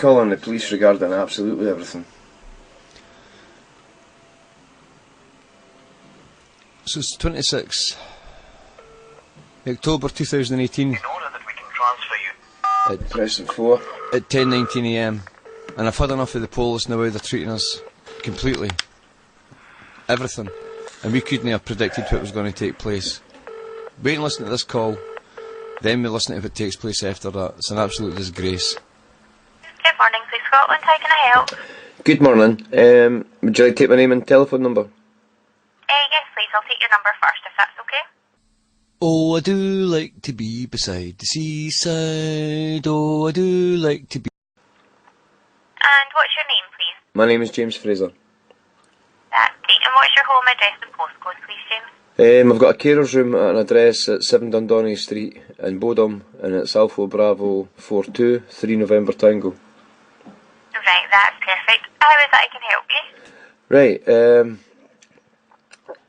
calling the police regarding absolutely everything. So it's 26 October 2018 In order that we can transfer you. At Preston 4. at 10:19 AM, and I've had enough of the police and the way they're treating us completely. Everything. And we couldn't have predicted what was going to take place. Wait and listen to this call, then we listen to what takes place after that. It's an absolute disgrace. Good morning, Police Scotland. How can I help? Good morning. Would you like to take my name and telephone number? Yes, please. I'll take your number first, if that's okay. Oh, I do like to be beside the seaside. Oh, I do like to be. And what's your name, please? My name is James Fraser. That's great. And what's your home address and postcode, please, James? I've got a carer's room at an address at 7 Dundonny Street in Bodom, and it's Alpha Bravo 42, 3 November Tango. Right, that's perfect. How is that I can help you? Right,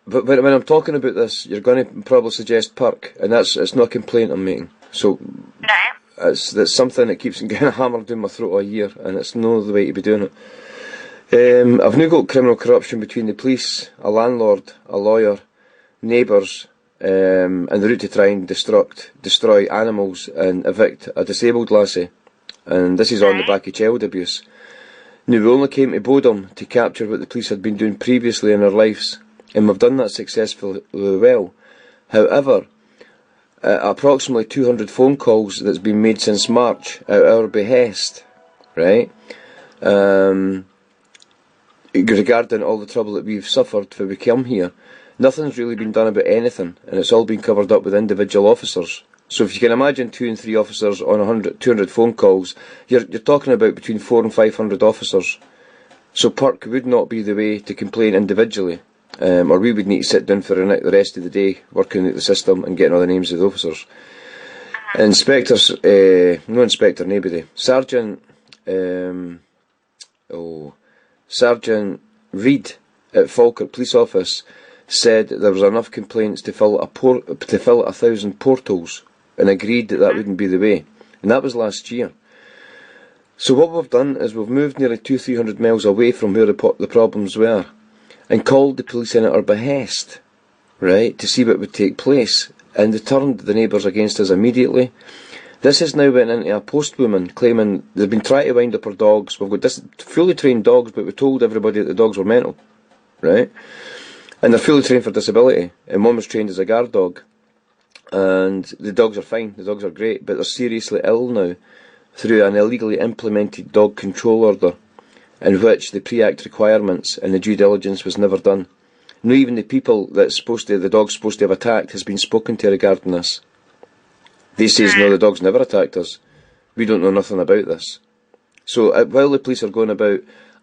but when I'm talking about this, you're going to probably suggest Perk, and it's not a complaint I'm making. So, Right. that's something that keeps getting hammered down my throat all year, and it's not the way to be doing it. I've now got criminal corruption between the police, a landlord, a lawyer, neighbours, and the route to try and destroy animals and evict a disabled lassie. And this is on the back of child abuse. Now, we only came to Bodom to capture what the police had been doing previously in their lives, and we've done that successfully well. However, approximately 200 phone calls that's been made since March at our behest, right, regarding all the trouble that we've suffered when we come here. Nothing's really been done about anything, and it's all been covered up with individual officers. So if you can imagine 2 and 3 officers on 200 phone calls, you're talking about between 400 and 500 officers. So Perk would not be the way to complain individually, or we would need to sit down for the rest of the day working out the system and getting all the names of the officers. Inspectors, no inspector, nobody. Sergeant Reid at Falkirk Police Office said that there was enough complaints to fill 1,000 portals, and agreed that wouldn't be the way. And that was last year. So what we've done is we've moved nearly 200-300 miles away from where the problems were, and called the police in at our behest, right, to see what would take place, and they turned the neighbours against us immediately. This has now went into a postwoman claiming they've been trying to wind up her dogs. We've got this fully trained dogs, but we told everybody that the dogs were mental, right? And they're fully trained for disability, and one was trained as a guard dog, and the dogs are fine, the dogs are great, but they're seriously ill now through an illegally implemented dog control order, in which the pre-act requirements and the due diligence was never done. Not even the people that the dog's supposed to have attacked has been spoken to regarding this. They says no, the dog's never attacked us. We don't know nothing about this. So while the police are going about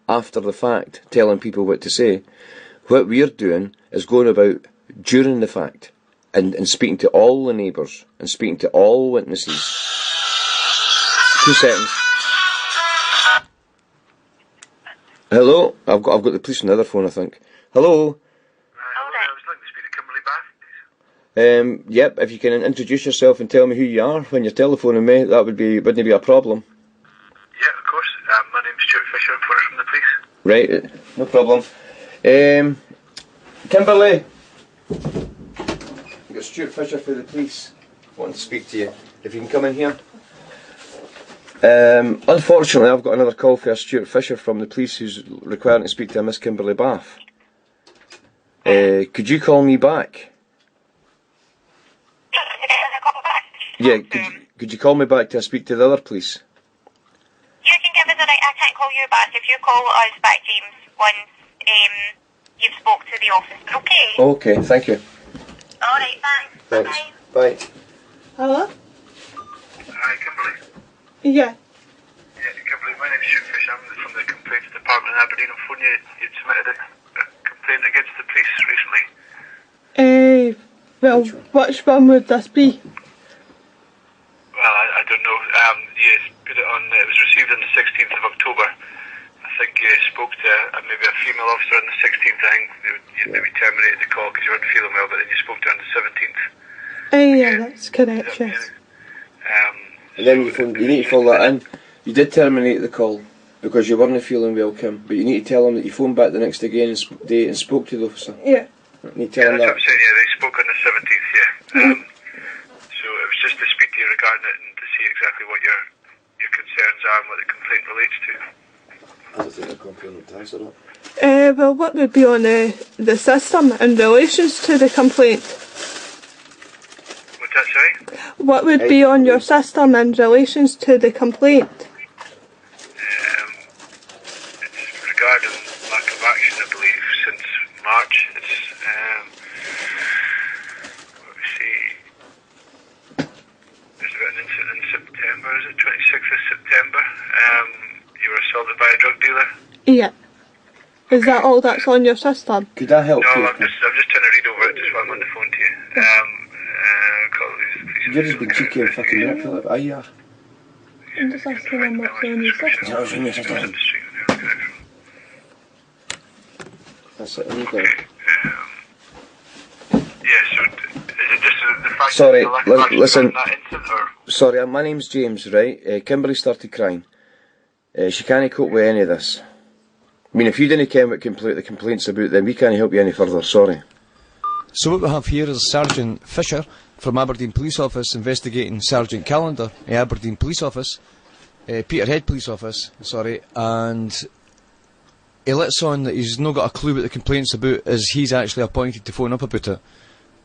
after the fact telling people what to say, what we're doing is going about during the fact and speaking to all the neighbours and speaking to all witnesses. 2 seconds. Hello? I've got the police on the other phone, I think. Hello? I was looking to speak to Kimberly Bath, please. Yep, if you can introduce yourself and tell me who you are when you're telephoning me, that wouldn't be a problem. Yeah, of course. My name's Stuart Fisher. I'm phoning from the police. Right, no problem. Kimberly! I've got Stuart Fisher for the police. Wanting to speak to you. If you can come in here. Unfortunately, I've got another call for Stuart Fisher from the police who's requiring to speak to a Miss Kimberly Bath. Could you call me back? Yeah, could you call me back to speak to the other police? You can give us I can't call you back. If you call us back, James, once you've spoke to the office. Okay? Okay, thank you. Alright, thanks. Thanks. Bye. Bye. Hello? Hi, Kimberly. Yeah. Yeah, Kimberly, my name's Stuart Fisher. I'm from the Complaints Department in Aberdeen. I'm phoning you. You'd submitted a complaint against the police recently. Well, which one would this be? Well, I don't know. You put it on. It was received on the 16th of October. I think you spoke to maybe a female officer on the 16th. I think you maybe terminated the call because you weren't feeling well, but then you spoke to her on the 17th. Yeah, that's correct, yes. And then you need to fill that in. You did terminate the call because you weren't feeling well, Kim. But you need to tell him that you phoned back the next day and spoke to the officer. Yeah. You need to tell him That's that. what I'm saying, yeah, they spoke on the 17th, yeah. So it was just to speak to you regarding it and to see exactly what your concerns are and what the complaint relates to. I don't think they're complaining tax or not. Well, what would be on the system in relations to the complaint? What's that, sorry? What would be on your system in relations to the complaint? It's regarding lack of action, I believe, since March. It's, let me see, there's about an incident in September, is it 26th of September? You were assaulted by a drug dealer. Yeah. Is that all that's on your system? Could I help No, you? I'm just trying to read over it just while I'm on the phone to you. You're just being cheeky and fucking manipulative. Aye, you are. I'm just asking him what's on your system. That was on your system. That's it. You got it. Yeah, so is it just the fact Sorry, that the lack of action listen. on that incident, or? Sorry, my name's James, right? Kimberly started crying. She can't cope with any of this. I mean, if you didn't care what the complaint's about, then we can't help you any further, sorry. So what we have here is Sergeant Fisher from Aberdeen Police Office investigating Sergeant Callender, Aberdeen Police Office, Peterhead Police Office, sorry, and he lets on that he's not got a clue what the complaint's about, as he's actually appointed to phone up about it,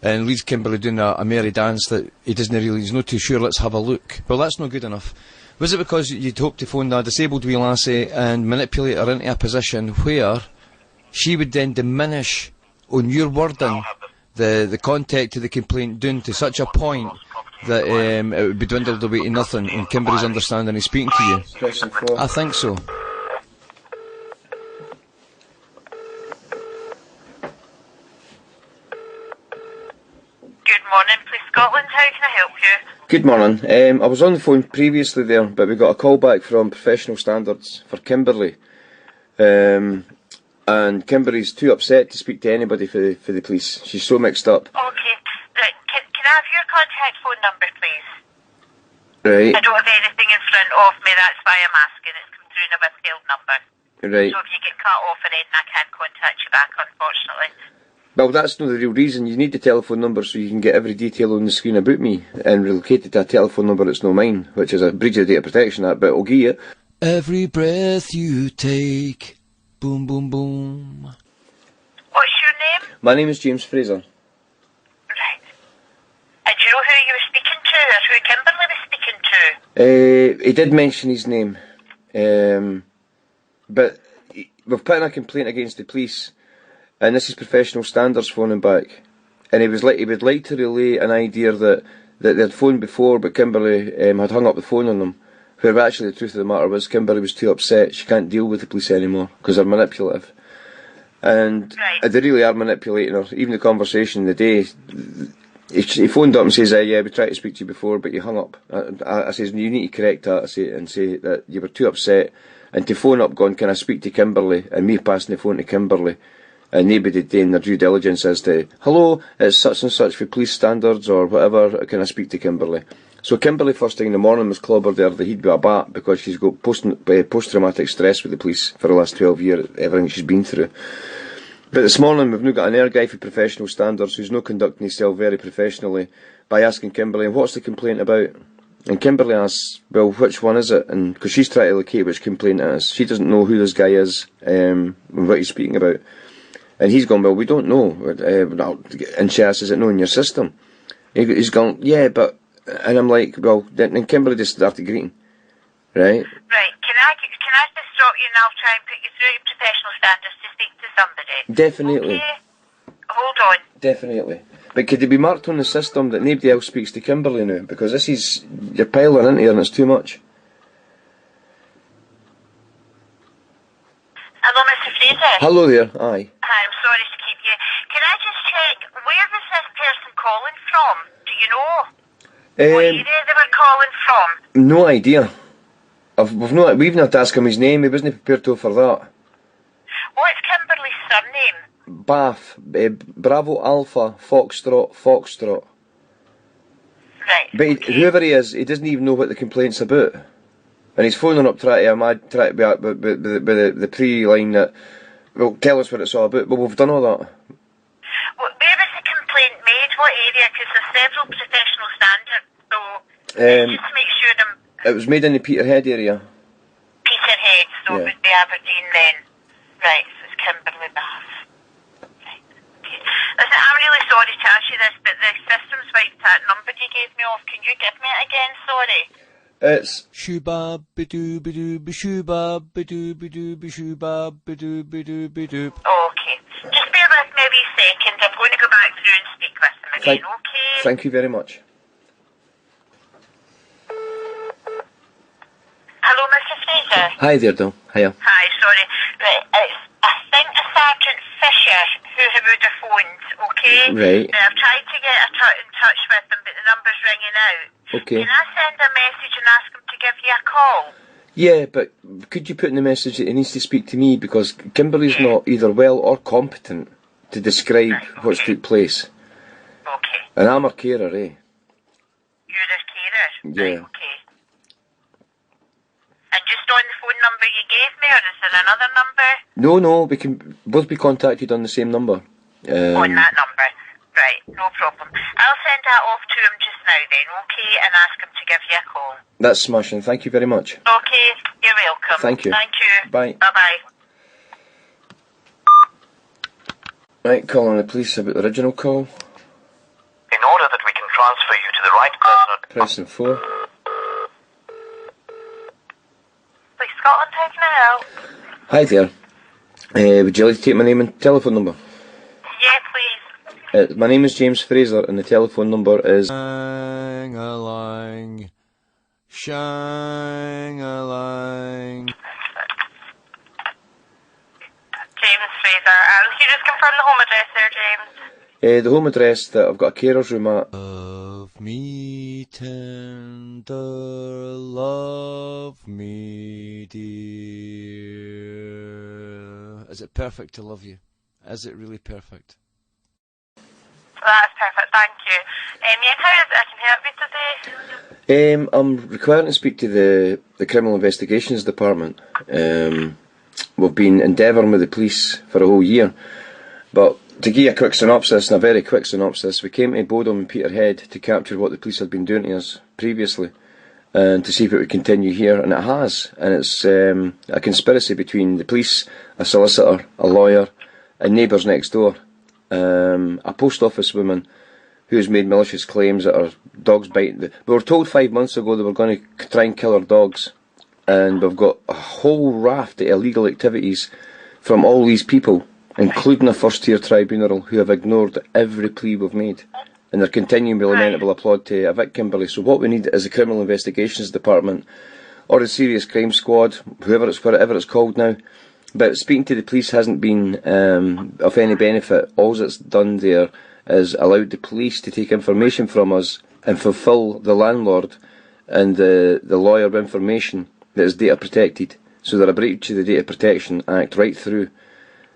and leaves Kimberly doing a merry dance that he's not too sure. Let's have a look. Well, that's not good enough. Was it because you'd hoped to phone a disabled wee lassie and manipulate her into a position where she would then diminish, on your wording, the contact to the complaint down to such a point that it would be dwindled away to nothing on Kimberly's understanding of speaking to you? Question 4. I think so. Good morning, Police Scotland. How can I help you? Good morning. I was on the phone previously there, but we got a call back from Professional Standards for Kimberly. And Kimberly's too upset to speak to anybody for the police. She's so mixed up. Okay. Right. Can I have your contact phone number, please? Right, I don't have anything in front of me. That's why I'm asking. It's come through in a withheld number. right. So if you get cut off at anything, I can't contact you back, unfortunately. Well, that's not the real reason. You need the telephone number so you can get every detail on the screen about me and relocate it to a telephone number that's not mine, which is a breach of the Data Protection Act, but I'll give you it. Every breath you take, boom, boom, boom. What's your name? My name is James Fraser. Right. And do you know who you were speaking to, or who Kimberly was speaking to? He did mention his name, but we've put in a complaint against the police, and this is Professional Standards phoning back, and he would like to relay an idea that they'd phoned before, but Kimberly had hung up the phone on them. Where actually the truth of the matter was Kimberly was too upset. She can't deal with the police anymore because they're manipulative, and Right. they really are manipulating her. Even the conversation the day. He phoned up and says, yeah, we tried to speak to you before, but you hung up. I says, you need to correct that. I say, and say that you were too upset. And to phone up going, can I speak to Kimberly? And me passing the phone to Kimberly. And nobody doing their due diligence as to, hello, it's such and such for police standards or whatever, can I speak to Kimberly? So Kimberly first thing in the morning was clobbered there that he'd be a bat because she's got post-traumatic stress with the police for the last 12 years, everything she's been through. But this morning we've now got an air guy for Professional Standards who's not conducting himself very professionally by asking Kimberly, what's the complaint about? And Kimberly asks, well, which one is it? And because she's trying to locate which complaint it is. She doesn't know who this guy is and what he's speaking about. And he's going, well, we don't know. And she asks, is it not in your system? He's going, yeah, but... And I'm like, well, then Kimberly just started greeting. Right? Right. Can I just stop you and I'll try and put you through to Professional Standards to speak to somebody? Definitely. Okay. Hold on. Definitely. But could it be marked on the system that nobody else speaks to Kimberly now? Because this is, you're piling into her and it's too much. Hello, Mr. Fraser. Hello there, aye. Hi, I'm sorry to keep you. Can I just check, where was this person calling from? Do you know? What area they were calling from? No idea. We've not asked him his name, he wasn't prepared to for that. What's Kimberly's surname? Bath, Bravo Alpha, Foxtrot. Right. But okay. whoever he is, he doesn't even know what the complaint's about. And he's phoning up trying to be up with the pre-line that, well, tell us what it's all about. Well, we've done all that. Where was the complaint made? What area? Because there's several professional standards, so just to make sure them... It was made in the Peterhead area. Peterhead, so Yeah. it would be Aberdeen then. Right, so it's Kimberley Bath. Right, okay. Listen, I'm really sorry to ask you this, but the system's wiped that number you gave me off. Can you give me it again? Sorry. It's... Shoobab bidoo bidoo shoobab bidoo bidoo shoobab bidoo bidoo bidoo. Okay. Just bear with me a wee second. I'm going to go back through and speak with them again, okay? Thank you very much. Hello, Mr. Fraser. Hi there, Dom. Hiya. Hi, sorry. Right, it's, I think a Sergeant Fisher who would have phoned, okay? Right. Now, I've tried to get in touch with them, but the number's ringing out. Okay. Can I send a message and ask him to give you a call? Yeah, but could you put in the message that he needs to speak to me, because Kimberley's not either well or competent to describe what's took place. Okay. And I'm a carer, eh? You're a carer? Yeah. Right, okay. And just on the phone number you gave me, or is there another number? No, we can both be contacted on the same number. On that number? Right, no problem. I'll send that off to him just now then, okay, and ask him to give you a call. That's smashing. Thank you very much. Okay, you're welcome. Thank you. Thank you. Bye. Bye-bye. Right, calling the police about the original call. In order that we can transfer you to the right person... Pressing 4. Police Scotland, how can I help? Hi there. Would you like to take my name and telephone number? Yeah, please. My name is James Fraser, and the telephone number is... Shang-a-lang, shang-a-lang. James Fraser. Can you just confirm the home address there, James? the home address that I've got a carer's room at. Love me tender, love me dear. Is it perfect to love you? Is it really perfect? That's perfect, thank you. Yeah, how is it I can help you today? I'm requiring to speak to the Criminal Investigations Department. We've been endeavouring with the police for a whole year, but to give you a quick synopsis, and a very quick synopsis, we came to Bodom and Peterhead to capture what the police had been doing to us previously, and to see if it would continue here, and it has. And it's a conspiracy between the police, a solicitor, a lawyer, and neighbours next door. A post office woman who's made malicious claims that her dogs bite. We were told 5 months ago they were going to try and kill our dogs, and we've got a whole raft of illegal activities from all these people, including a first-tier tribunal, who have ignored every plea we've made, and they're continuing with lamentable applaud to evict Kimberley. So what we need is the Criminal Investigations Department, or the Serious Crime Squad, whatever it's called now. But speaking to the police hasn't been of any benefit. All it's done there is allowed the police to take information from us and fulfil the landlord and the lawyer with information that is data protected. So they're a breach of the Data Protection Act right through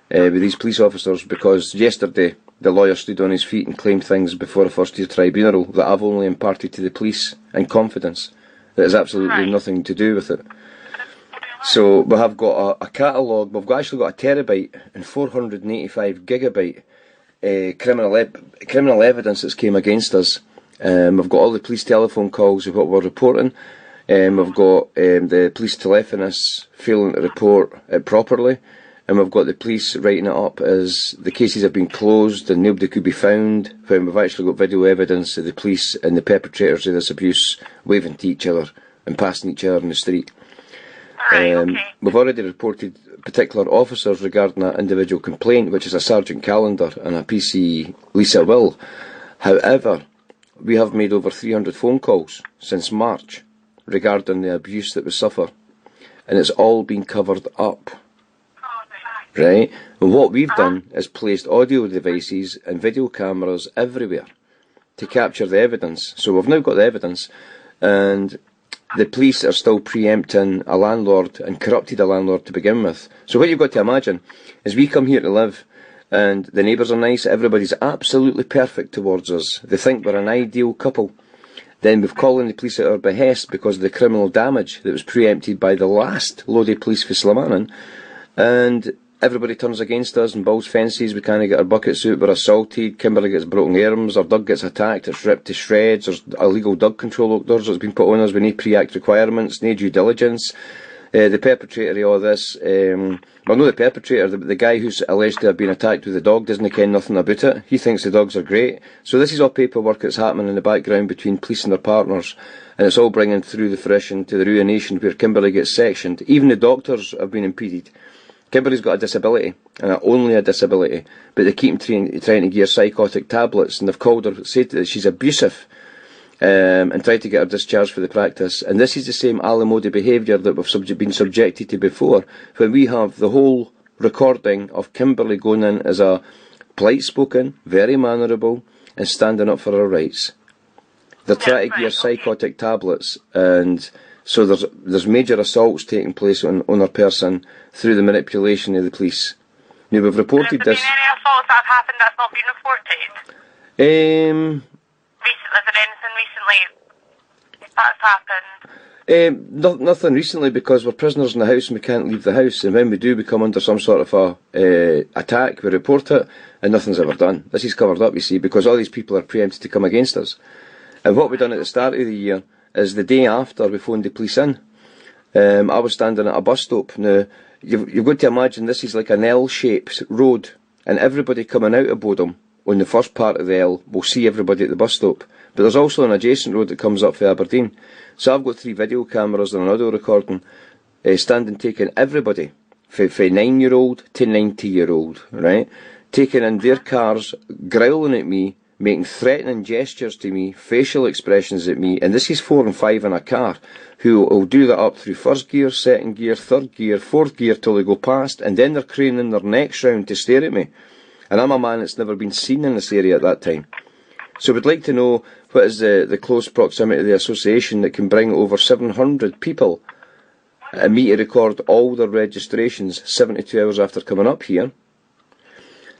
with these police officers, because yesterday the lawyer stood on his feet and claimed things before a first-tier tribunal that I've only imparted to the police in confidence. That has absolutely nothing to do with it. So we have got a catalogue. We've actually got a terabyte and 485 gigabyte criminal evidence that's came against us. We've got all the police telephone calls of what we're reporting. We've got the police telephonists failing to report it properly, and we've got the police writing it up as the cases have been closed and nobody could be found, when we've actually got video evidence of the police and the perpetrators of this abuse waving to each other and passing each other in the street. We've already reported particular officers regarding that individual complaint, which is a Sergeant Callender and a PC Lisa Will. However, we have made over 300 phone calls since March regarding the abuse that we suffer, and it's all been covered up. Right? And what we've done is placed audio devices and video cameras everywhere to capture the evidence. So we've now got the evidence, and the police are still preempting a landlord and corrupted a landlord to begin with. So what you've got to imagine is we come here to live, and the neighbours are nice, everybody's absolutely perfect towards us. They think we're an ideal couple. Then we've called in the police at our behest because of the criminal damage that was preempted by the last load of police for Slamanan. And everybody turns against us and builds fences. We can't get our buckets out. We're assaulted. Kimberley gets broken arms. Our dug gets attacked. It's ripped to shreds. There's illegal dug control orders that's been put on us with no pre-act requirements, no due diligence. The perpetrator of all this, well, not the perpetrator, the guy who's alleged to have been attacked with the dog doesn't ken nothing about it. He thinks the dogs are great. So this is all paperwork that's happening in the background between police and their partners, and it's all bringing through the fruition to the ruination where Kimberley gets sectioned. Even the doctors have been impeded. Kimberley's got a disability, and only a disability, but they keep trying to give her psychotic tablets, and they've called her, said that she's abusive, and tried to get her discharged for the practice. And this is the same alimony behaviour that we've been subjected to before, when we have the whole recording of Kimberley going in as a polite-spoken, very mannerable, and standing up for her rights. They're trying to give her psychotic tablets, and so there's major assaults taking place on her person through the manipulation of the police. Now, we've reported this. Has there been any assaults that have happened that's not been reported? Is there anything recently that's happened? Nothing recently, because we're prisoners in the house and we can't leave the house, and when we do, we come under some sort of a attack, we report it, and nothing's ever done. This is covered up, you see, because all these people are preempted to come against us. And what we done at the start of the year is the day after we phoned the police in, I was standing at a bus stop. Now, you've got to imagine this is like an L-shaped road, and everybody coming out of Bodom on the first part of the L will see everybody at the bus stop. But there's also an adjacent road that comes up for Aberdeen. So I've got 3 video cameras and an audio recording, standing taking everybody, from 9-year-old to 90-year-old, right? Taking in their cars, growling at me, making threatening gestures to me, facial expressions at me, and this is 4 and 5 in a car, who will do that up through first gear, second gear, third gear, fourth gear till they go past, and then they're craning their necks round to stare at me. And I'm a man that's never been seen in this area at that time. So we'd like to know what is the close proximity of the association that can bring over 700 people and me to record all their registrations 72 hours after coming up here.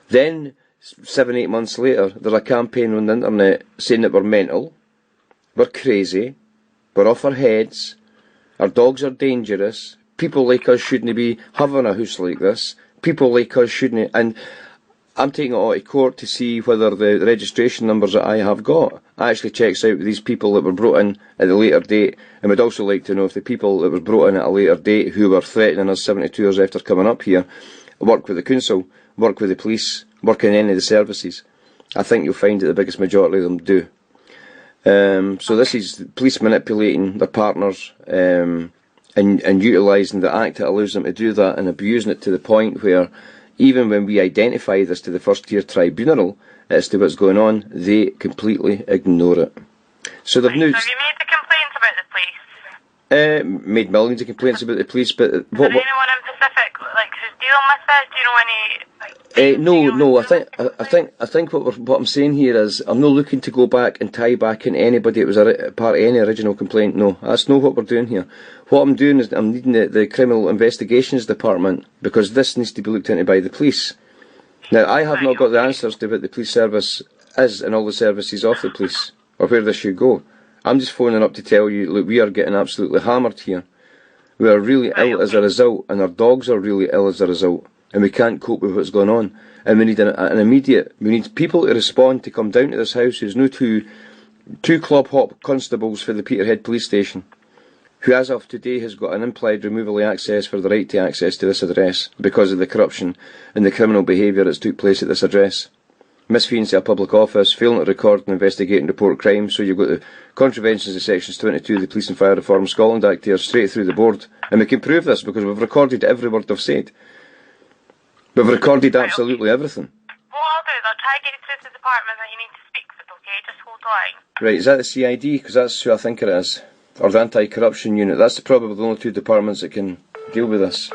Then, 7-8 months later, there's a campaign on the internet saying that we're mental, we're crazy, we're off our heads, our dogs are dangerous, people like us shouldn't be having a house like this, people like us shouldn't, and I'm taking it all to court to see whether the registration numbers that I have got actually checks out with these people that were brought in at a later date, and we'd also like to know if the people that were brought in at a later date who were threatening us 72 hours after coming up here work with the council, work with the police, work in any of the services. I think you'll find that the biggest majority of them do. So this is police manipulating their partners and utilising the act that allows them to do that and abusing it to the point where even when we identify this to the first tier tribunal as to what's going on, they completely ignore it. So they've now... So have you made the complaints about the police? Made millions of complaints about the police, but... Is there anyone in Pacific, like, who's dealing with this? Do you know any... No. I think what I'm saying here is I'm not looking to go back and tie back in anybody that was a part of any original complaint. No, that's not what we're doing here. What I'm doing is I'm needing the Criminal Investigations Department, because this needs to be looked into by the police. Now, I have not got the answers to what the police service is and all the services of the police, or where this should go. I'm just phoning up to tell you, look, we are getting absolutely hammered here. We are really ill as a result, and our dogs are really ill as a result, and we can't cope with what's going on. And we need an immediate, we need people to respond, to come down to this house. There's no two club hop constables for the Peterhead police station, who as of today has got an implied removal of access for the right to access to this address because of the corruption and the criminal behaviour that's took place at this address. Misfeasance of a public office, failing to record and investigate and report crime, so you've got the contraventions of sections 22 of the Police and Fire Reform Scotland Act here straight through the board, and we can prove this because we've recorded every word I've said. We've recorded absolutely everything. What I'll do is I'll try to get it through to the department that you need to speak with, okay? Just hold on. Right, is that the CID? Because that's who I think it is. Or the Anti-Corruption Unit. That's probably the only 2 departments that can deal with this.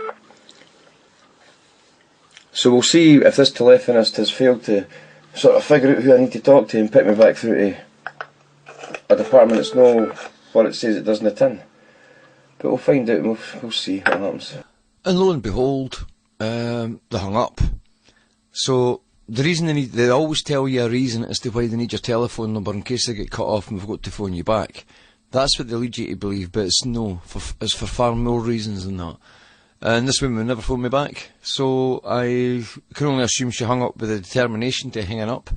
So we'll see if this telephonist has failed to sort of figure out who I need to talk to and pick me back through to a department that's not what it says it does in the tin. But we'll find out and we'll see what happens. And lo and behold, they hung up. So the reason they always tell you a reason as to why they need your telephone number in case they get cut off and we've got to phone you back. That's what they lead you to believe, but it's for far more reasons than that. And this woman never phoned me back, so I can only assume she hung up with the determination to hanging up.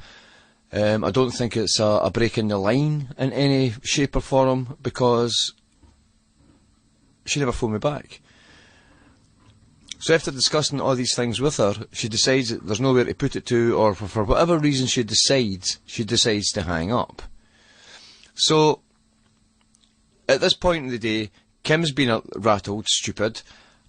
I don't think it's a break in the line in any shape or form, because she never phoned me back. So after discussing all these things with her, she decides that there's nowhere to put it to, or for whatever reason she decides to hang up. So, at this point in the day, Kim's been rattled, stupid.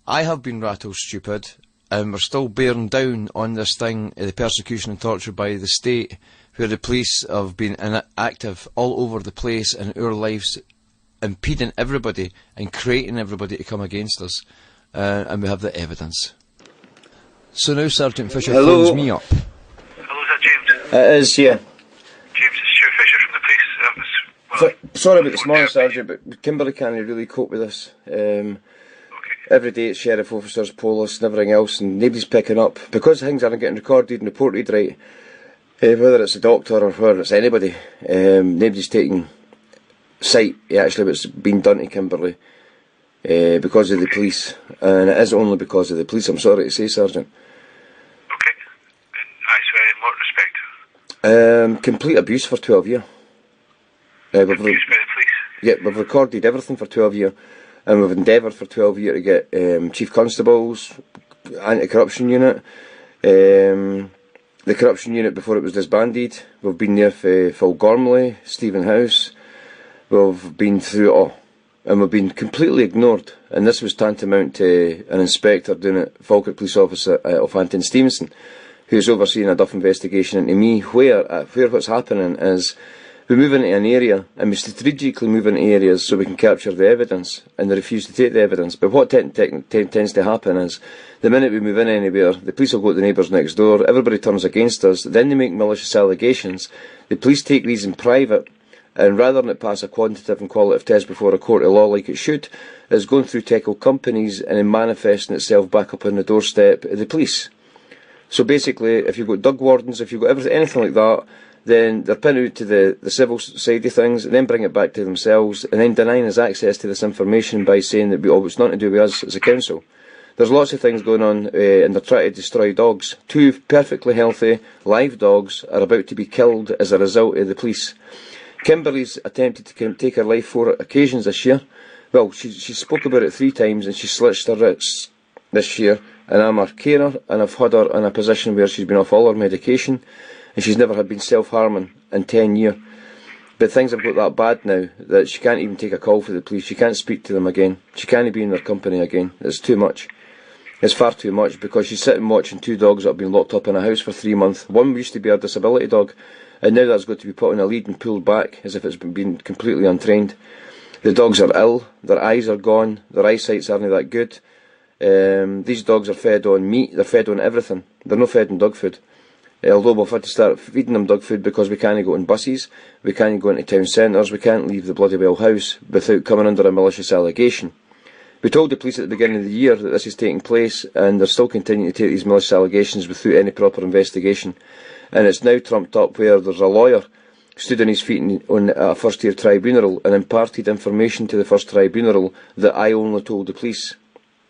I have been rattled, stupid, and we're still bearing down on this thing of the persecution and torture by the state, where the police have been active all over the place in our lives, impeding everybody and creating everybody to come against us, and we have the evidence. So now Sergeant Fisher phones me up. Hello, is that James? It is, yeah. James, it's Stu Fisher from the police. Sorry about this morning, Sergeant, but Kimberley can't really cope with this. Every day it's sheriff officers, police and everything else, and nobody's picking up. Because things aren't getting recorded and reported right, whether it's a doctor or whether it's anybody, nobody's taking sight actually what's been done to Kimberley because of the police. And it is only because of the police, I'm sorry to say, Sergeant. Okay. And I swear, in what respect? Complete abuse for 12 years. Abuse by the police? Yeah, we've recorded everything for 12 years. And we've endeavoured for 12 years to get Chief Constables, Anti-Corruption Unit, the Corruption Unit before it was disbanded. We've been there for Phil Gormley, Stephen House. We've been through it all. And we've been completely ignored. And this was tantamount to an inspector doing it, Falkirk Police Officer of Anton Stevenson, who's overseeing a Duff investigation into me, where what's happening is we move into an area, and we strategically move into areas so we can capture the evidence, and they refuse to take the evidence. But what tends to happen is, the minute we move in anywhere, the police will go to the neighbours next door, everybody turns against us, then they make malicious allegations, the police take these in private, and rather than it pass a quantitative and qualitative test before a court of law like it should, it's going through tackle companies and then manifesting itself back up on the doorstep of the police. So basically, if you've got dug wardens, if you've got anything like that, then they're pinned out to the civil side of things, and then bring it back to themselves, and then denying us access to this information by saying that it's nothing to do with us as a council. There's lots of things going on, and they're trying to destroy dogs. 2 perfectly healthy, live dogs are about to be killed as a result of the police. Kimberley's attempted to take her life 4 occasions this year. Well, she spoke about it 3 times, and she slitched her wrists this year, and I'm her carer, and I've had her in a position where she's been off all her medication, and she's never had been self-harming in 10 years. But things have got that bad now that she can't even take a call for the police. She can't speak to them again. She can't be in their company again. It's too much. It's far too much, because she's sitting watching 2 dogs that have been locked up in a house for 3 months. One used to be a disability dog, and now that's got to be put on a lead and pulled back as if it's been completely untrained. The dogs are ill. Their eyes are gone. Their eyesight's aren't that good. These dogs are fed on meat. They're fed on everything. They're not fed on dog food. Although we've had to start feeding them dog food because we can't go on buses, we can't go into town centres, we can't leave the bloody well house without coming under a malicious allegation. We told the police at the beginning of the year that this is taking place, and they're still continuing to take these malicious allegations without any proper investigation. And it's now trumped up where there's a lawyer stood on his feet on a first-tier tribunal and imparted information to the first tribunal that I only told the police.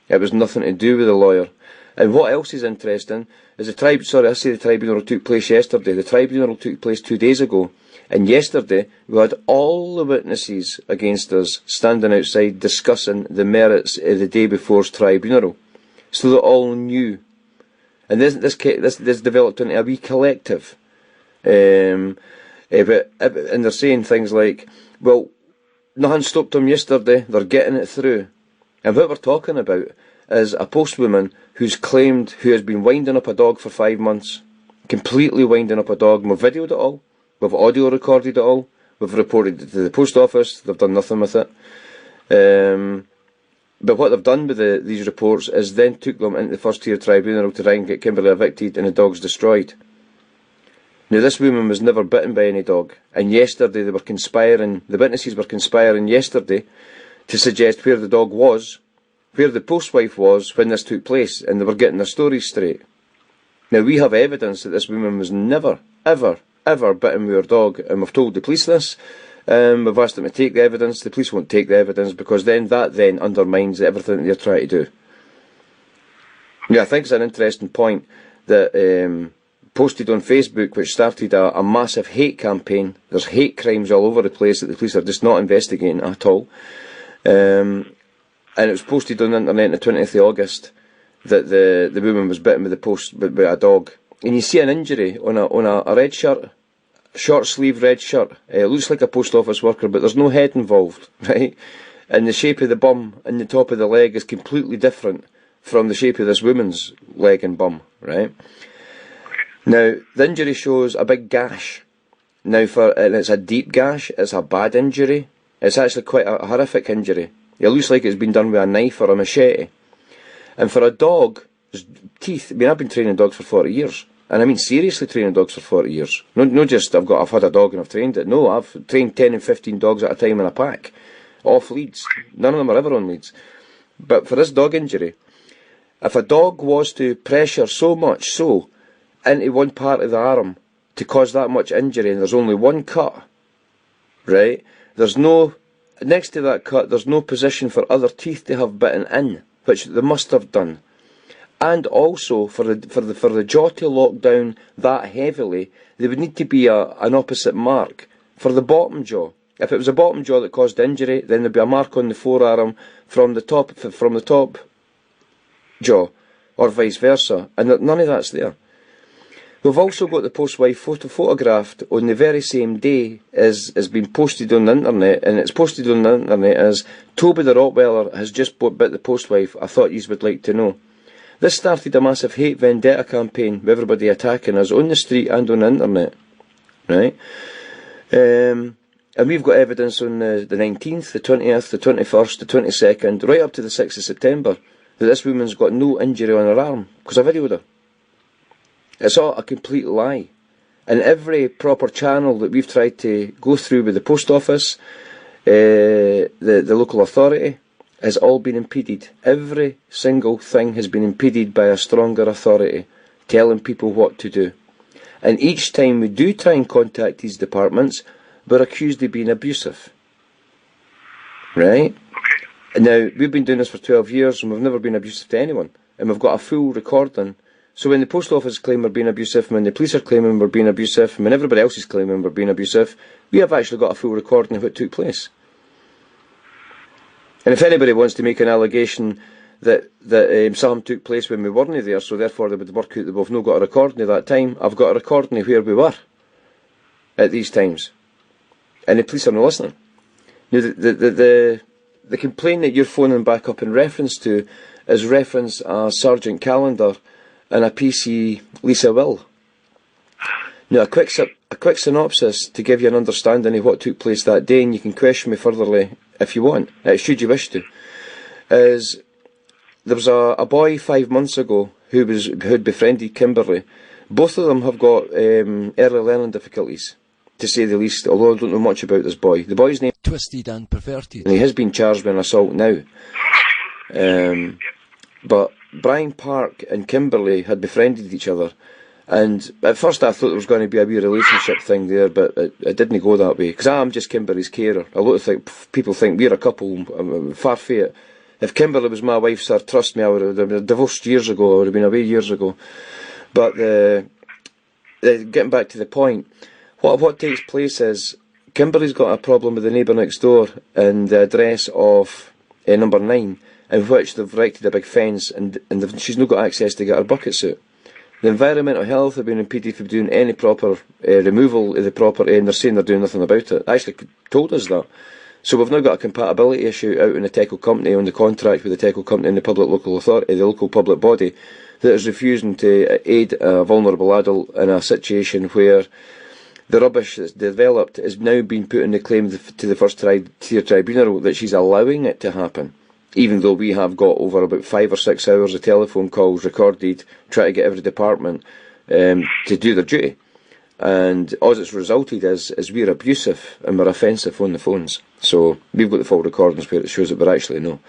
It was nothing to do with the lawyer. And what else is interesting is the tribunal took place yesterday. The tribunal took place 2 days ago. And yesterday, we had all the witnesses against us standing outside discussing the merits of the day before's tribunal. So they all knew. And this developed into a wee collective. And they're saying things like, well, nothing stopped them yesterday, they're getting it through. And what we're talking about is a postwoman who has been winding up a dog for 5 months, completely winding up a dog. We've videoed it all, we've audio recorded it all, we've reported it to the post office, they've done nothing with it. But what they've done with these reports is then took them into the first tier tribunal to try and get Kimberley evicted and the dogs destroyed. Now, this woman was never bitten by any dog, and yesterday the witnesses were conspiring yesterday to suggest where the dog was, where the postwife was when this took place, and they were getting their stories straight. Now, we have evidence that this woman was never, ever, ever bitten with her dog, and we've told the police this. We've asked them to take the evidence. The police won't take the evidence because that then undermines everything that they're trying to do. Yeah, I think it's an interesting point that posted on Facebook, which started a massive hate campaign. There's hate crimes all over the place that the police are just not investigating at all. And it was posted on the internet on the 20th of August that the woman was bitten with a dog. And you see an injury on a red shirt, short sleeve red shirt. It looks like a post office worker, but there's no head involved, right? And the shape of the bum and the top of the leg is completely different from the shape of this woman's leg and bum, right? Now, the injury shows a big gash. Now, and it's a deep gash, it's a bad injury. It's actually quite a horrific injury. It looks like it's been done with a knife or a machete. And for a dog, teeth, I mean, I've been training dogs for 40 years. And I mean seriously training dogs for 40 years. Not just I've had a dog and I've trained it. No, I've trained 10 and 15 dogs at a time in a pack. Off leads. None of them are ever on leads. But for this dog injury, if a dog was to pressure so much so into one part of the arm to cause that much injury, and there's only one cut, right? Next to that cut, there's no position for other teeth to have bitten in, which they must have done. And also, for the jaw to lock down that heavily, there would need to be an opposite mark for the bottom jaw. If it was a bottom jaw that caused injury, then there'd be a mark on the forearm from the top jaw, or vice versa, and none of that's there. We've also got the postwife photographed on the very same day as been posted on the internet, and it's posted on the internet as Toby the Rottweiler has just bit the postwife. I thought yous would like to know. This started a massive hate vendetta campaign with everybody attacking us on the street and on the internet, right? And we've got evidence on the 19th, the 20th, the 21st, the 22nd, right up to the 6th of September, that this woman's got no injury on her arm, because I videoed her. It's all a complete lie. And every proper channel that we've tried to go through with the post office, the local authority, has all been impeded. Every single thing has been impeded by a stronger authority, telling people what to do. And each time we do try and contact these departments, we're accused of being abusive. Right? Now, we've been doing this for 12 years and we've never been abusive to anyone. And we've got a full recording. So when the post office claim we're being abusive, when the police are claiming we're being abusive, and when everybody else is claiming we're being abusive, we have actually got a full recording of what took place. And if anybody wants to make an allegation that something took place when we weren't there, so therefore they would work out that we've not got a recording of that time, I've got a recording of where we were at these times. And the police are not listening. Now, the complaint that you're phoning back up in reference to is reference a Sergeant Callender and a PC Lisa Will. Now, a quick synopsis to give you an understanding of what took place that day, and you can question me furtherly if you want, should you wish to, is there was a boy 5 months ago who'd befriended Kimberly. Both of them have got early learning difficulties, to say the least, although I don't know much about this boy. The boy's name Twisted and Perverted. And he has been charged with an assault now. But Brian Park and Kimberly had befriended each other, and at first I thought there was going to be a wee relationship thing there, but it didn't go that way, because I'm just Kimberly's carer. A lot of people think we're a couple, far from it. If Kimberly was my wife, sir, trust me, I would have been divorced years ago, I would have been away years ago. But getting back to the point, what takes place is Kimberly's got a problem with the neighbour next door in the address of number 9, in which they've erected a big fence, and she's not got access to get her bucket suit. The Environmental Health have been impeded from doing any proper removal of the property, and they're saying they're doing nothing about it. They actually told us that. So we've now got a compatibility issue out in the Teco company, on the contract with the Teco company and the public local authority, the local public body, that is refusing to aid a vulnerable adult in a situation where the rubbish that's developed is now being put in the claim to the first tier tribunal, that she's allowing it to happen. Even though we have got over about 5 or 6 hours of telephone calls recorded, trying to get every department to do their duty. And all it's resulted is we're abusive and we're offensive on the phones. So we've got the full recordings where it shows that we're actually no.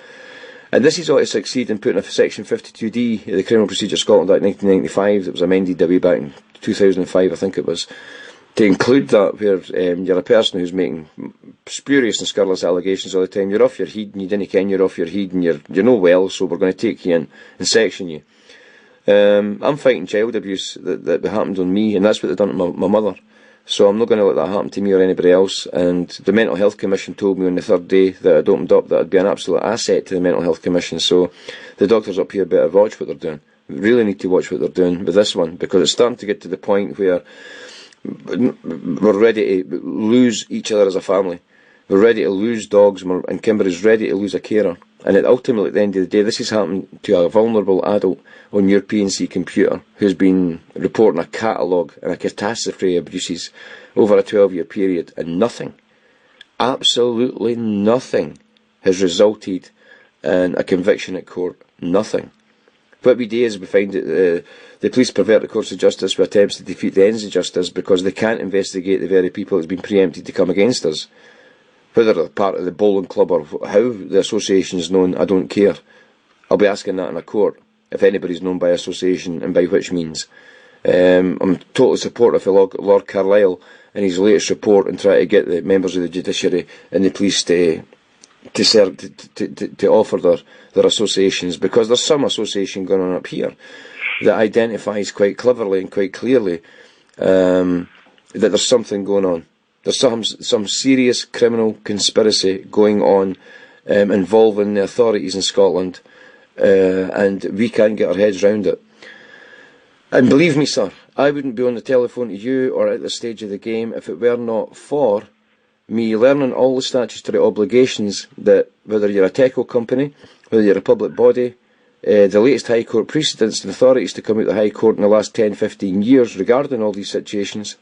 And this is ought to succeed in putting a Section 52D of the Criminal Procedure Scotland Act 1995 that was amended way back in 2005, I think it was, to include that where you're a person who's making spurious and scurrilous allegations all the time. You're off your heed and you didn't ken you're off your heed and you're no well, so we're going to take you in and section you. I'm fighting child abuse that happened on me, and that's what they've done to my mother. So I'm not going to let that happen to me or anybody else. And the Mental Health Commission told me on the third day that I'd opened up that I'd be an absolute asset to the Mental Health Commission. So the doctors up here better watch what they're doing. Really need to watch what they're doing with this one, because it's starting to get to the point where we're ready to lose each other as a family. We're ready to lose dogs, and Kimberley's ready to lose a carer. And ultimately, at the end of the day, this has happened to a vulnerable adult on your PNC computer who's been reporting a catalogue and a catastrophe of abuses over a 12-year period, and nothing, absolutely nothing, has resulted in a conviction at court. Nothing. What we do is we find that the police pervert the courts of justice with attempts to defeat the ends of justice because they can't investigate the very people that's been preempted to come against us. Whether they're part of the bowling club or how the association is known, I don't care. I'll be asking that in a court, if anybody's known by association and by which means. I'm totally supportive of Lord Carlisle and his latest report and try to get the members of the judiciary and the police to offer their associations, because there's some association going on up here that identifies quite cleverly and quite clearly that there's something going on. There's some serious criminal conspiracy going on involving the authorities in Scotland, and we can't get our heads round it. And believe me, sir, I wouldn't be on the telephone to you or at this stage of the game if it were not for me learning all the statutory obligations that, whether you're a techo company, whether you're a public body, the latest High Court precedents and authorities to come out of the High Court in the last 10-15 years regarding all these situations,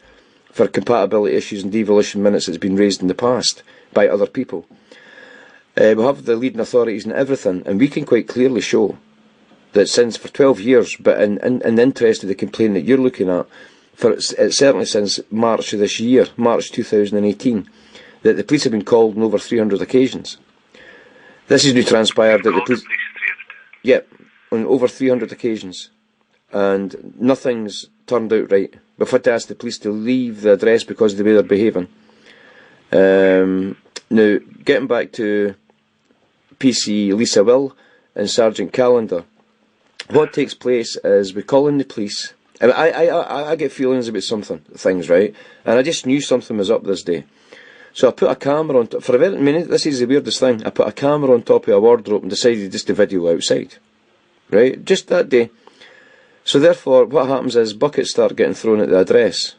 for compatibility issues and devolution minutes that's been raised in the past by other people. We have the leading authorities in everything, and we can quite clearly show that since for 12 years, but in the interest of the complaint that you're looking at, certainly since March of this year, March 2018, that the police have been called on over 300 occasions. This has now transpired that the police... Yep, on over 300 occasions. And nothing's turned out right. We've had to ask the police to leave the address because of the way they're behaving. Now, getting back to PC Lisa Will and Sergeant Callender, what takes place is we call in the police. And I get feelings about things, right? And I just knew something was up this day. So I put a camera on top, for a very minute, this is the weirdest thing, I put a camera on top of a wardrobe and decided just to video outside. Right? Just that day. So therefore, what happens is buckets start getting thrown at the address,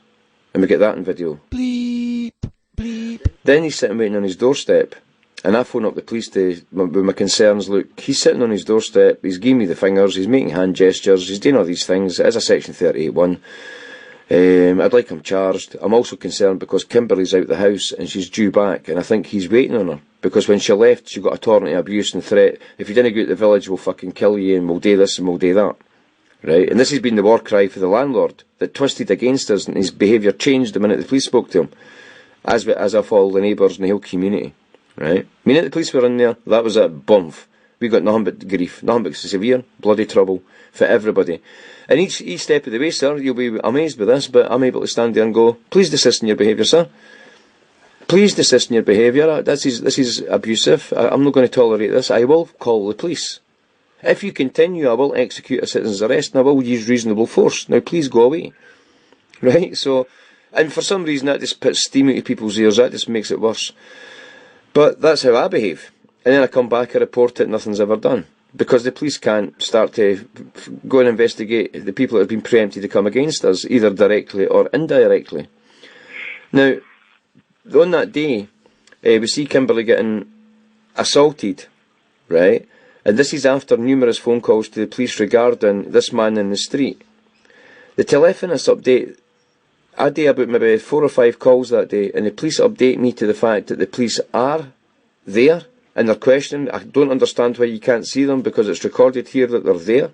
and we get that in video. Bleep, bleep. Then he's sitting waiting on his doorstep, and I phone up the police with my concerns. Look, he's sitting on his doorstep, he's giving me the fingers, he's making hand gestures, he's doing all these things. It is a Section 38(1). I'd like him charged. I'm also concerned because Kimberley's out the house and she's due back, and I think he's waiting on her, because when she left she got a torrent of abuse and threat. If you didn't go to the village, we'll fucking kill you, and we'll do this and we'll do that. Right? And this has been the war cry for the landlord that twisted against us, and his behaviour changed the minute the police spoke to him, as of all the neighbours in the whole community. Right? The minute the police were in there, that was it, bumf. We got nothing but grief, nothing but severe bloody trouble for everybody. And each step of the way, sir, you'll be amazed by this, but I'm able to stand there and go, please desist in your behaviour, sir. Please desist in your behaviour. This is abusive. I'm not going to tolerate this. I will call the police. If you continue, I will execute a citizen's arrest and I will use reasonable force. Now, please go away. Right? So, and for some reason that just puts steam into people's ears. That just makes it worse. But that's how I behave. And then I come back, I report it, nothing's ever done. Because the police can't start to go and investigate the people that have been preempted to come against us, either directly or indirectly. Now, on that day, we see Kimberley getting assaulted, right? And this is after numerous phone calls to the police regarding this man in the street. The telephonist update, I did about maybe 4 or 5 calls that day, and the police update me to the fact that the police are there, and they're questioning. I don't understand why you can't see them, because it's recorded here that they're there.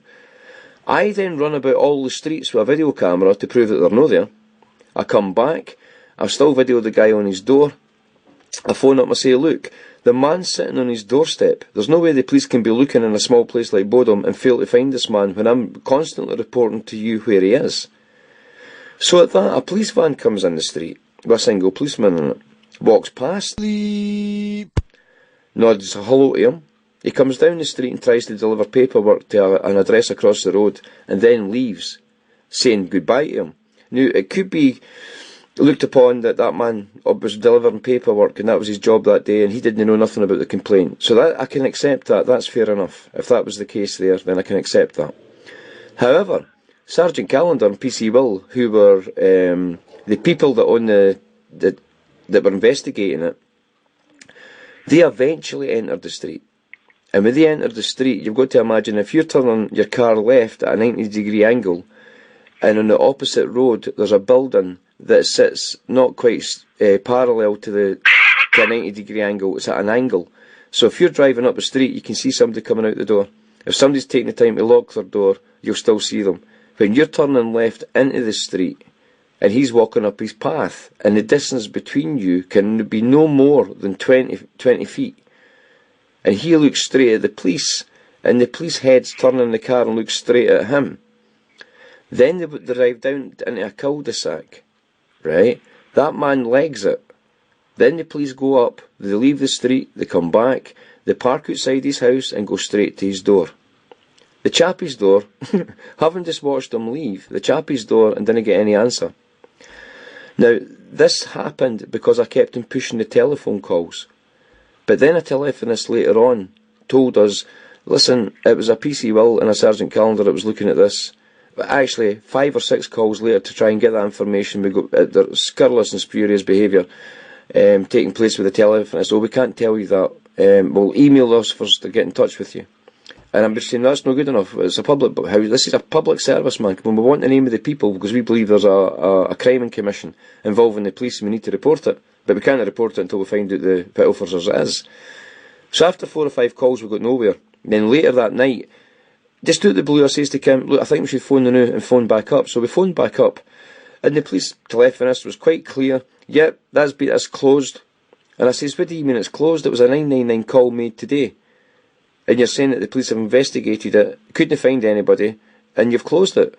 I then run about all the streets with a video camera to prove that they're not there. I come back, I've still videoed the guy on his door. I phone up and I say, look, The man's sitting on his doorstep. There's no way the police can be looking in a small place like Bodom and fail to find this man when I'm constantly reporting to you where he is. So at that, a police van comes in the street with a single policeman in it. Walks past, nods a hello to him. He comes down the street and tries to deliver paperwork to an address across the road and then leaves, saying goodbye to him. Now, it could be looked upon that that man was delivering paperwork and that was his job that day and he didn't know nothing about the complaint. So that I can accept that. That's fair enough. If that was the case there, then I can accept that. However, Sergeant Callender and PC Will, who were the people that on that were investigating it, they eventually entered the street. And when they entered the street, you've got to imagine if you're turning your car left at a 90-degree angle, and on the opposite road there's a building that sits not quite parallel to a 90-degree angle, it's at an angle. So if you're driving up the street, you can see somebody coming out the door. If somebody's taking the time to lock their door, you'll still see them. When you're turning left into the street, and he's walking up his path, and the distance between you can be no more than 20 feet, and he looks straight at the police, and the police heads turn in the car and look straight at him. Then they drive down into a cul-de-sac, right? That man legs it. Then the police go up, they leave the street, they come back, they park outside his house and go straight to his door. The chappie's door, having just watched him leave, the chappie's door and didn't get any answer. Now, this happened because I kept on pushing the telephone calls. But then a telephonist later on told us, listen, it was a PC Will and a Sergeant Callender that was looking at this. But actually, 5 or 6 calls later to try and get that information, we got the scurrilous and spurious behaviour taking place with the telephonist. Oh, we can't tell you that. We'll email us first to get in touch with you. And I'm just saying that's not good enough. It's a public house. This is a public service, man. When we want the name of the people because we believe there's a crime in commission involving the police and we need to report it. But we can't report it until we find out the pit officers it is. So after 4 or 5 calls we got nowhere. And then later that night, just out the blue I says to Kim, look, I think we should phone the new and phone back up. So we phoned back up and the police telephonist was quite clear. Yep, that's closed. And I says, what do you mean it's closed? It was a 999 call made today. And you're saying that the police have investigated it, couldn't find anybody, and you've closed it.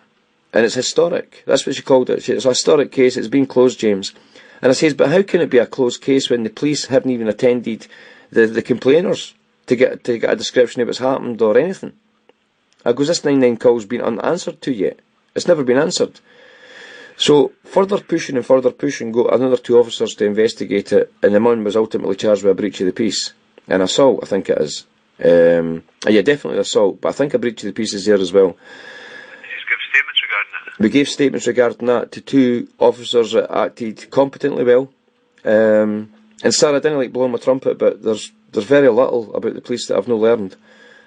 And it's historic. That's what she called it. It's a historic case, it's been closed, James. And I says, but how can it be a closed case when the police haven't even attended the complainers to get a description of what's happened or anything? I goes, this 99 call's been unanswered to yet. It's never been answered. So, further pushing, got another 2 officers to investigate it, and the man was ultimately charged with a breach of the peace. An assault, I think it is. Yeah, definitely assault, but I think a breach of the peace is there as well. Did you give statements regarding that? We gave statements regarding that to 2 officers that acted competently well. And Sarah, I didn't like blowing my trumpet, but there's very little about the police that I've not learned.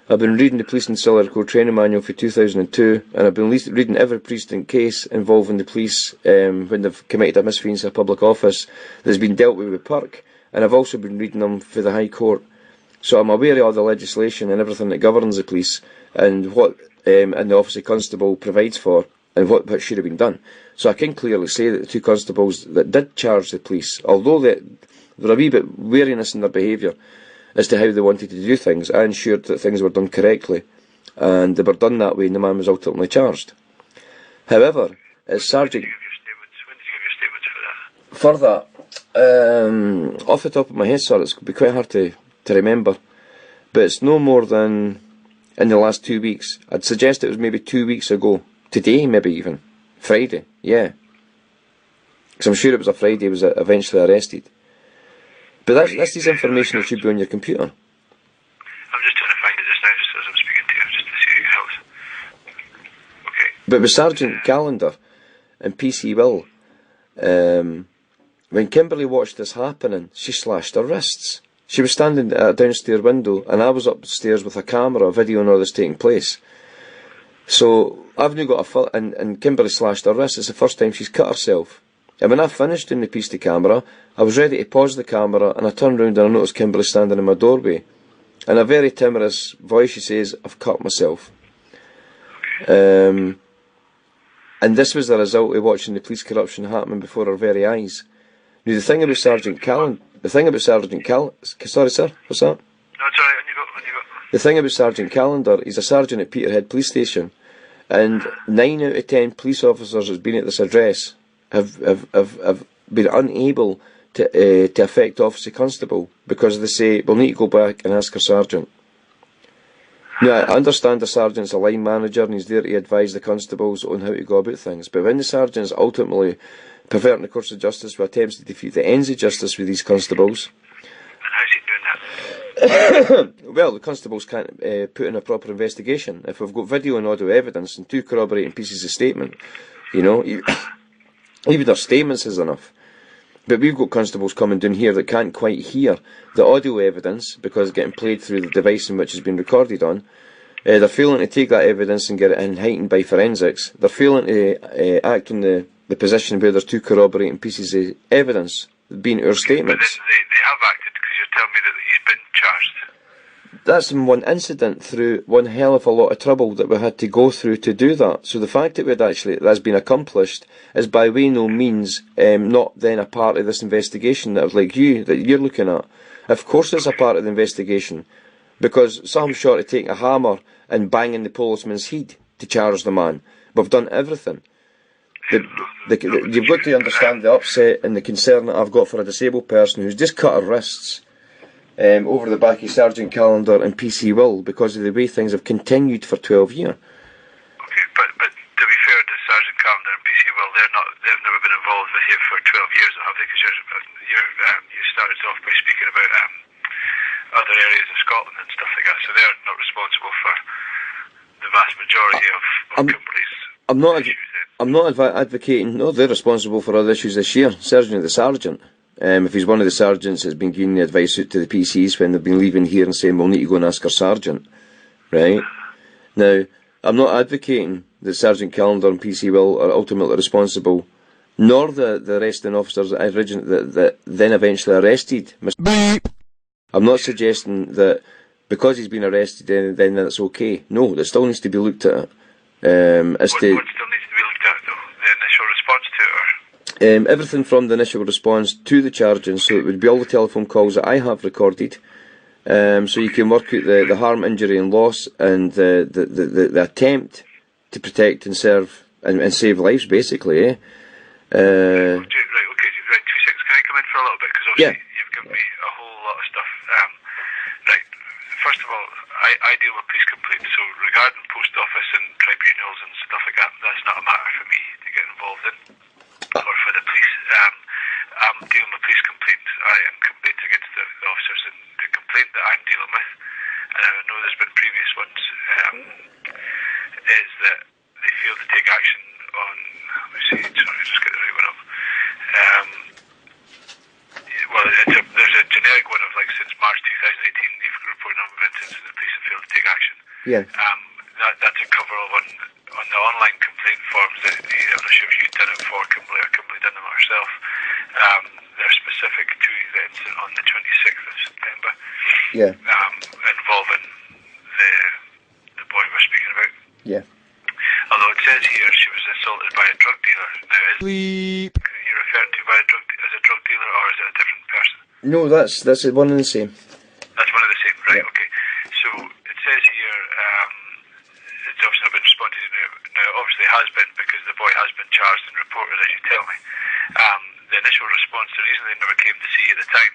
I've been reading the Police Auxiliary Corps Training Manual for 2002, and I've been reading every precedent case involving the police when they've committed a misfeasance of public office that's been dealt with PERC, and I've also been reading them for the High Court. So I'm aware of all the legislation and everything that governs the police and what and the Office of Constable provides for and what should have been done. So I can clearly say that the 2 constables that did charge the police, although there were a wee bit wariness in their behaviour as to how they wanted to do things, I ensured that things were done correctly and they were done that way and the man was ultimately charged. However, as Sergeant... When did you give your statements for that? For that, off the top of my head, sir, it's going to be quite hard to remember, but it's no more than in the last 2 weeks. I'd suggest it was maybe 2 weeks ago, today maybe even, Friday, yeah, because I'm sure it was a Friday he was eventually arrested. But that's this information that should be on your computer. I'm just trying to find it just now, just as I'm speaking to you, just to see how it helps. Okay. But with Sergeant Callender and PC Will, when Kimberly watched this happening, she slashed her wrists. She was standing at a downstairs window, and I was upstairs with a camera, videoing all this taking place. So I've now got and Kimberly slashed her wrist. It's the first time she's cut herself. And when I finished doing the piece to camera, I was ready to pause the camera, and I turned round and I noticed Kimberly standing in my doorway. In a very timorous voice, she says, "I've cut myself." And this was the result of watching the police corruption happening before our very eyes. Now, the thing about Sergeant Callan, sorry sir, what's that? No, it's alright, on you go. The thing about Sergeant Callender, he's a sergeant at Peterhead Police Station, and 9 out of 10 police officers who's been at this address have been unable to affect Officer Constable because they say, we'll need to go back and ask our sergeant. Now, I understand the sergeant's a line manager and he's there to advise the constables on how to go about things, but when the sergeant's ultimately perverting the course of justice with attempts to defeat the ends of justice with these constables... And how's he doing that? Well, the constables can't put in a proper investigation. If we've got video and audio evidence and 2 corroborating pieces of statement, even their statements is enough. But we've got constables coming down here that can't quite hear the audio evidence because it's getting played through the device in which it's been recorded on. They're failing to take that evidence and get it in heightened by forensics. They're failing to act on the position where there's 2 corroborating pieces of evidence being our statements. But they have acted because you're telling me that he's been charged. That's in one incident through one hell of a lot of trouble that we had to go through to do that. So the fact that that's been accomplished is by way no means not then a part of this investigation that you're looking at. Of course it's a part of the investigation, because something short of taking a hammer and banging the policeman's head to charge the man. We've done everything. You've got to understand the upset and the concern that I've got for a disabled person who's just cut her wrists over the back of Sergeant Callender and PC Will because of the way things have continued for 12 years. Okay, but to be fair to Sergeant Callender and PC Will, they've never been involved with you for 12 years, have they? Because you started off by speaking about other areas of Scotland and stuff like that, so they're not responsible for the vast majority of Kimberley's issues then. I'm not advocating, no, they're responsible for other issues this year, certainly the sergeant. If he's one of the sergeants that's been giving the advice out to the PCs when they've been leaving here and saying, we'll need to go and ask our sergeant, right? Now, I'm not advocating that Sergeant Callender and PC Will are ultimately responsible, nor the arresting officers that then eventually arrested Mr. Beep. I'm not suggesting that because he's been arrested then that's okay. No, that still needs to be looked at. What still needs to be looked at though? The initial response to it, or? Everything from the initial response to the charging, so it would be all the telephone calls that I have recorded, so you can work out the harm, injury and loss and the attempt to protect and serve and save lives, basically, Right, okay, right, 2 seconds. Can I come in for a little bit? Because obviously you've given me a whole lot of stuff. Right, first of all, I deal with police complaints, so regarding post office and tribunals and stuff like that, that's not a matter for me to get involved in. Or for the police. I'm dealing with police complaints. I am complaints against the officers, and the complaint that I'm dealing with, and I know there's been previous ones, is that they fail to take action on, just get the right one up. There's a generic one of since March 2018 they've reported a number of incidents and the police have failed to take action. Yeah. That's a cover of on the online complaint forms that I'm not sure if you did it for Kimberley or Kimberley done them herself. They're specific to the incident on the 26th of September. Yeah. Involving the boy we're speaking about. Yeah. Although it says here she was assaulted by a drug dealer. Now, Bleep. are you referring to as a drug dealer or is it a different person? No, that's one and the same. That's one of the same, right? Yeah. Okay. So it says here it's obviously not been responded to now. Obviously has been because the boy has been charged and reported, as you tell me. The initial response, the reason they never came to see you at the time.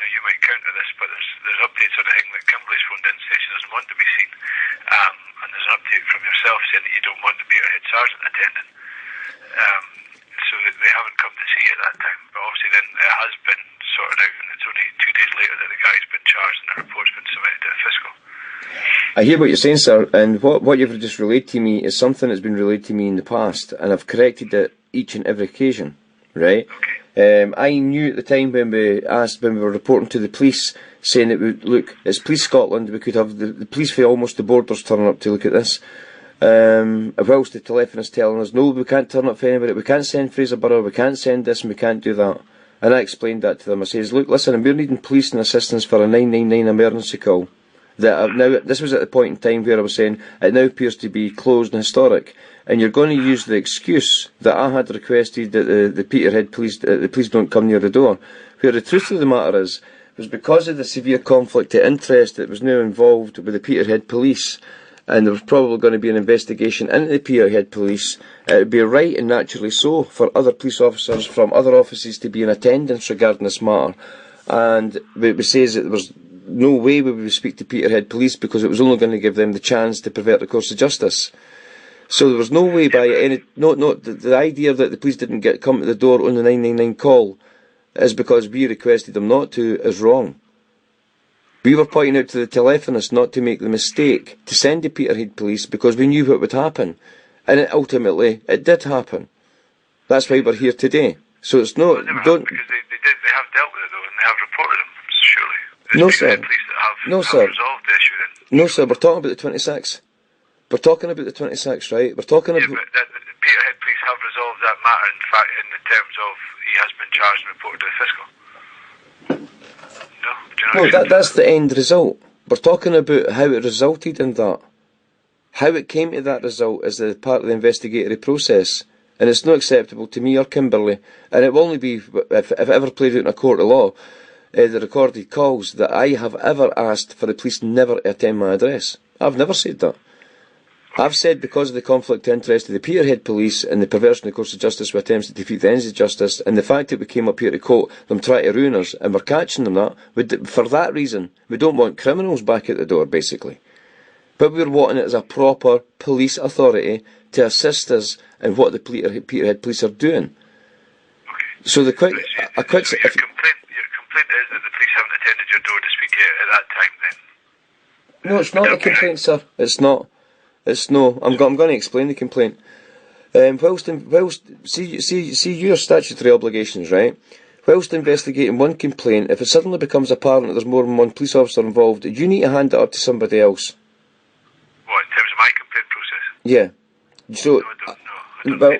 Now you might counter this, but there's updates on the thing that Kimberley's phoned in saying she doesn't want to be seen, and there's an update from yourself saying that you don't want the Peterhead sergeant attending. So they haven't come to see you at that time, but obviously then it has been sorted out, and it's only 2 days later that the guy's been charged and the report's been submitted to the fiscal. I hear what you're saying, sir, and what you've just relayed to me is something that's been relayed to me in the past, and I've corrected it each and every occasion, right? Okay. I knew at the time when we were reporting to the police, saying that, look, it's Police Scotland, we could have the police for almost the borders turning up to look at this, whilst the telephonist telling us, no, we can't turn up for anybody, we can't send Fraserburgh, we can't send this and we can't do that. And I explained that to them. I says, look, listen, we're needing police and assistance for a 999 emergency call. that now, this was at the point in time where I was saying it now appears to be closed and historic, and you're going to use the excuse that I had requested that the Peterhead police, the police don't come near the door, where the truth of the matter is, was because of the severe conflict of interest that was now involved with the Peterhead police, and there was probably going to be an investigation into the Peterhead police, it would be right and naturally so for other police officers from other offices to be in attendance regarding this matter. And it says that there was no way we would speak to Peterhead police because it was only going to give them the chance to pervert the course of justice. So there was no way by any... the idea that the police didn't come to the door on the 999 call is because we requested them not to is wrong. We were pointing out to the telephonist not to make the mistake to send the Peterhead police because we knew what would happen. And ultimately, it did happen. That's why we're here today. So it's not... Because they have dealt with it though, and they have reported them, surely. No, sir. Police that have resolved the issue then. No, sir, we're talking about the 26th. We're talking about the 26th, right? We're talking about... but the Peterhead police have resolved that matter, in fact, in the terms of he has been charged and reported to the fiscal. No? Do you know that's the end result. We're talking about how it resulted in that. How it came to that result is a part of the investigatory process. And it's not acceptable to me or Kimberly, and it will only be, if it ever played out in a court of law, the recorded calls that I have ever asked for the police never to attend my address. I've never said that. I've said because of the conflict of interest of the Peterhead police and the perversion of the course of justice with attempts to defeat the ends of justice, and the fact that we came up here to quote them trying to ruin us, and we're catching them for that reason, we don't want criminals back at the door, basically. But we're wanting it as a proper police authority to assist us in what the Peterhead police are doing. Okay. So the quick... So your complaint is that the police haven't attended your door to speak to you at that time then? No, it's not a complaint, sir. It's not. It's no. I'm going to explain the complaint. See your statutory obligations, right? Whilst investigating one complaint, if it suddenly becomes apparent that there's more than one police officer involved, you need to hand it up to somebody else. What, in terms of my complaint process? Yeah. So, No, I don't need to do that.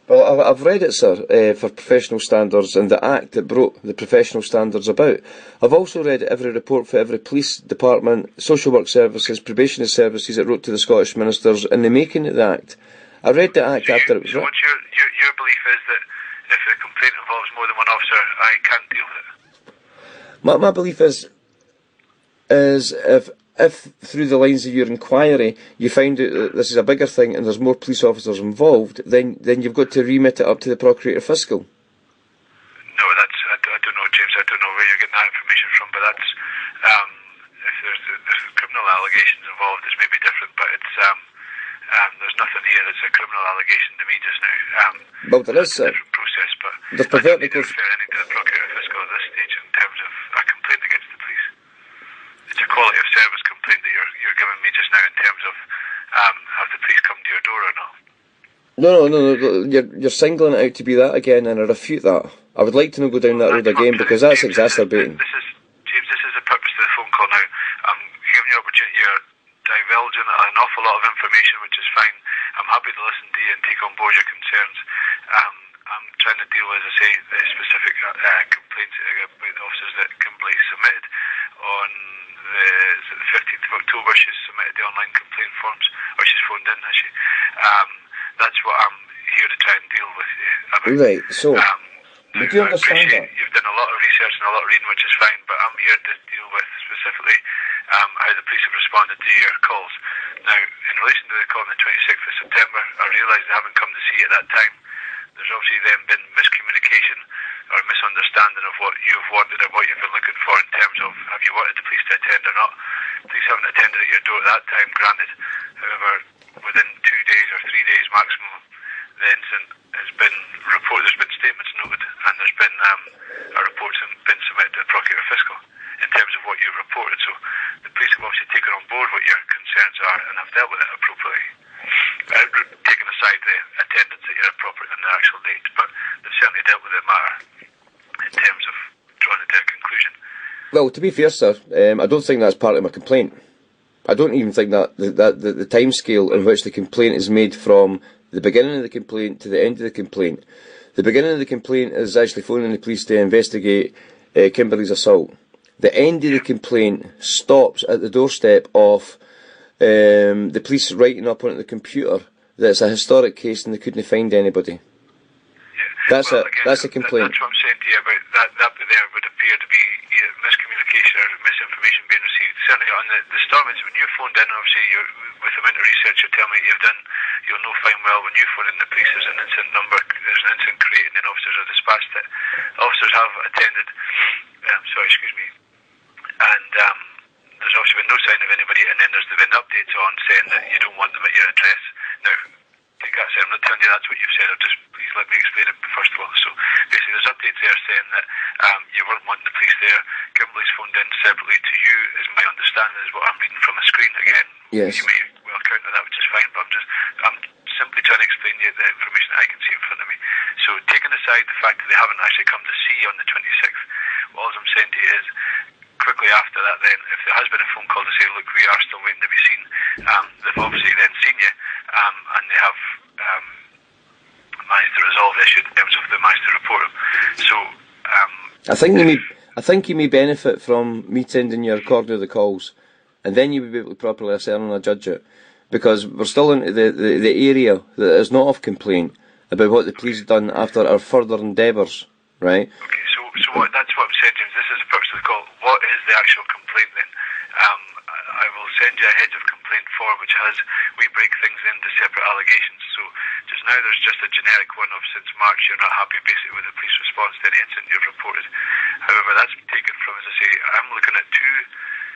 Well, I've read it, sir, for professional standards and the Act that brought the professional standards about. I've also read every report for every police department, social work services, probationary services that wrote to the Scottish ministers in the making of the Act. I read the Act after it was So written. what's your belief is that if the complaint involves more than one officer, I can't deal with it? My belief is if through the lines of your inquiry you find out that this is a bigger thing and there's more police officers involved, then you've got to remit it up to the Procurator Fiscal. No, I don't know, James. I don't know where you're getting that information from, but that's if there's criminal allegations involved, it's maybe different. But it's there's nothing here that's a criminal allegation to me just now. Well, there is, sir. It's a different process, but There's I don't need to perverted refer anything to the Procurator Fiscal at this stage in terms of a complaint against the police. It's a quality of service complaint that you're giving me just now in terms of have the police come to your door or not? No, you're singling it out to be that again, and I refute that. I would like to not go down that road again because that's exacerbating. James, this is the purpose of the phone call now. I'm giving you an opportunity. You're divulging an awful lot of information, which is fine. I'm happy to listen to you and take on board your concerns. I'm trying to deal, as I say, the specific complaints about the officers that Kimberly submitted on the 15th of October. She's submitted the online complaint forms, or she's phoned in, has she? That's what I'm here to try and deal with you about. Right, so, would you understand that? You've done a lot of research and a lot of reading, which is fine, but I'm here to deal with specifically how the police have responded to your calls. Now, in relation to the call on the 26th of September, I realise they haven't come to see you at that time. There's obviously then been miscommunication or misunderstanding of what you've wanted and what you've been looking for in terms of have you wanted the police to attend or not. Police haven't attended at your door at that time, granted. However, within 2 days or 3 days maximum, the incident has been reported, there's been statements noted, and there's been a report been submitted to the Procurator Fiscal in terms of what you've reported. So the police have obviously taken on board what your concerns are and have dealt with it appropriately. Taking aside the attendance that you're appropriate on the actual date, but they've certainly dealt with the matter in terms of drawing it to a conclusion. Well, to be fair, sir, I don't think that's part of my complaint. I don't even think that the time scale in which the complaint is made from the beginning of the complaint to the end of the complaint. The beginning of the complaint is actually phoning the police to investigate Kimberly's assault. the end of the complaint stops at the doorstep of the police writing up on the computer that it's a historic case and they couldn't find anybody. That's Well, that's a complaint. That's what I'm saying to you about that bit there would appear to be either miscommunication or misinformation being received. Certainly on the storm incident, when you phoned in, obviously with the amount of research you're telling me you've done, you'll know fine well when you phone in the police there's an incident number, there's an incident created and then officers are dispatched it. Officers have attended, and there's obviously been no sign of anybody, and then there's been updates on saying that you don't want them at your address. Now, like I said, I'm not telling you that's what you've said, I'll just please let me explain it first of all. So basically there's updates there saying that you weren't wanting the police there. Kimberly's phoned in separately to you, is my understanding, is what I'm reading from the screen. Again, Yes. You may well counter that, which is fine, but I'm simply trying to explain you the information that I can see in front of me. So taking aside the fact that they haven't actually come to see you on the 26th, all I'm saying to you is, quickly after that then, if there has been a phone call to say, look, we are still waiting to be seen, they've obviously then seen you, and they have managed to resolve the issue in terms of they managed to report him. So, I think you may benefit from me sending you a recording of the calls, and then you will be able to properly ascertain and judge it, because we're still into the area that is not of complaint about what the police have done after our further endeavours, right? Okay, so that's what I'm saying, James. This is the purpose of the call. What is the actual complaint then? I will send you a heads of complaint form which has, we break things into separate allegations. So just now there's just a generic one of since March you're not happy basically with the police response to any incident you've reported. However, that's taken from, as I say, I'm looking at two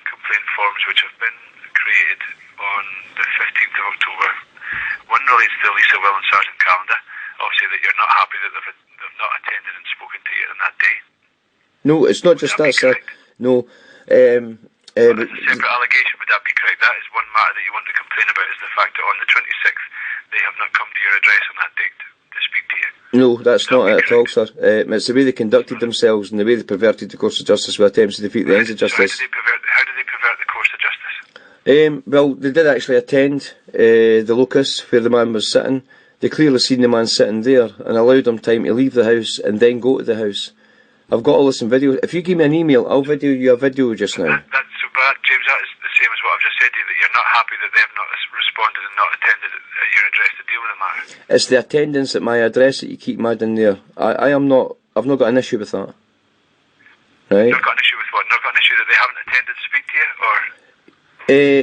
complaint forms which have been created on the 15th of October. One relates to the Lisa Will and Sergeant calendar. Obviously that you're not happy that they've not attended and spoken to you on that day. No, it's not just that, sir. No. That's a separate allegation, would that be correct? That is one matter that you want to complain about, is the fact that on the 26th they have not come to your address on that date to speak to you. No, that's not it at all, sir. It's the way they conducted themselves and the way they perverted the course of justice with attempts to defeat the ends of justice. How did they pervert the course of justice? Well, they did actually attend the locus where the man was sitting. They clearly seen the man sitting there and allowed him time to leave the house and then go to the house. I've got all this in video. If you give me an email, I'll video you a video just now. James, that is the same as what I've just said to you, that you're not happy that they have not responded and not attended at your address to deal with the matter. It's the attendance at my address that you keep mad in there. I've not got an issue with that. Right? You've got an issue with what? Not got an issue that they haven't attended to speak to you, or?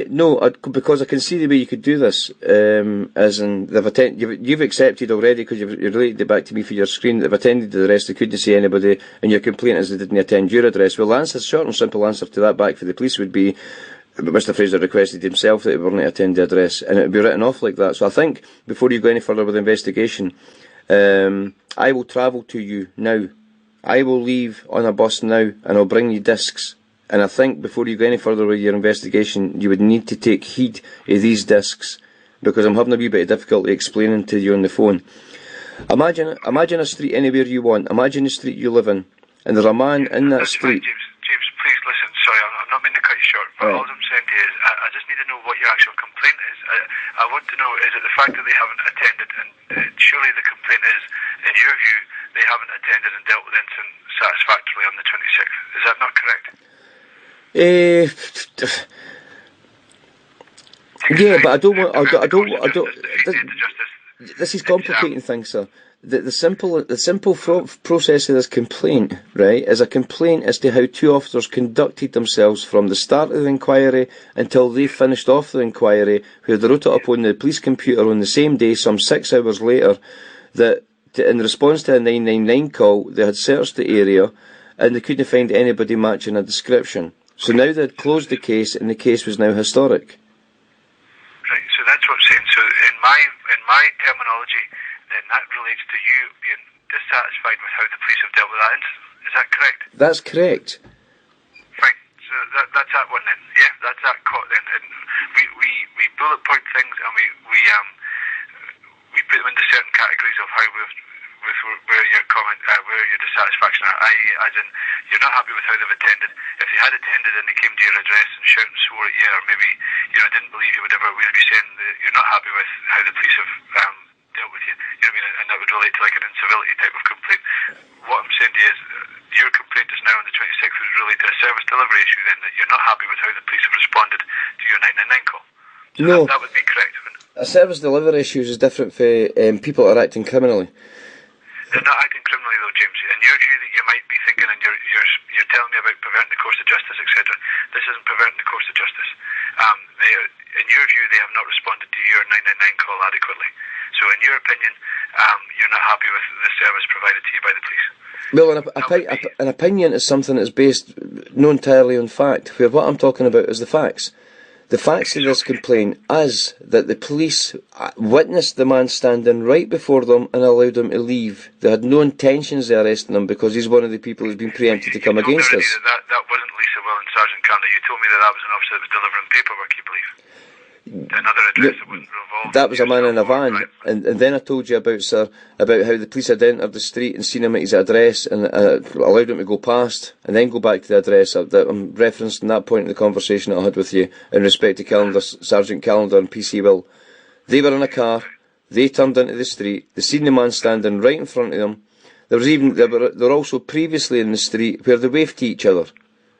No, because I can see the way you could do this. As in, you've accepted already, because you've related it back to me for your screen, that they've attended the address, they couldn't see anybody, and your complaint is they didn't attend your address. Well, the answer, short and simple answer to that back for the police would be, Mr. Fraser requested himself that he weren't to attend the address, and it would be written off like that. So I think, before you go any further with the investigation, I will travel to you now. I will leave on a bus now, and I'll bring you discs. And I think before you go any further with your investigation, you would need to take heed of these discs, because I'm having a wee bit of difficulty explaining to you on the phone. Imagine a street anywhere you want. Imagine the street you live in, and there's a man in that street. James, please listen. Sorry, I'm not meaning to cut you short, but all I'm saying to you is, I just need to know what your actual complaint is. I want to know, is it the fact that they haven't attended, and surely the complaint is, in your view, they haven't attended and dealt with the incident satisfactorily on the 26th. Is that not correct? Yeah, but I don't want. This is complicating things, sir. The simple process of this complaint, right, is a complaint as to how two officers conducted themselves from the start of the inquiry until they finished off the inquiry, where they wrote it up on the police computer on the same day, some 6 hours later, that in response to a 999 call, they had searched the area and they couldn't find anybody matching a description. So now they'd closed the case, and the case was now historic. Right, so that's what I'm saying. So in my terminology, then that relates to you being dissatisfied with how the police have dealt with that incident. Is that correct? That's correct. Fine. So that's that one then. Yeah, that's that caught then. And we bullet point things, and we put them into certain categories of how where your comment, where your dissatisfaction are, i.e., as in, you're not happy with how they've attended. If they had attended and they came to your address and shouted and swore at you, or maybe, didn't believe you, whatever, we'd be saying that you're not happy with how the police have dealt with you. You know what I mean? And that would relate to like an incivility type of complaint. What I'm saying to you is, your complaint is now on the 26th was relate to a service delivery issue then, that you're not happy with how the police have responded to your 999 call. So No. that would be correct, wouldn't it? A service delivery issue is different for people that are acting criminally. They're not acting criminally though, James. In your view that you might be thinking, and you're telling me about perverting the course of justice, etc. This isn't perverting the course of justice. In your view, they have not responded to your 999 call adequately. So in your opinion, you're not happy with the service provided to you by the police. Well, an opinion is something that's based not entirely on fact, where what I'm talking about is the facts. The facts of this complaint is that the police witnessed the man standing right before them and allowed him to leave. They had no intentions of arresting him because he's one of the people who's been preempted to come against us. That wasn't Lisa Will and Sergeant Calendar. You told me that was an officer that was delivering paperwork, you believe? Another address that wasn't involved. That was a man in a van, right. and then I told you about how the police had entered the street and seen him at his address and allowed him to go past and then go back to the address. I'm referencing that point in the conversation that I had with you in respect to Sergeant Calendar and PC Will. They were in a car, they turned into the street, they seen the man standing right in front of them. They were also previously in the street where they waved to each other.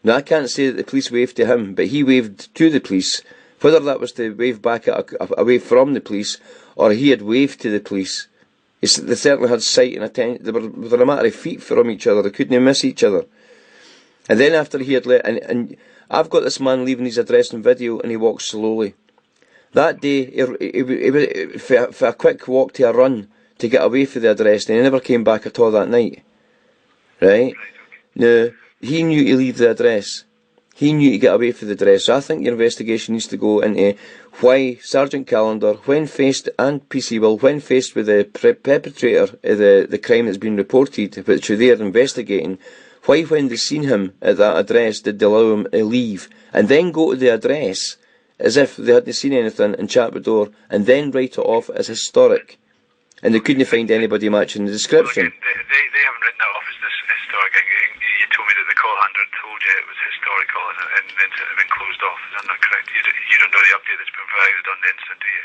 Now I can't say that the police waved to him, but he waved to the police. Whether that was to wave back away from the police, or he had waved to the police, they certainly had sight and attention. They were within a matter of feet from each other. They couldn't miss each other. And then after he had and I've got this man leaving his address on video, and he walks slowly. That day, he for a quick walk to a run to get away from the address, and he never came back at all that night. Right? Now, he knew to leave the address. He knew to get away from the address. So I think your investigation needs to go into why Sergeant Calendar, and PC Will, when faced with the perpetrator of the crime that's been reported, which they are investigating, why when they seen him at that address did they allow him to leave, and then go to the address as if they hadn't seen anything and chat the door, and then write it off as historic. And they couldn't find anybody matching the description. Well, again, they haven't written that off as this historic. You told me that the call handler told you it was historical and the incident had been closed off. Is that not correct? You don't know the update that's been provided on the incident, do you?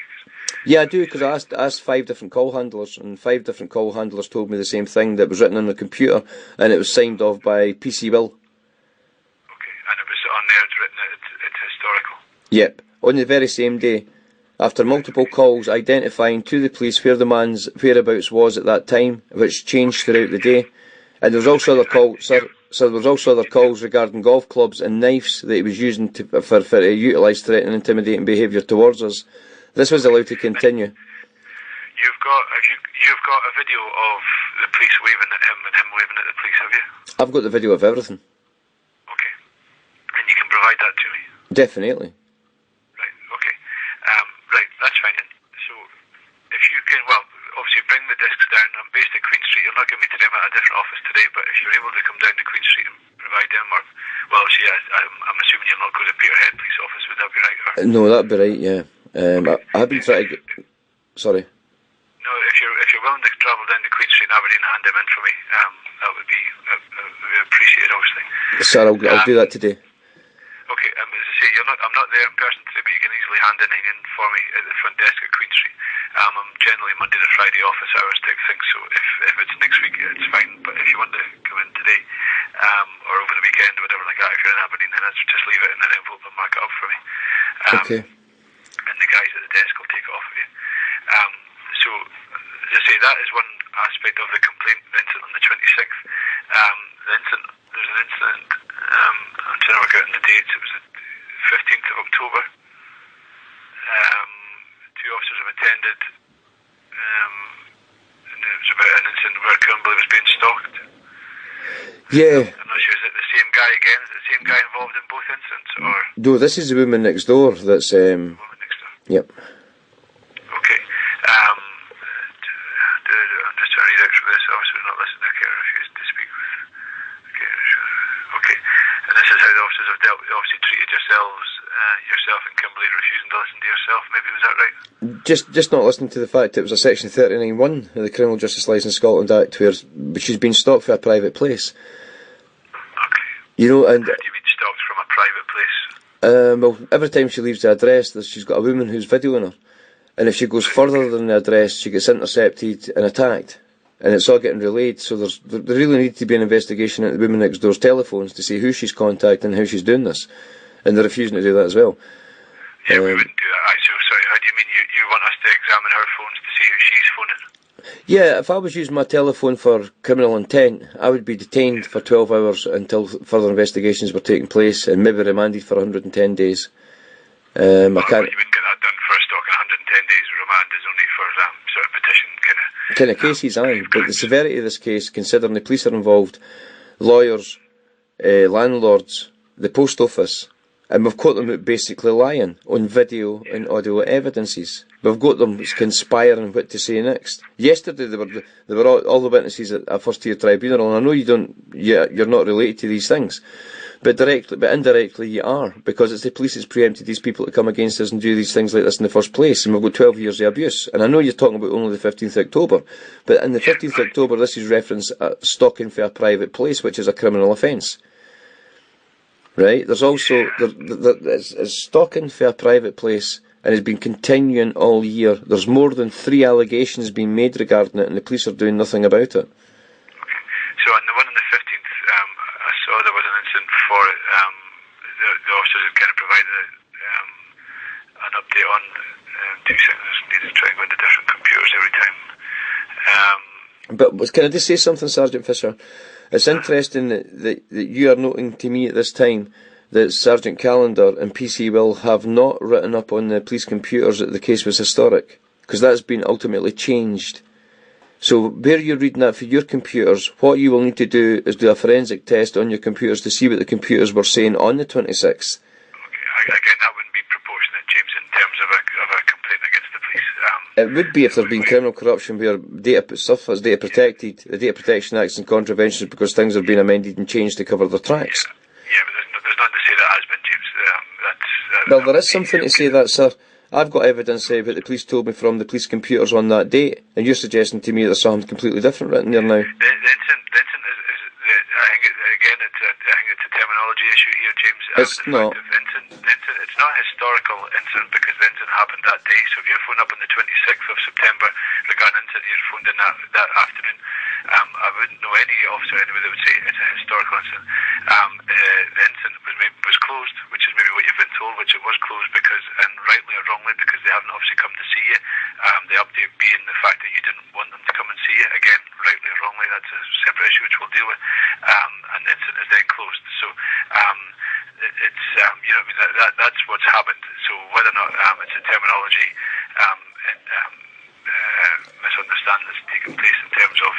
Yeah, I do, because I asked 5 different call handlers, and 5 different call handlers told me the same thing, that was written on the computer, and it was signed off by PC Will. Okay, and it was on there, it's written that it's historical. Yep, on the very same day. After multiple calls identifying to the police where the man's whereabouts was at that time, which changed throughout the day. And there was also other calls, there was also other calls regarding golf clubs and knives that he was using for utilise threatening and intimidating behaviour towards us. This was allowed to continue. You've got a video of the police waving at him and him waving at the police, have you? I've got the video of everything. Okay. And you can provide that to me? Definitely. Right, that's fine. So, if you can, well, obviously bring the discs down. I'm based at Queen Street. You'll not get me today. I'm at a different office today, but if you're able to come down to Queen Street and provide them, or, well, obviously, I'm assuming you'll not go to Peterhead Police Office. Would that be right? Or? No, that'd be right, yeah. I've been trying to get... Sorry. No, if you're willing to travel down to Queen Street and Aberdeen and hand them in for me, that would be appreciated, obviously. Sir, I'll do that today. Okay, as I say, I'm not there in person today, but you can easily hand anything in for me at the front desk at Queen Street. I'm generally Monday to Friday office hours type thing, so if it's next week, it's fine. But if you want to come in today, or over the weekend or whatever like that, if you're in Aberdeen, then just leave it in an envelope and mark it up for me. Okay. And the guys at the desk will take it off of you. So, as I say, that is one aspect of the complaint, the incident on the 26th. There's an incident, I'm trying to work out the dates, it was the 15th of October. 2 officers have attended, and it was about an incident where Kimberley was being stalked. Yeah. I'm not sure, is it the same guy again? Is it the same guy involved in both incidents, or? No, this is the woman next door that's... The woman next door? Yep. Okay. I'm just trying to read out for this. Officers not listening. Okay, I refuse to speak with. Okay. And this is how the officers have dealt. Obviously treated yourself and Kimberley refusing to listen to yourself. Maybe, was that right? Just not listening to the fact it was a section 39(1) of the Criminal Justice Licence Scotland Act where she's been stopped for a private place. Okay. You know, and... Have you been stalked from a private place? Well, every time she leaves the address, she's got a woman who's videoing her. And if she goes further than the address, she gets intercepted and attacked. and it's all getting relayed. So there really needs to be an investigation into the woman next door's telephones to see who she's contacting and how she's doing this, and they're refusing to do that as well. Yeah, we wouldn't do that. So sorry, how do you mean you want us to examine her phones to see who she's phoning? Yeah, if I was using my telephone for criminal intent, I would be detained for 12 hours until further investigations were taking place, and maybe remanded for 110 days. I can't. You wouldn't get that done for a stock, and 110 days remand is only for sort of petition kind of cases, aye. But the severity of this case, considering the police are involved, lawyers, landlords, the post office, and we've caught them basically lying on video and audio evidences. We've got them conspiring what to say next. Yesterday they were all the witnesses at a first tier tribunal, and I know you're not related to these things, but indirectly you are, because it's the police that's preempted these people to come against us and do these things like this in the first place, and we've got 12 years of abuse. And I know you're talking about only the 15th of October, but in the 15th of October this is reference stalking for a private place, which is a criminal offence. Right? There's also it's stalking for a private place, and it's been continuing all year. There's more than 3 allegations being made regarding it, and the police are doing nothing about it. Okay. So on the one on the 15th, I saw there was an incident for it. The officers had kind of provided an update on 2 seconds. I need to try and go into different computers every time. But can I just say something, Sergeant Fisher? It's interesting that you are noting to me at this time that Sergeant Callender and PC Will have not written up on the police computers that the case was historic, because that's been ultimately changed. So where you're reading that for your computers, what you will need to do is do a forensic test on your computers to see what the computers were saying on the 26th. Okay, again, that wouldn't be proportionate, James, in terms of a complaint against the police. It would be if there's been criminal corruption where stuff is data protected, the Data Protection Acts and contraventions, because things have been amended and changed to cover their tracks. Yeah, but there's nothing to say that has been, James. Well, there is something to say that, sir. I've got evidence what the police told me from the police computers on that date, and you're suggesting to me there's something completely different written there now. The incident is I think it's a terminology issue here, James. It's not. It's not a historical incident because the incident happened that day. So if you phone up on the 26th of September regarding an incident you phoned in that afternoon, I wouldn't know any officer anyway that would say it's a historical incident. The incident was closed, which is maybe what you've been told, which it was closed because, and rightly or wrongly, because they haven't obviously come to see you. The update being the fact that you didn't want them to come and see you. Again, rightly or wrongly, that's a separate issue which we'll deal with. And the incident is then closed. So it's you know what I mean, that's what's happened. So whether or not it's a terminology misunderstanding that's taken place in terms of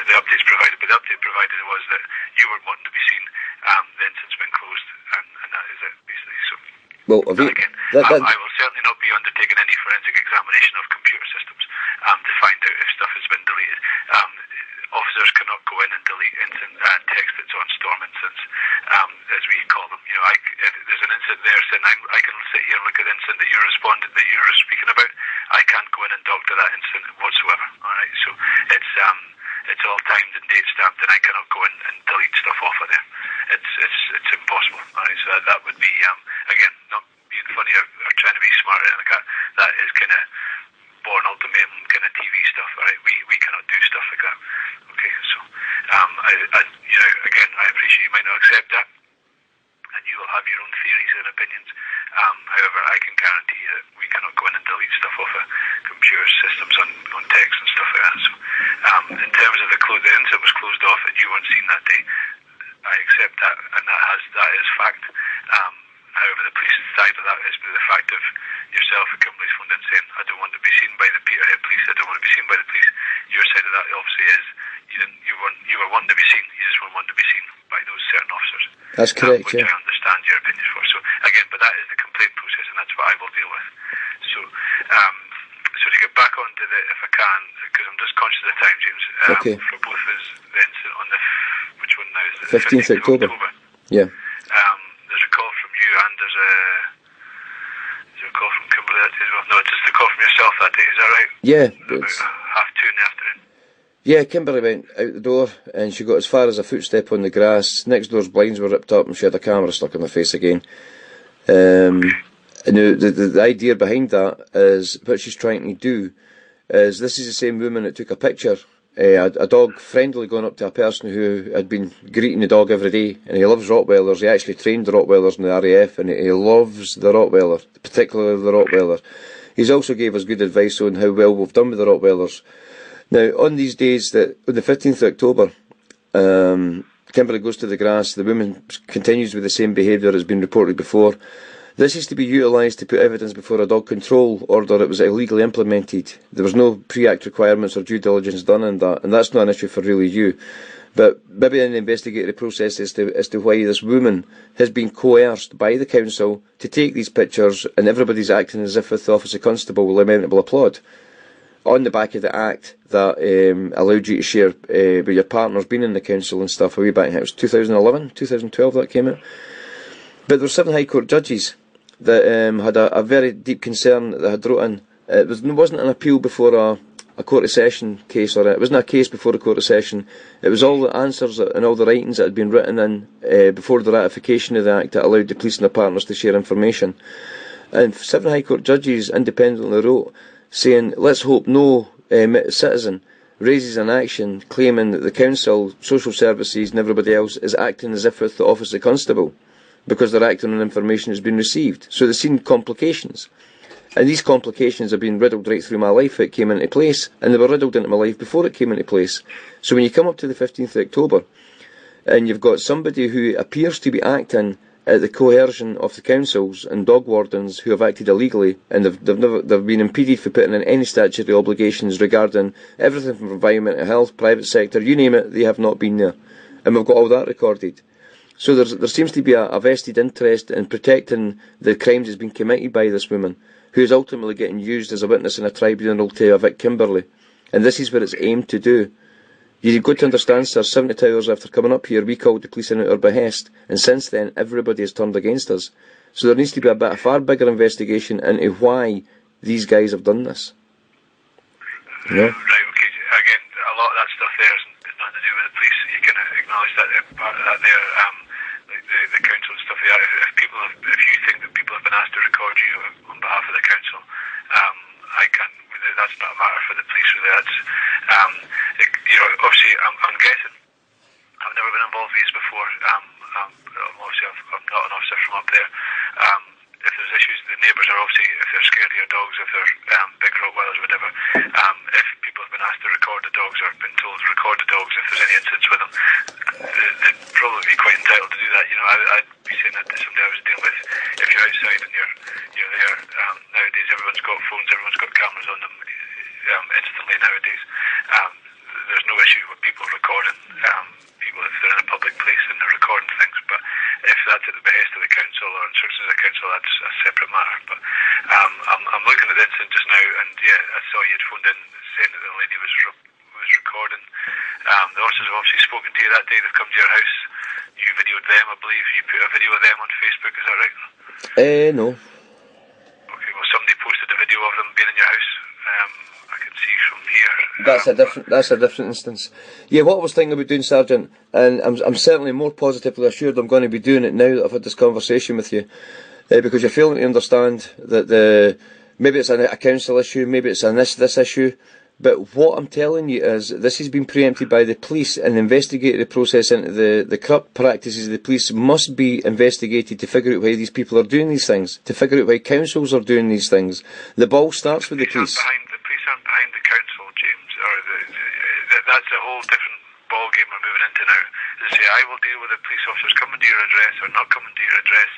the updates provided, but the update provided was that you weren't wanting to be seen. The incident's been closed, and that is it basically. So well, again, I will certainly not be undertaking any forensic examination of computer systems to find out if stuff has been deleted. Officers cannot go in and delete text that's on storm incidents, as we call them. If there's an incident there, saying I can sit here and look at the incident that you're speaking about. I can't go in and doctor that incident whatsoever. All right, so it's all timed and date stamped, and I cannot go in and delete stuff off of there. It's impossible. All right, so that would be again not being funny or trying to be smart or anything like that. That is kind of born ultimatum kind of TV stuff. All right, we cannot do stuff like that. Okay, so again, I appreciate you might not accept that, and you will have your own theories and opinions. However, I can guarantee you that we cannot go in and delete stuff off of computer systems on text and stuff like that. So, in terms of the incident was closed off and you weren't seen that day, I accept that, and that is fact. However, the police side of that is the fact of yourself and Kimberly's phoned in saying, I don't want to be seen by the Peterhead police, I don't want to be seen by the police. Your side of that obviously is you were wanting to be seen, you just weren't wanting to be seen by those certain officers. That's correct, which I understand your opinion for. So again, but that is the complaint process, and that's what I will deal with. So to get back onto if I can, because I'm just conscious of the time, James. Okay. For both of us, the incident on which one now is the 15th of October. Yeah. Yeah. There's a call from you, and there's a call from Kimberly that day as well. No, it's just a call from yourself that day. Is that right? Yeah. About 2:30 in the afternoon. Yeah, Kimberly went out the door and she got as far as a footstep on the grass. Next door's blinds were ripped up and she had a camera stuck in her face again. And the idea behind that is what she's trying to do is this is the same woman that took a picture, a dog friendly going up to a person who had been greeting the dog every day, and he loves Rottweilers. He actually trained the Rottweilers in the RAF, and he loves the Rottweiler, particularly the Rottweiler. He's also gave us good advice on how well we've done with the Rottweilers. Now, on these days, on the 15th of October, Kimberley goes to the grass, the woman continues with the same behaviour as been reported before. This is to be utilised to put evidence before a dog control order. It was illegally implemented. There was no pre-act requirements or due diligence done on that, and that's not an issue for really you. But maybe an investigatory process as to why this woman has been coerced by the council to take these pictures, and everybody's acting as if with the office of constable will lamentable applaud. On the back of the act that allowed you to share with your partners being in the council and stuff way back, it was 2011, 2012 that came out. But there were 7 High Court judges that had a very deep concern that they had wrote in. It wasn't an appeal before a court of session case, or it wasn't a case before a court of session. It was all the answers and all the writings that had been written in before the ratification of the act that allowed the police and their partners to share information. And 7 High Court judges independently wrote, saying, let's hope no citizen raises an action claiming that the council, social services and everybody else is acting as if with the office of constable, because they're acting on information that's been received. So they've seen complications. And these complications have been riddled right through my life. It came into place, and they were riddled into my life before it came into place. So when you come up to the 15th of October, and you've got somebody who appears to be acting at the coercion of the councils and dog wardens who have acted illegally, and they've been impeded for putting in any statutory obligations regarding everything from environment, health, private sector, you name it, they have not been there. And we've got all that recorded. So there seems to be a vested interest in protecting the crimes that's been committed by this woman, who is ultimately getting used as a witness in a tribunal to evict Kimberley. And this is what it's aimed to do. You've got to understand, sir, 72 hours after coming up here, we called the police in at our behest, and since then, everybody has turned against us. So there needs to be a far bigger investigation into why these guys have done this. You know? Right, okay. Again, a lot of that stuff there is nothing to do with the police. You can acknowledge that part of that there, the council and stuff like that. If you think that people have been asked to record you on behalf of the council, that's not a matter for the police. Really, that's obviously, I'm guessing. I've never been involved with these before. Obviously, I'm not an officer from up there. If there's issues, the neighbours are obviously, if they're scared of your dogs, if they're big Rottweilers, whatever. If people have been asked to record the dogs or been told to record the dogs if there's any incidents with them, they'd probably be quite entitled to do that. You know, I'd be saying that to somebody I was dealing with. If you're outside and you're there, nowadays everyone's got phones, everyone's got cameras on them instantly nowadays. There's no issue with people recording people if they're in a public place and they're recording things, but if that's at the behest of the council or instructions of the council, that's a separate matter. But I'm looking at the incident just now, and yeah, I saw you'd phoned in saying that the lady was recording. The officers have obviously spoken to you that day. They've come to your house. You videoed them, I believe. You put a video of them on Facebook. Is that right? No. Okay. Well, somebody posted a video of them being in your house. I can see from here. That's a different instance. Yeah, what I was thinking about doing, Sergeant, and I'm certainly more positively assured I'm going to be doing it now that I've had this conversation with you, because you're failing to understand that maybe it's a council issue, maybe it's this issue, but what I'm telling you is this has been preempted by the police, and the investigatory process into the corrupt practices of the police must be investigated to figure out why these people are doing these things, to figure out why councils are doing these things. The ball starts with the police. The police aren't behind the council, James. That's a whole different ball game we're moving into now. They say, I will deal with the police officers coming to your address or not coming to your address,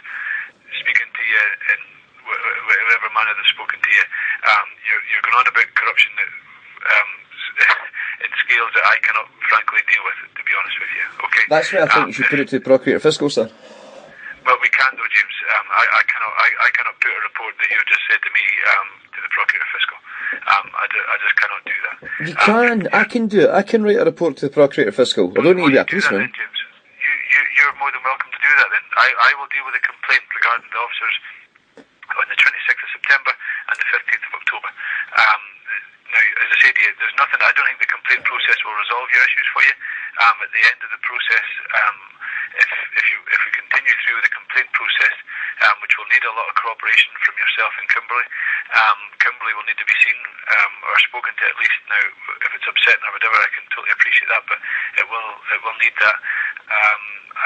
speaking to you in whatever manner they've spoken to you. You're going on about corruption that in scales that I cannot frankly deal with, to be honest with you. Okay. That's why I think you should put it to the Procurator Fiscal, sir. Well, we can though, James. I cannot put a report that you just said to me to the Procurator Fiscal. I just cannot do that. You can. I can do it. I can write a report to the Procurator Fiscal. I don't need to be a policeman. Then, James? You're more than welcome to do that then. I will deal with a complaint regarding the officers on the 26th of September and the 15th of October. Now, as I said to you, there's nothing. I don't think the complaint process will resolve your issues for you. At the end of the process, if we continue through with the complaint process, which will need a lot of cooperation from yourself and Kimberley, Kimberley will need to be seen or spoken to at least. Now, if it's upsetting or whatever, I can totally appreciate that, but it will need that.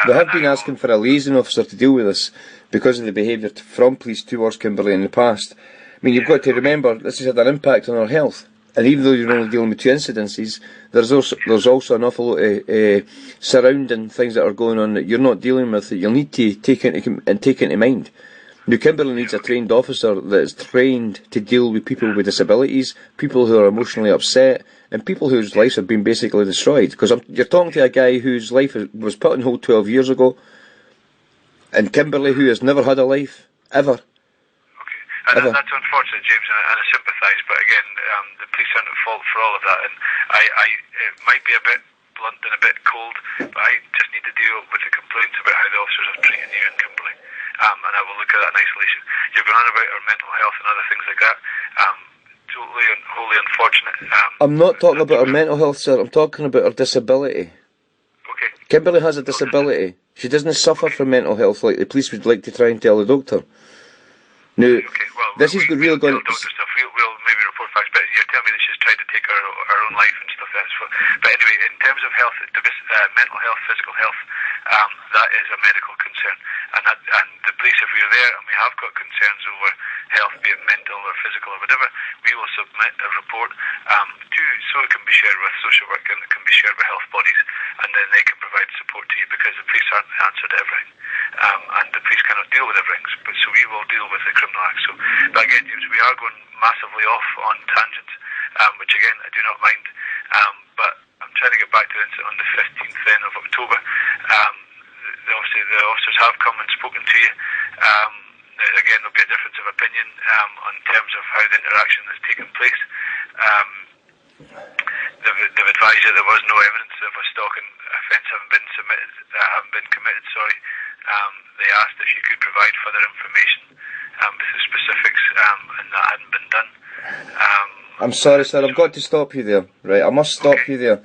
They have been asking for a liaison officer to deal with this because of the behaviour from police towards Kimberley in the past. I mean, you've got to remember, this has had an impact on our health. And even though you're only dealing with 2 incidences, there's also an awful lot of surrounding things that are going on that you're not dealing with that you'll need to take into mind. Now, Kimberley needs a trained officer that is trained to deal with people with disabilities, people who are emotionally upset, and people whose lives have been basically destroyed. Because you're talking to a guy whose life was put on hold 12 years ago, and Kimberley, who has never had a life, ever. And that's unfortunate, James, and I sympathise, but again, the police aren't at fault for all of that, and it might be a bit blunt and a bit cold, but I just need to deal with the complaints about how the officers have treated you in Kimberley, and I will look at that in isolation. You've gone on about our mental health and other things like that, totally and wholly unfortunate. I'm not talking about her mental health, sir, I'm talking about her disability. Okay. Kimberley has a disability. She doesn't suffer from mental health like the police would like to try and tell the doctor. Now, okay, well, this is really going to... We'll maybe report facts, but you're telling me that she's tried to take her own life and stuff. But anyway, in terms of health, mental health, physical health, that is a medical concern. And the police, if we're there and we have got concerns over health, be it mental or physical or whatever, we will submit a report so it can be shared with social work and it can be shared with health bodies, and then they can provide support to you, because the police aren't the answer to everything. And the police cannot deal with everything, so we will deal with the criminal act. So, but again, James, we are going massively off on tangents, which again I do not mind. But I'm trying to get back to the incident on the 15th then of October. Obviously, the officers have come and spoken to you. Again, there'll be a difference of opinion on terms of how the interaction has taken place. They've advised that there was no evidence of a stalking offence having been committed. Sorry. They asked if you could provide further information with the specifics, and that hadn't been done. I'm sorry, sir, I've got to stop you there. Right, I must stop you there.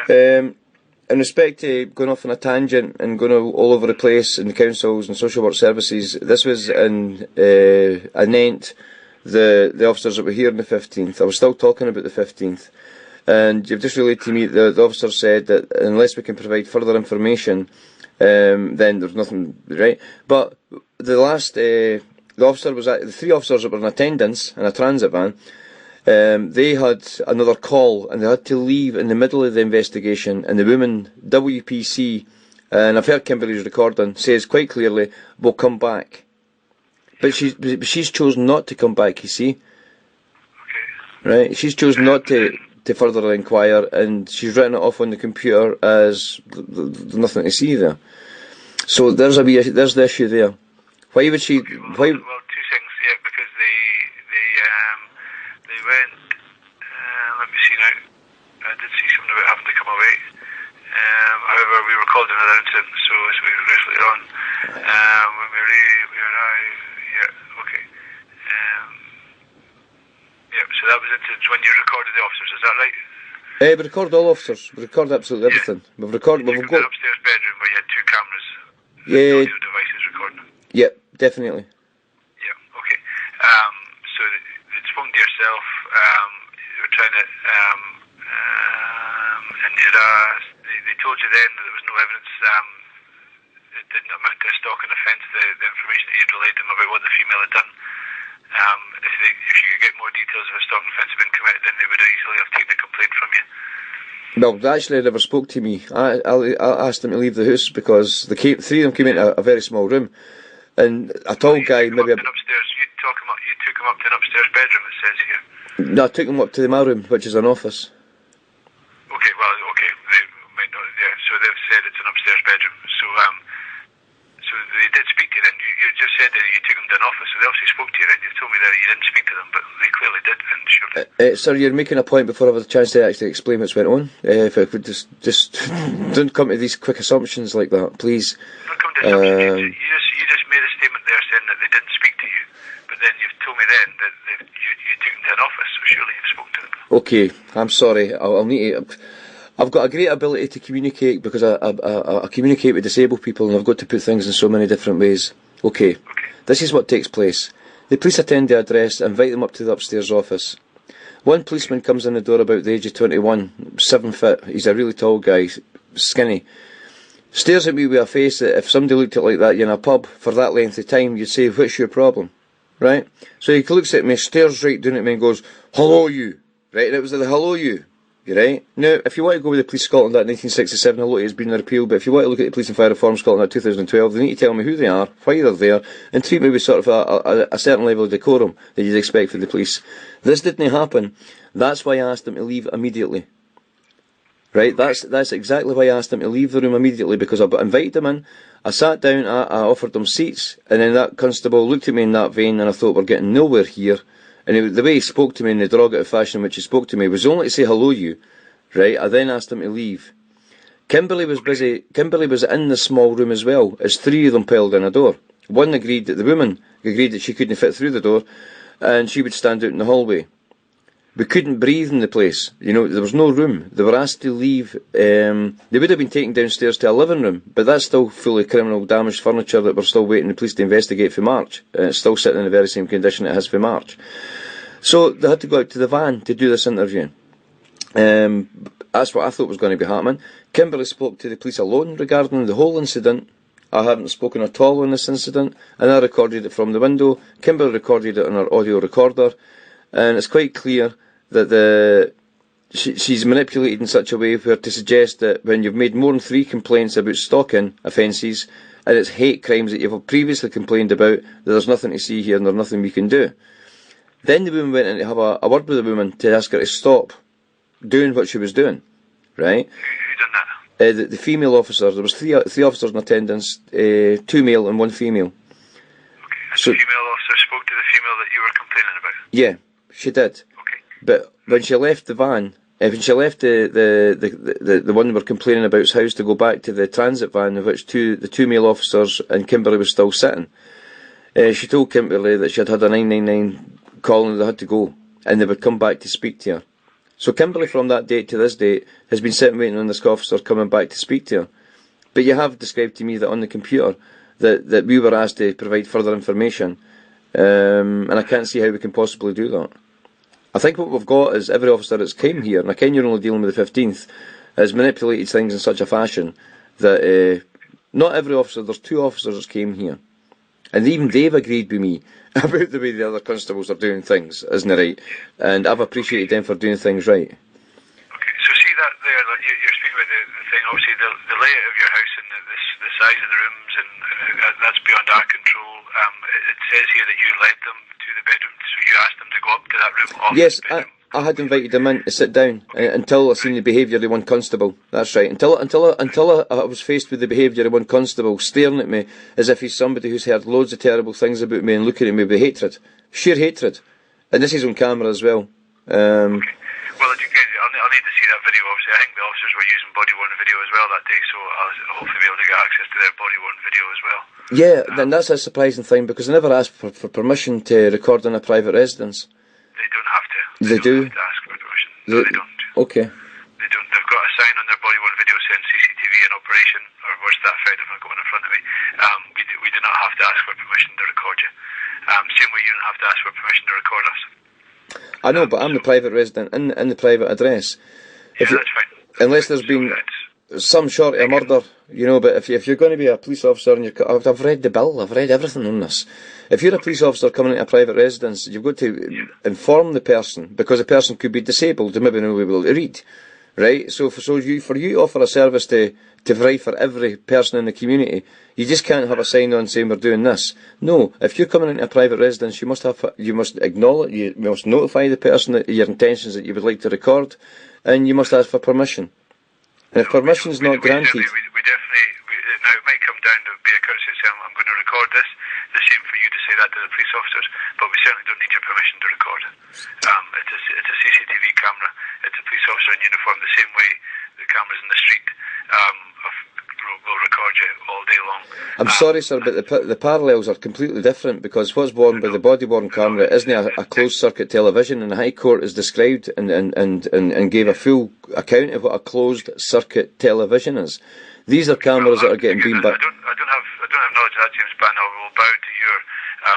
Yeah. In respect to going off on a tangent and going all over the place in the councils and social work services, this was in anent the officers that were here on the 15th. I was still talking about the 15th. And you've just relayed to me that the officer said that unless we can provide further information, then there's nothing, right? But the 3 officers that were in attendance in a transit van, they had another call and they had to leave in the middle of the investigation, and the woman, WPC, and I've heard Kimberley's recording, says quite clearly, we'll come back. But she's chosen not to come back, you see. Okay. Right? She's chosen not to further inquire, and she's written it off on the computer as there's nothing to see there. So there's the issue there. Why would she? Okay, why? Well, 2 things. Yeah, because they went. Let me see now. I did see something about having to come away. However, we were called in another incident, so as we read later on. When we arrived. Yeah. Okay. Yeah, so that was when you recorded the officers, is that right? We record all officers. We record absolutely everything. We've got the upstairs bedroom where you had 2 cameras. Yeah. Audio devices recording. Yep, definitely. Yeah. Okay. So they'd spoken to yourself. You were trying to, and they told you then that there was no evidence. It didn't amount to a stalking offence. The information that you'd relayed them about what the female had done. If you could get more details of a stalking offence had been committed, then they would easily have taken a complaint from you. Well, they actually never spoke to me. I asked them to leave the house because 3 of them came into a very small room, and a tall guy maybe. Upstairs, you took him up to an upstairs bedroom. It says here. No, I took them up to my room, which is an office. Okay, well, okay, they might not. Yeah, so they've said it's an upstairs bedroom. So they did speak to you then. You just said that you took them to an office, so they obviously spoke to you then. You told me that you didn't speak to them, but they clearly did, and surely. Sir, you're making a point before I've had a chance to actually explain what's went on. If I could just don't come to these quick assumptions like that, please. Don't come to assumptions. You just made a statement there saying that they didn't speak to you, but then you've told me then that you took them to an office, so surely you've spoken to them. Okay, I'm sorry. I'll need to. I've got a great ability to communicate because I communicate with disabled people, and I've got to put things in so many different ways. Okay. This is what takes place. The police attend the address, invite them up to the upstairs office. One policeman comes in the door about the age of 21, 7 foot. He's a really tall guy, skinny. Stares at me with a face that if somebody looked at it like that in a pub for that length of time, you'd say, what's your problem? Right? So he looks at me, stares right down at me and goes, hello you. Right? And it was the hello you. Right? Now, if you want to go with the Police Scotland Act 1967, hello, it's been repealed, but if you want to look at the Police and Fire Reform Scotland Act 2012, they need to tell me who they are, why they're there, and treat me with sort of a certain level of decorum that you'd expect from the police. This didn't happen. That's why I asked them to leave immediately. Right? That's exactly why I asked them to leave the room immediately, because I invited them in, I sat down, I offered them seats, and then that constable looked at me in that vein, and I thought, we're getting nowhere here. And the way he spoke to me in the derogative fashion in which he spoke to me was only to say hello you, right? I then asked him to leave. Kimberly was busy. Kimberly was in the small room as well, as 3 of them piled in a door. One agreed that the woman agreed that she couldn't fit through the door, and she would stand out in the hallway. We couldn't breathe in the place. You know, there was no room. They were asked to leave. They would have been taken downstairs to a living room, but that's still full of criminal damaged furniture that we're still waiting the police to investigate for March. It's still sitting in the very same condition it has for March. So they had to go out to the van to do this interview. That's what I thought was going to be happening. Kimberly spoke to the police alone regarding the whole incident. I hadn't spoken at all on this incident, and I recorded it from the window. Kimberly recorded it on her audio recorder. And it's quite clear that she's manipulated in such a way where to suggest that when you've made more than 3 complaints about stalking offences, and it's hate crimes that you've previously complained about, that there's nothing to see here and there's nothing we can do. Then the woman went in to have a word with the woman to ask her to stop doing what she was doing, right? Who done that? The female officer, there was three officers in attendance, 2 male and 1 female. Okay, and So- the female officer spoke to the female that you were complaining about? Yeah, she did. Okay. But when she left the van, when she left the one we were complaining about's house to go back to the transit van in which the 2 male officers and Kimberly was still sitting, she told Kimberly that she had a 999 call and they had to go, and they would come back to speak to her. So Kimberly from that date to this date has been sitting waiting on this officer coming back to speak to her. But you have described to me that on the computer that we were asked to provide further information, and I can't see how we can possibly do that. I think what we've got is every officer that's came here, and I ken you're only dealing with the 15th, has manipulated things in such a fashion that not every officer, there's 2 officers that came here, and even they've agreed with me about the way the other constables are doing things, isn't it right? And I've appreciated them for doing things right. Okay, so see that there, that you're speaking about the thing, obviously the layout of your house and the size of the rooms, and that's beyond our control. It says here that you led them to the bedroom, so you asked them to go up to that room. Yes, I had invited them in to sit down until I seen the behaviour of one constable. That's right. Until I was faced with the behaviour of one constable staring at me as if he's somebody who's heard loads of terrible things about me and looking at me with hatred, sheer hatred. And this is on camera as well. Okay. Well, I'll need to see that video. Obviously, I think the officers were using body-worn video as well that day, so I'll hopefully be able to get access to their body-worn video as well. Yeah, then that's a surprising thing because I never asked for permission to record in a private residence. They don't have to. They do? Don't have to ask for permission. No, they don't. Okay. They don't. They've got a sign on their body-worn video saying CCTV in operation, or words to that effect if I'm going in front of me. We do not have to ask for permission to record you. Same way you don't have to ask for permission to record us. I know, but I'm the private resident in the private address. Yeah, that's fine. Unless there's been some sort of murder, you know, but if you're going to be a police officer, and I've read the bill, I've read everything on this. If you're a police officer coming into a private residence, you've got to inform the person, because the person could be disabled, they maybe not be able to read, right? So for you to offer a service to provide for every person in the community, you just can't have a sign on saying we're doing this. No, if you're coming into a private residence, you must acknowledge, you must notify the person that your intentions that you would like to record, and you must ask for permission. And if permission is not granted, we definitely. Now it might come down to be a courtesy saying I'm going to record this. The same for you to say that to the police officers, but we certainly don't need your permission to record. It's a CCTV camera. It's a police officer in uniform, the same way the cameras in the street of will record you all day long. I'm sorry, sir, but the parallels are completely different, because what's worn by the body-worn camera isn't a closed-circuit television, and the High Court has described and gave a full account of what a closed-circuit television is. These are cameras that are getting beamed back. I don't have knowledge of that, James, but I will bow to your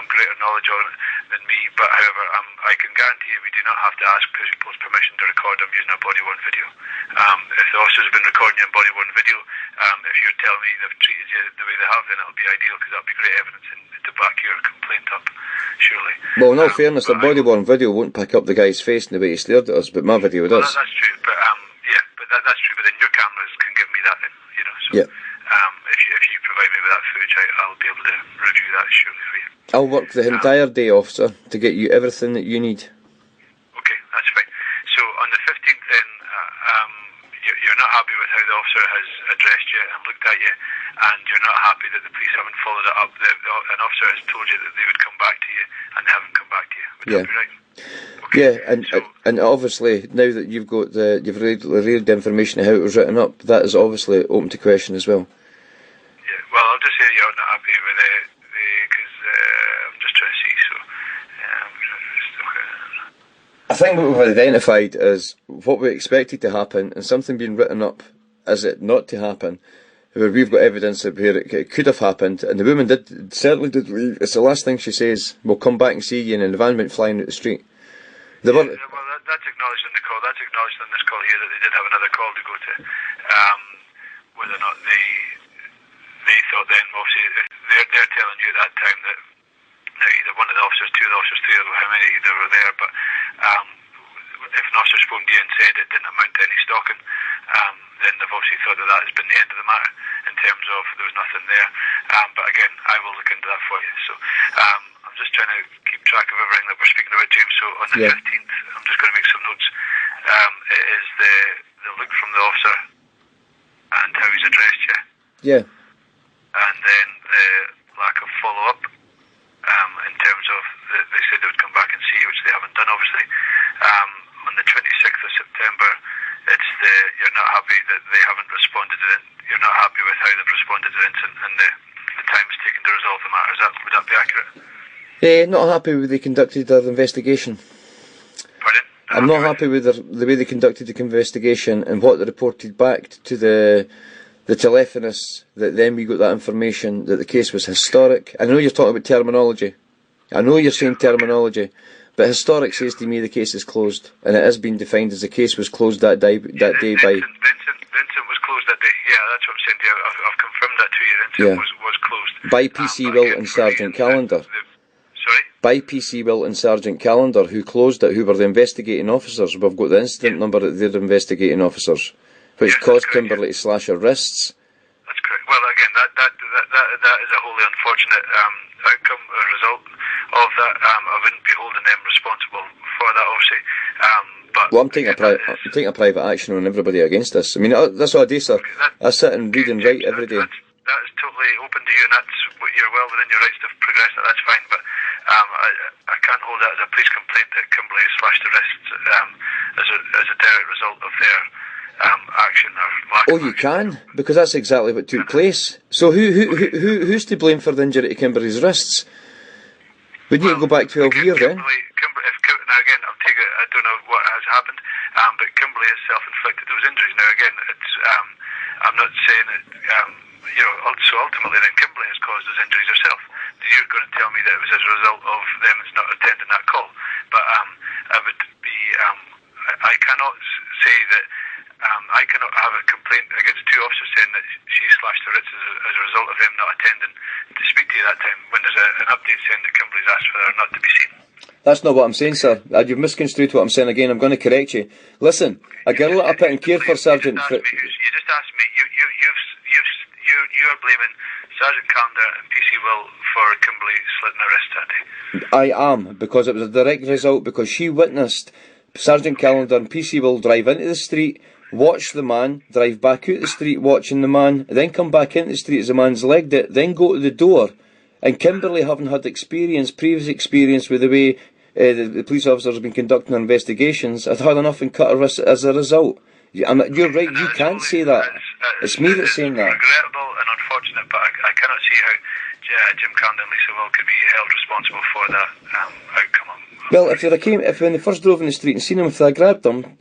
greater knowledge on it than me. But however, I can guarantee you we do not have to ask people's permission to record them using a body-worn video. If the officers have been recording you in body-worn video, if you're telling me they've treated you the way they have, then it'll be ideal, because that'll be great evidence to back your complaint up, surely. Well, in all fairness, the body-worn video won't pick up the guy's face in the way he stared at us, but my video does. Well, that's true, but that's true. But then your cameras can give me that, then, you know. So, yeah. If you provide me with that footage, I'll be able to review that surely for you. I'll work the entire day, officer, to get you everything that you need. Okay, that's fine. So on the 15th, then, you're not happy with how the officer has addressed you and looked at you, and you're not happy that the police haven't followed it up. An officer has told you that they would come back to you, and they haven't come back to you. Would that be right? Okay. Yeah, and obviously now that you've read the information of how it was written up, that is obviously open to question as well. Yeah. Well, I'll just say you're not happy with it because I'm just trying to see. So. I think what we've identified is what we expected to happen, and something being written up as it not to happen, where we've got evidence of where it could have happened, and the woman certainly did leave. It's the last thing she says. We'll come back and see you, and the van went flying out the street. Well, that's acknowledged in the call. That's acknowledged in this call here that they did have another call to go to. Whether or not they thought then, obviously, if they're telling you at that time that now either one of the officers, two of the officers, three of them, how many there were there, but if an officer's phoned you and said it didn't amount to any stalking, then they've obviously thought that has been the end of the matter in terms of there was nothing there. But again, I will look into that for you. So I'm just trying to keep track of everything that we're speaking about, James. So on the 15th, I'm just going to make some notes. It is the look from the officer and how he's addressed you. Yeah. And then the lack of follow-up in terms of they said they would come back and see you, which they haven't done, obviously. On the 26th of September, it's you're not happy that they haven't responded to it. You're not happy with how they've responded to the incident and the time it's taken to resolve the matter. Would that be accurate? Not happy with the conducted their investigation. Pardon? I'm not happy with the way they conducted the investigation and what they reported back to the telephonists, that then we got that information that the case was historic. I know you're talking about terminology. I know you're saying terminology, but historic says to me the case is closed, and it has been defined as the case was closed that day by... The incident was closed that day. Yeah, that's what I'm saying to you. I've confirmed that to you. The incident was closed. By PC Wilt and Sergeant Callender. Sorry? By PC Wilt and Sergeant Callender, who closed it, who were the investigating officers. We've got the incident number that they're investigating officers, which caused Kimberly to slash her wrists. That's correct. Well, again, that is a wholly unfortunate outcome, a result of that. I wouldn't be holding them responsible for that, obviously. But well, I'm taking a private action on everybody against this. I mean, that's what I do, sir. I sit and read and write every day. That is totally open to you, and that's what you're well within your rights to progress that. That's fine, but I can't hold that as a police complaint that Kimberly slashed the wrists as a direct result of their action or lack of action. You can, because that's exactly what took place. So who's to blame for the injury to Kimberly's wrists? We need to go back 12 years then. Now again, I don't know what has happened, but Kimberly has self-inflicted those injuries. Now again, I'm not saying that, so ultimately then Kimberly has caused those injuries herself. You're going to tell me that it was as a result of them not attending that call. But I cannot say that, I cannot have a complaint against two officers saying that she slashed her wrists as a result of them not attending to speak to you that time, when there's an update saying that Kimberly's asked for her not to be seen. That's not what I'm saying, sir. You've misconstrued what I'm saying again. I'm going to correct you. Listen, a girl that I put in care for Sergeant... You just asked me, you are blaming Sergeant Callender and PC Will for Kimberly slitting her wrist that day. I am, because it was a direct result, because she witnessed Sergeant Callender and PC Will drive into the street, watch the man, drive back out the street watching the man, then come back into the street as the man's legged it, then go to the door. And Kimberly, having had previous experience with the way the police officers have been conducting their investigations, had had enough and cut her wrist as a result. You're right, you can't say that. It's me that's saying that. Regrettable, I cannot see how Jim Carney and Lisa Will could be held responsible for that outcome. Well, if when they first drove in the street and seen him, if I grabbed them,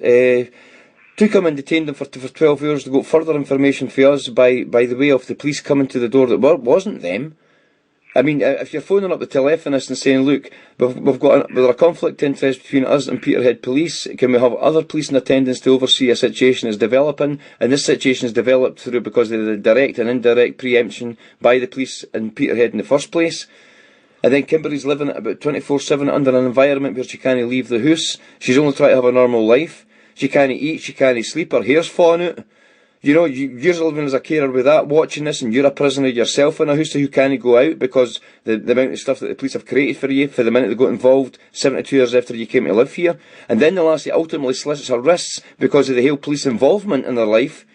took him and detained him for 12 hours to go further information for us by the way of the police coming to the door that wasn't them. I mean, if you're phoning up the telephonist and saying, look, we've got a conflict of interest between us and Peterhead Police, can we have other police in attendance to oversee a situation that's developing, and this situation is developed through because of the direct and indirect preemption by the police in Peterhead in the first place. And then Kimberly's living about 24/7 under an environment where she can't leave the house. She's only trying to have a normal life. She can't eat, she can't sleep, her hair's falling out. You know, you're living as a carer with that, watching this, and you're a prisoner yourself in a house who can't go out because the amount of stuff that the police have created for you for the minute they got involved 72 years after you came to live here. And then the lassie ultimately slits her wrists because of the whole police involvement in her life.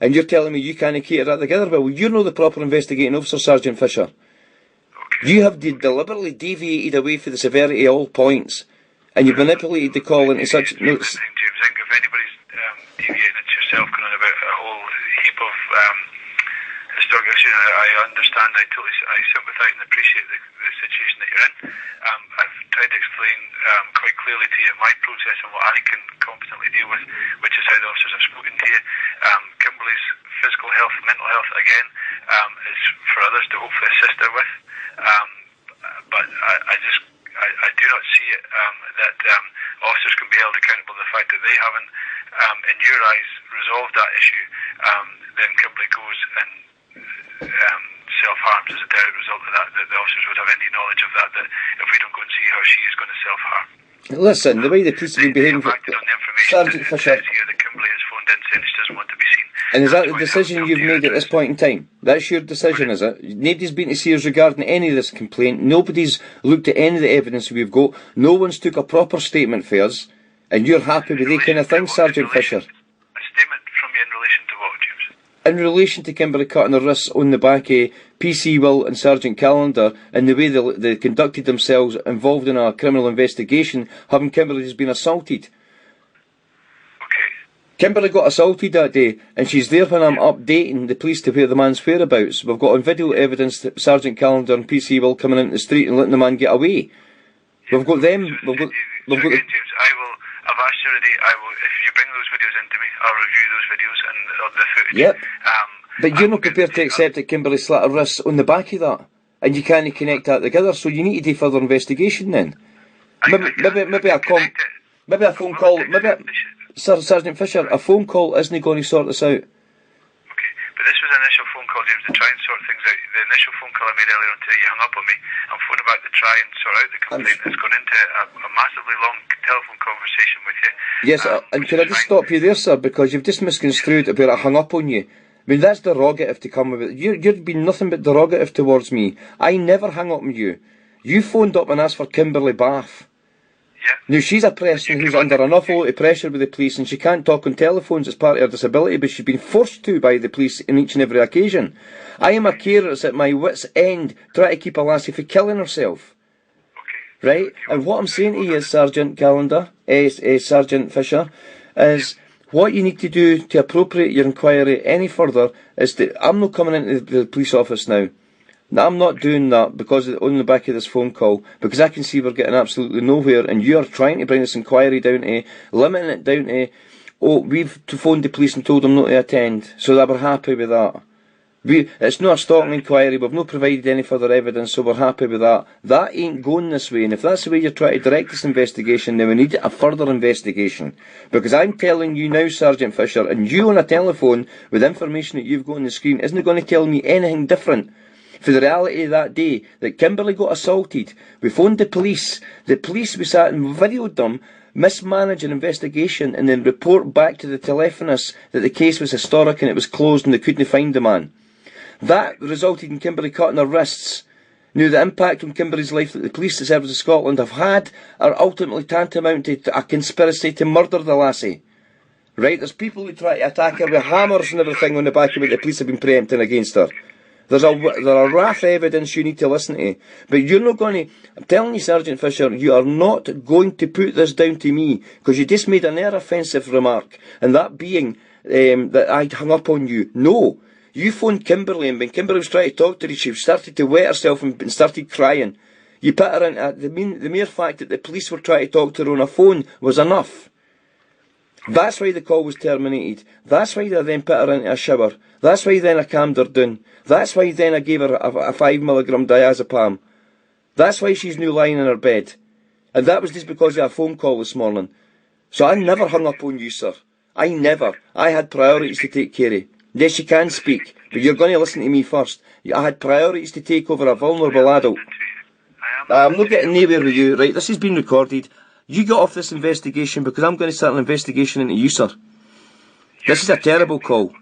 And you're telling me you can't cater that together? Well, you're not the proper investigating officer, Sergeant Fisher. You have deliberately deviated away from the severity of all points, and you've manipulated the call into such... James, I think if anybody's deviating, it's yourself going on about a whole heap of historic issues. I understand, I sympathise and appreciate the situation that you're in. I've tried to explain quite clearly to you my process and what I can competently deal with, which is how the officers have spoken to you. Kimberly's physical health, mental health, again, is for others to hopefully assist her with. But I do not see it that officers can be held accountable for the fact that they haven't, in your eyes, resolved that issue. Then Kimberly goes and self-harms as a direct result of that the officers would have any knowledge of that if we don't go and see her, she is going to self-harm. Listen, the way the police have been behaving... Sergeant Fisher... that Kimberly has phoned in saying she doesn't want to be seen. And is that the decision you've made at this point in time? That's your decision, is it? Nobody's been to see us regarding any of this complaint. Nobody's looked at any of the evidence we've got. No one's took a proper statement for us. And you're happy with that kind of thing, Sergeant Fisher? A statement from you in relation to what, James? In relation to Kimberly cutting her wrists on the back of PC Will and Sergeant Callender, and the way they conducted themselves involved in a criminal investigation, having Kimberly has been assaulted. Kimberly got assaulted that day, and she's there when I'm updating the police to where the man's whereabouts. We've got on video evidence that Sergeant Callender and PC Will coming into the street and letting the man get away. We've got them. James, I've asked you already. If you bring those videos into me, I'll review those videos and the footage. Yep. But you're not prepared to accept that Kimberly slit her wrists on the back of that, and you can't connect that together. So you need to do further investigation then. Maybe a phone call. Sergeant Fisher, a phone call isn't going to sort this out. Okay, but this was an initial phone call, James, to try and sort things out. The initial phone call I made earlier until you hung up on me, I'm phoning back to try and sort out the complaint. It's gone into a massively long telephone conversation with you. Yes, and can I just stop you there, sir, because you've just misconstrued about I hung up on you. I mean, that's derogative to come with it. You've been nothing but derogative towards me. I never hung up on you. You phoned up and asked for Kimberly Bath. Now, she's a person who's under an awful lot of pressure with the police, and she can't talk on telephones as part of her disability, but she's been forced to by the police in each and every occasion. I am a carer that's at my wit's end, trying to keep a lassie from killing herself. Right? And what I'm saying to you is, Sergeant Sergeant Fisher, is what you need to do to appropriate your inquiry any further is that I'm not coming into the police office now. I'm not doing that because on the back of this phone call, because I can see we're getting absolutely nowhere, and you are trying to bring this inquiry down to, limiting it down to, we've phoned the police and told them not to attend, so that we're happy with that. It's not a stalking inquiry, we've not provided any further evidence, so we're happy with that. That ain't going this way, and if that's the way you're trying to direct this investigation, then we need a further investigation. Because I'm telling you now, Sergeant Fisher, and you on a telephone with information that you've got on the screen isn't going to tell me anything different. For the reality of that day, that Kimberly got assaulted, we phoned the police we sat and videoed them, mismanage an investigation and then report back to the telephonist that the case was historic and it was closed and they couldn't find the man. That resulted in Kimberly cutting her wrists. Now, the impact on Kimberly's life that the police service of Scotland have had are ultimately tantamount to a conspiracy to murder the lassie. Right? There's people who try to attack her with hammers and everything on the back of it the police have been preempting against her. There are raft evidence you need to listen to. But you're not going to... I'm telling you, Sergeant Fisher, you are not going to put this down to me, because you just made an air offensive remark, and that being that I'd hung up on you. No. You phoned Kimberly, and when Kimberly was trying to talk to her, she started to wet herself and started crying. You put her in, the mere fact that the police were trying to talk to her on a phone was enough. That's why the call was terminated. That's why I then put her into a shower. That's why then I calmed her down. That's why then I gave her a 5 milligram diazepam. That's why she's now lying in her bed. And that was just because of a phone call this morning. So I never hung up on you, sir. I never. I had priorities to take care of. Yes, you can speak, but you're going to listen to me first. I had priorities to take over a vulnerable adult. I'm not getting anywhere with you, right? This has been recorded. You get off this investigation because I'm going to start an investigation into you, sir. This is a terrible call.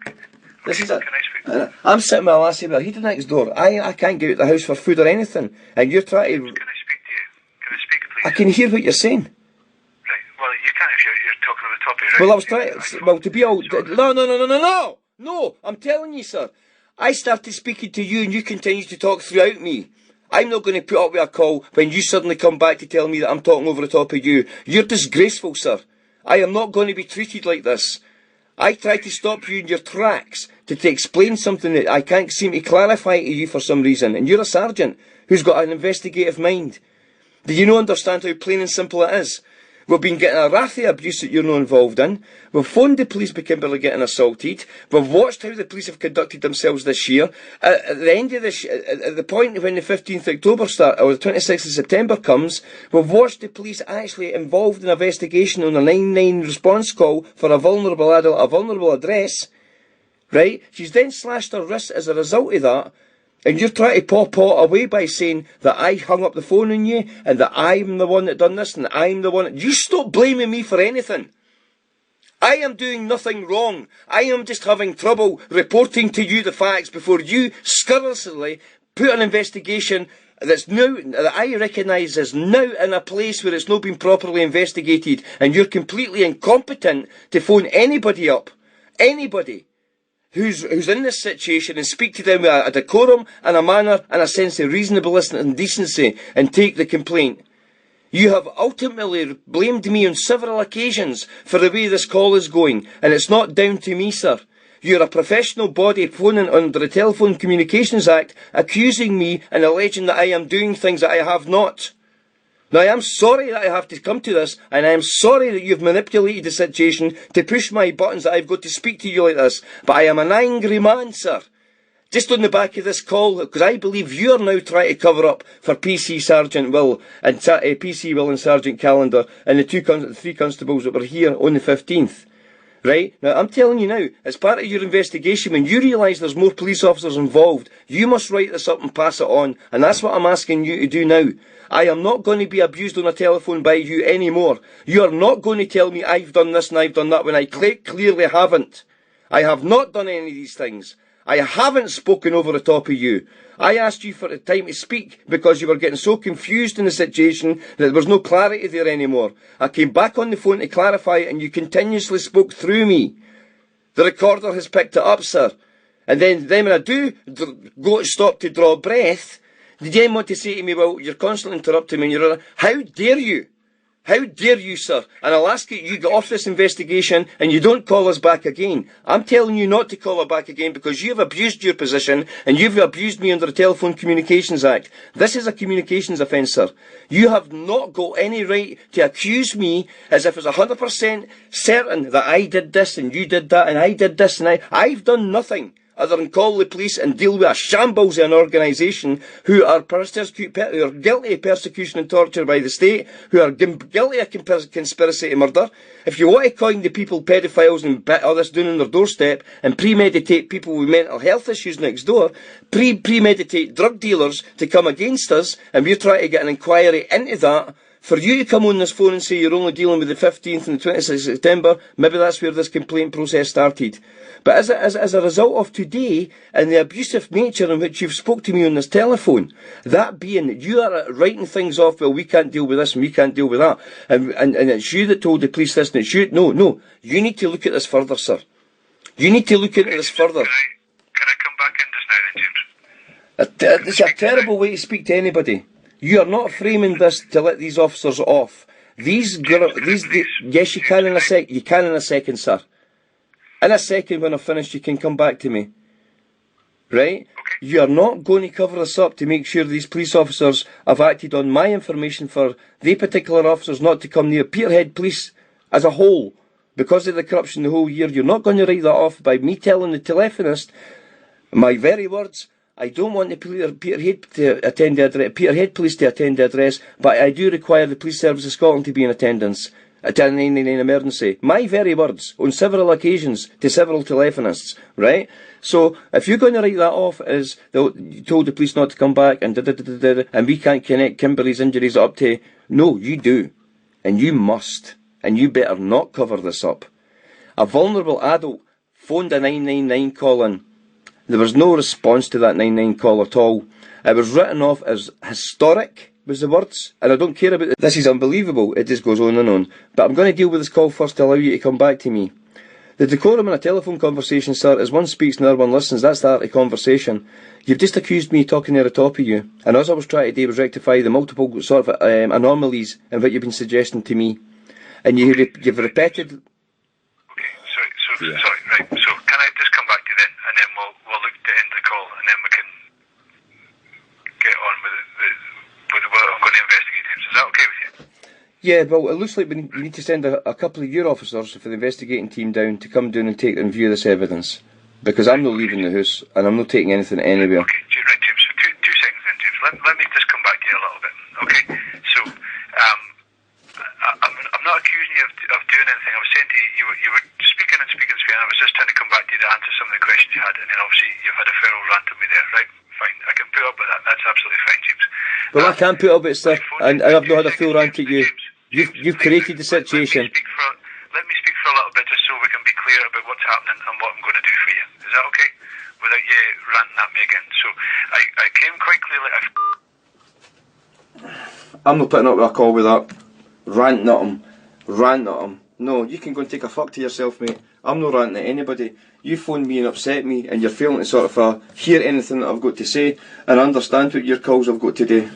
This is a... I'm sitting with a lassie with a heater next door. I can't get out of the house for food or anything. And you're trying to... Can I speak to you? Can I speak, please? I can hear what you're saying. Right, well, you can't if you're talking on the top of it, right? Well, I was trying... Well, to be all... No! I'm telling you, sir. I started speaking to you and you continued to talk throughout me. I'm not going to put up with a call when you suddenly come back to tell me that I'm talking over the top of you. You're disgraceful, sir. I am not going to be treated like this. I tried to stop you in your tracks to explain something that I can't seem to clarify to you for some reason. And you're a sergeant who's got an investigative mind. Do you not understand how plain and simple it is? We've been getting a wrath of abuse that you're not involved in. We've phoned the police by Kimberley getting assaulted. We've watched how the police have conducted themselves this year. At the end of this, at the point when the 15th of October starts, or the 26th of September comes, we've watched the police actually involved in an investigation on a 999 response call for a vulnerable adult, a vulnerable address. Right? She's then slashed her wrist as a result of that. And you're trying to pop away by saying that I hung up the phone on you and that I'm the one that done this and that I'm the one... You stop blaming me for anything. I am doing nothing wrong. I am just having trouble reporting to you the facts before you scurrilously put an investigation that's now, that I recognise is now in a place where it's not been properly investigated, and you're completely incompetent to phone anybody up. Anybody who's in this situation and speak to them with a decorum and a manner and a sense of reasonableness and decency and take the complaint. You have ultimately blamed me on several occasions for the way this call is going, and it's not down to me, sir. You're a professional body phoning under the Telephone Communications Act, accusing me and alleging that I am doing things that I have not. Now, I am sorry that I have to come to this, and I am sorry that you've manipulated the situation to push my buttons that I've got to speak to you like this, but I am an angry man, sir. Just on the back of this call, because I believe you're now trying to cover up for PC Sergeant Will and PC Will and Sergeant Callender and the three constables that were here on the 15th. Right? Now, I'm telling you now, as part of your investigation, when you realise there's more police officers involved, you must write this up and pass it on, and that's what I'm asking you to do now. I am not going to be abused on a telephone by you anymore. You are not going to tell me I've done this and I've done that when I clearly haven't. I have not done any of these things. I haven't spoken over the top of you. I asked you for the time to speak because you were getting so confused in the situation that there was no clarity there anymore. I came back on the phone to clarify it and you continuously spoke through me. The recorder has picked it up, sir. And then when I do stop to draw breath, did you then want to say to me, well, you're constantly interrupting me and you're... How dare you? How dare you, sir? And I'll ask you get off this investigation and you don't call us back again. I'm telling you not to call her back again because you've abused your position and you've abused me under the Telephone Communications Act. This is a communications offence, sir. You have not got any right to accuse me as if it's 100% certain that I did this and you did that and I did this and I've done nothing other than call the police and deal with a shambles of an organisation who are guilty of persecution and torture by the state, who are guilty of conspiracy to murder. If you want to coin the people pedophiles and all this doing on their doorstep and premeditate people with mental health issues next door, premeditate drug dealers to come against us, and we're trying to get an inquiry into that, for you to come on this phone and say you're only dealing with the 15th and the 26th of September, maybe that's where this complaint process started. But as a result of today and the abusive nature in which you've spoke to me on this telephone, that being that you are writing things off, well, we can't deal with this and we can't deal with that, and it's you that told the police this and it's you... No, you need to look at this further, sir. You need to look into this further. Can I come back in just now then, James? It's a terrible way to speak to anybody. You are not framing this to let these officers off. Yes, you can in a second, sir. In a second, when I've finished, you can come back to me. right? You are not going to cover this up to make sure these police officers have acted on my information for they particular officers not to come near Peterhead Police as a whole because of the corruption the whole year. You're not going to write that off by me telling the telephonist, my very words, I don't want the Peterhead Police to attend the address, but I do require the Police Service of Scotland to be in attendance at a 999 emergency. My very words, on several occasions, to several telephonists, right? So, if you're going to write that off as you told the police not to come back and and we can't connect Kimberley's injuries up to... No, you do. And you must. And you better not cover this up. A vulnerable adult phoned a 999 call in. There was no response to that 999 call at all. It was written off as historic, was the words. And I don't care about it. This is unbelievable. It just goes on and on. But I'm going to deal with this call first to allow you to come back to me. The decorum in a telephone conversation, sir, is one speaks and the other one listens. That's the art of conversation. You've just accused me of talking near the top of you. And as I was trying to do was rectify the multiple sort of anomalies in what you've been suggesting to me. And you've repeated... Okay, sorry, right. So can I just come back to you then, and then we'll look to end the call, and then we can get on with what I'm going to investigate him. Is that okay with you? Yeah, well, it looks like we need to send a couple of your officers for the investigating team down to come down and take and view this evidence. Because I'm not leaving the house, and I'm not taking anything anywhere. Okay, right, James. So two seconds then, James. Let me just come back to you a little bit. Okay, so I'm not accusing you of doing anything. I was saying to you, you were speaking, and I was just trying to come back to you to answer some of the questions you had, and then obviously you've had a feral rant on me there, right? Fine, I can put up with that. That's absolutely fine, James. Well, I can't put up with it, sir, and I've not had a full rant at you. You've created the situation. Let me speak for a little bit just so we can be clear about what's happening and what I'm going to do for you. Is that okay? Without you ranting at me again. So, I came quite clearly... I'm not putting up with a call with that. Ranting at him. No, you can go and take a fuck to yourself, mate. I'm not ranting at anybody. You phoned me and upset me, and you're failing to sort of hear anything that I've got to say, and understand what your calls I've got to do.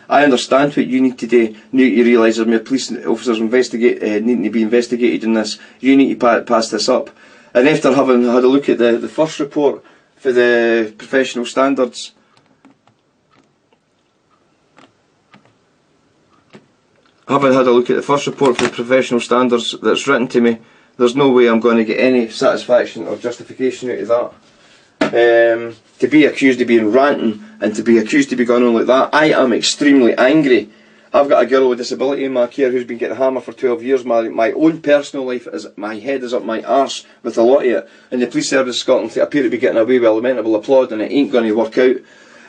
I understand what you need to do. You need to realise there's more police officers needing to be investigated in this. You need to pass this up. And after having had a look at the first report for the professional standards, having had a look at the first report for the professional standards that's written to me, there's no way I'm going to get any satisfaction or justification out of that. To be accused of being ranting and to be accused of being going on like that, I am extremely angry. I've got a girl with a disability in my care who's been getting hammered for 12 years. My own personal life, my head is up my arse with a lot of it. And the Police Service of Scotland appear to be getting away with lamentable applaud, and it ain't going to work out.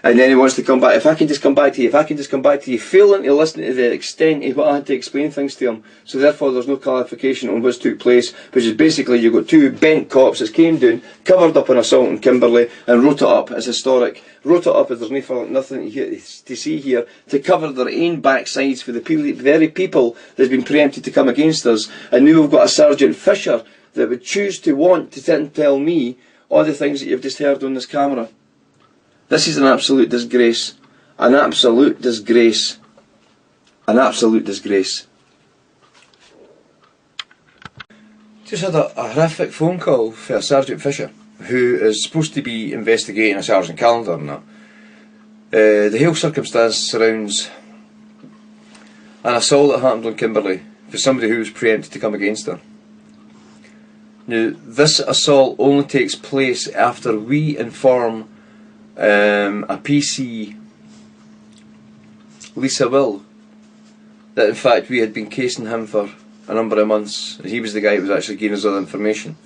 And then he wants to come back. If I can just come back to you, failing to listen to the extent of what I had to explain things to him. So therefore there's no clarification on what took place, which is basically you've got two bent cops that came down, covered up an assault in Kimberley, and wrote it up as historic. Wrote it up as there's nothing to see here, to cover their own backsides for the very people that's been preempted to come against us. And now we've got a Sergeant Fisher that would choose to want to sit and tell me all the things that you've just heard on this camera. This is an absolute disgrace. An absolute disgrace. An absolute disgrace. Just had a horrific phone call for Sergeant Fisher, who is supposed to be investigating a Sergeant Callender and that. The whole circumstance surrounds an assault that happened on Kimberley for somebody who was preempted to come against her. Now, this assault only takes place after we inform a PC, Lisa Will, that in fact we had been casing him for a number of months, and he was the guy who was actually giving us all the information.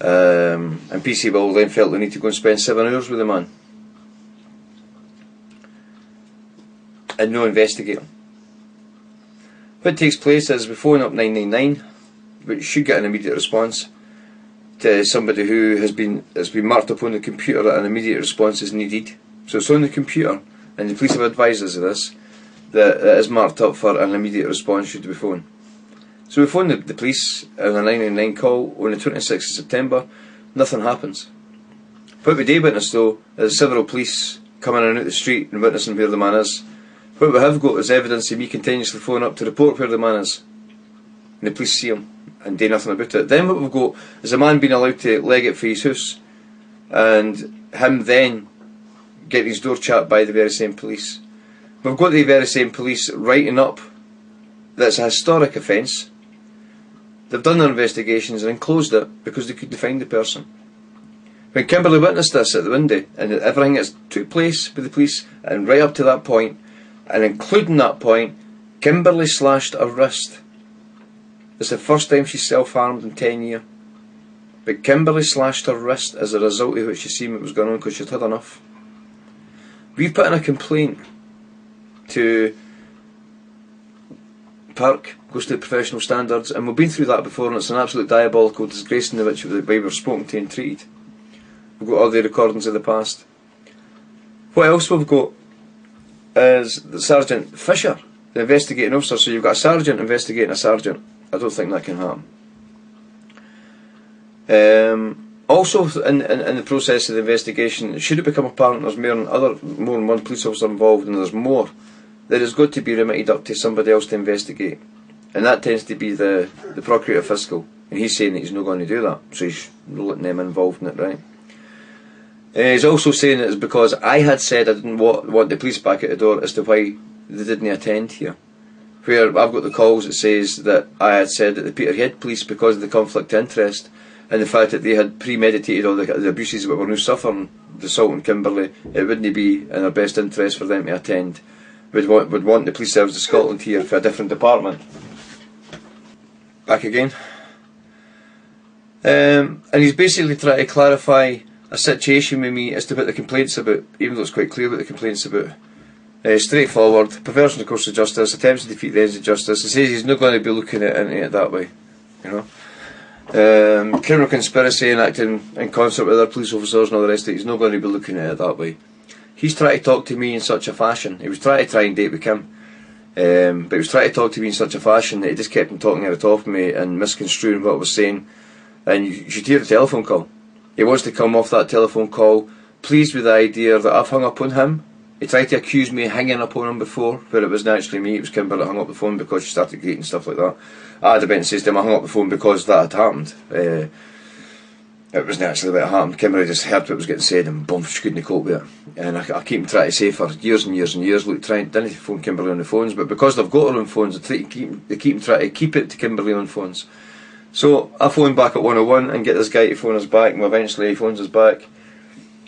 And PC Will then felt the need to go and spend 7 hours with the man and no investigate him. What takes place is we phone up 999, which should get an immediate response to somebody who has been marked up on the computer that an immediate response is needed. So it's on the computer, and the police have advised us of this, that it is marked up for an immediate response should we phone. So we phone the police on a 999 call on the 26th of September, nothing happens. What we do witness though is several police coming in and out the street and witnessing where the man is. What we have got is evidence of me continuously phoning up to report where the man is, and the police see him and do nothing about it. Then what we've got is a man being allowed to leg it for his house, and him then getting his door chapped by the very same police. We've got the very same police writing up that it's a historic offence. They've done their investigations and closed it because they couldn't find the person. When Kimberly witnessed this at the window, and everything that took place with the police, and right up to that point, and including that point, Kimberly slashed her wrist. It's the first time she's self-harmed in 10 years. But Kimberly slashed her wrist as a result of what she seen what was going on because she'd had enough. We've put in a complaint to Park, goes to the professional standards, and we've been through that before, and it's an absolute diabolical disgrace in the which we were spoken to and treated. We've got all the recordings of the past. What else we've got is the Sergeant Fisher, the investigating officer. So you've got a sergeant investigating a sergeant. I don't think that can happen. Also, in the process of the investigation, should it become apparent there's more than one police officer involved, and there's more, there has got to be remitted up to somebody else to investigate, and that tends to be the Procurator Fiscal, and he's saying that he's not going to do that, so he's not letting them involved in it, right? He's also saying that it's because I had said I didn't want the police back at the door as to why they didn't attend here. Where I've got the calls that says that I had said that the Peterhead police, because of the conflict of interest and the fact that they had premeditated all the abuses that were now suffering, the assault on Kimberley, it wouldn't be in their best interest for them to attend. Would want the Police Service of Scotland here for a different department. Back again. And he's basically trying to clarify a situation with me as to what the complaint's about, even though it's quite clear what the complaint's about. Straightforward, perversion of course of justice, attempts to defeat the ends of justice. He says he's not going to be looking into it that way, you know. Criminal conspiracy and acting in concert with other police officers and all the rest of it, he's not going to be looking at it that way. He's trying to talk to me in such a fashion. He was trying to date with Kim, but he was trying to talk to me in such a fashion that he just kept on talking at the top of me and misconstruing what I was saying. And you should hear the telephone call. He wants to come off that telephone call pleased with the idea that I've hung up on him. He tried to accuse me of hanging up on him before, where it wasn't actually me, it was Kimber that hung up the phone because she started greeting and stuff like that. I had a bit and says to him, I hung up the phone because that had happened. It wasn't actually what happened. Kimber just heard what was getting said and boom, she couldn't cope with it. And I keep trying to say for years and years and years, look, didn't phone Kimberly on the phones, but because they've got her on phones, they keep trying to keep it to Kimberly on phones. So I phoned back at 101 and get this guy to phone us back, and eventually he phones us back.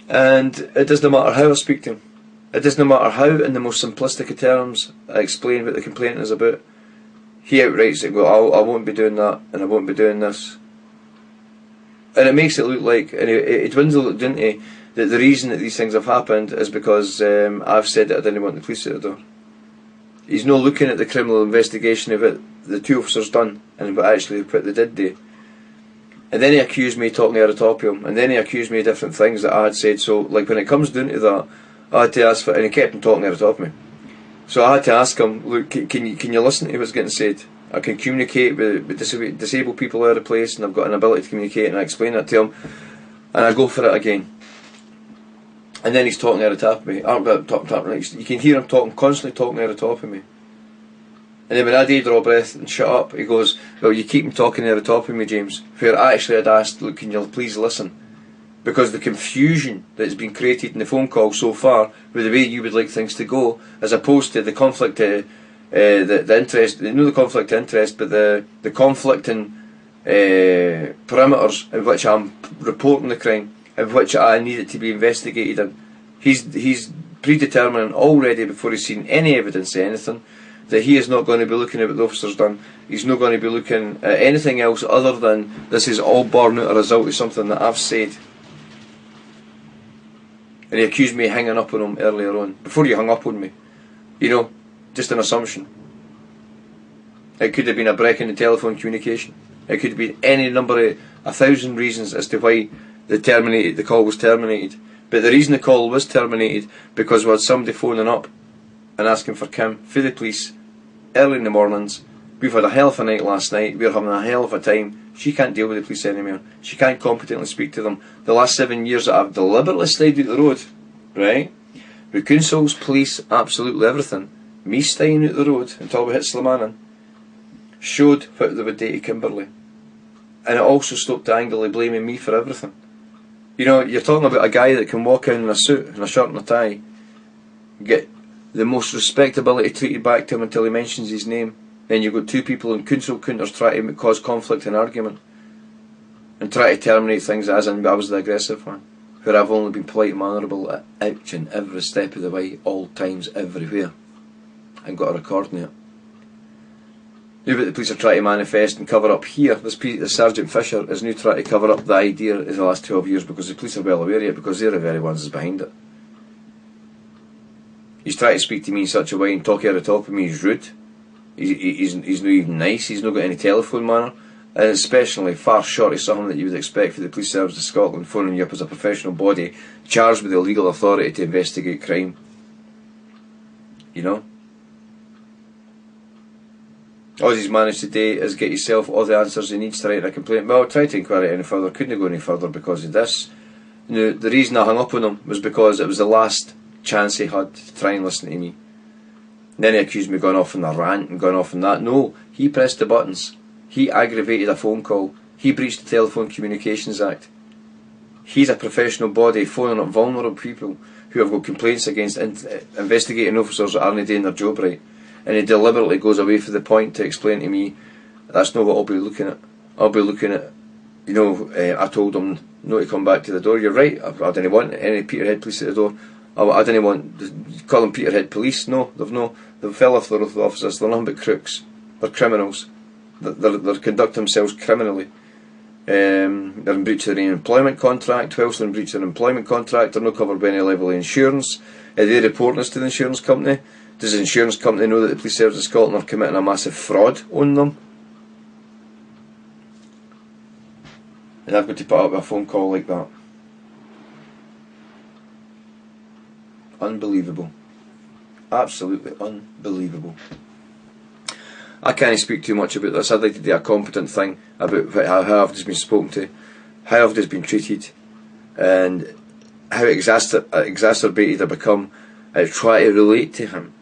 And it doesn't matter how I speak to him. It doesn't matter how, in the most simplistic of terms, I explain what the complaint is about. He outright says, well, I won't be doing that, and I won't be doing this. And it makes it look like, and it dwindled, didn't he, that the reason that these things have happened is because I've said that I didn't want the police at the door. He's not looking at the criminal investigation of it the two officers done, and what they did do. And then he accused me of talking out of top of him, and then he accused me of different things that I had said. So, like, when it comes down to that, I had to ask for, and he kept on talking out of top of me. So I had to ask him, look, can you listen to what's getting said? I can communicate with disabled people out of the place, and I've got an ability to communicate, and I explain that to him, and I go for it again. And then he's talking out of top of me. You can hear him constantly talking out of top of me. And then when I did draw a breath and shut up, he goes, well, you keep him talking out of top of me, James. Where I actually had asked, look, can you please listen? Because the confusion that has been created in the phone call so far with the way you would like things to go, as opposed to the conflict, the interest, not the conflict of interest, but the conflicting parameters in which I'm reporting the crime, in which I need it to be investigated in. He's predetermining already, before he's seen any evidence of anything, that he is not going to be looking at what the officer's done. He's not going to be looking at anything else other than this is all born out a result of something that I've said. And he accused me of hanging up on him earlier on, before you hung up on me. You know, just an assumption. It could have been a break in the telephone communication. It could have been any number of 1,000 reasons as to why the call was terminated. But the reason the call was terminated because we had somebody phoning up and asking for Kim for the police early in the mornings. We've had a hell of a night last night. We're having a hell of a time. She can't deal with the police anymore. She can't competently speak to them. The last 7 years that I've deliberately stayed out the road, right? With councils, police, absolutely everything. Me staying out the road until we hit Slamanan showed what they would do to Kimberley. And it also stopped angrily blaming me for everything. You know, you're talking about a guy that can walk in a suit and a shirt and a tie, get the most respectability treated back to him until he mentions his name. Then you've got two people in council counters trying to cause conflict and argument and try to terminate things as in I was the aggressive one, where I've only been polite and mannerable at each and every step of the way, all times, everywhere, and got a recording of it. Now that the police are trying to manifest and cover up here, this Sergeant Fisher is now trying to cover up the idea of the last 12 years because the police are well aware of it, because they're the very ones that's behind it. He's trying to speak to me in such a way and talk over the top of me, he's rude. He's not even nice, he's not got any telephone manner, and especially far short of something that you would expect for the Police Service of Scotland, phoning you up as a professional body charged with the legal authority to investigate crime. You know? All he's managed to do is get himself all the answers he needs to write a complaint. Well, I tried to inquire any further, couldn't go any further because of this. Now, the reason I hung up on him was because it was the last chance he had to try and listen to me. And then he accused me of going off on a rant and going off on that. No, he pressed the buttons. He aggravated a phone call. He breached the Telephone Communications Act. He's a professional body phoning up vulnerable people who have got complaints against investigating officers that aren't doing their job right. And he deliberately goes away from the point to explain to me, that's not what I'll be looking at. I'll be looking at, you know, I told him not to come back to the door. You're right, I didn't want any Peterhead police at the door. I didn't want, call them Peterhead police. No, they've fell off the officers. They're nothing but crooks. They're criminals. They're conduct themselves criminally. They're in breach of their employment contract. Whilst they're in breach of their employment contract, they're not covered by any level of insurance. They report this to the insurance company. Does the insurance company know that the Police Service of Scotland are committing a massive fraud on them? And I've got to put up a phone call like that. Unbelievable. Absolutely unbelievable. I can't speak too much about this. I'd like to do a competent thing about how I've just been spoken to, how I've just been treated, and how exacerbated I've become at trying to relate to him.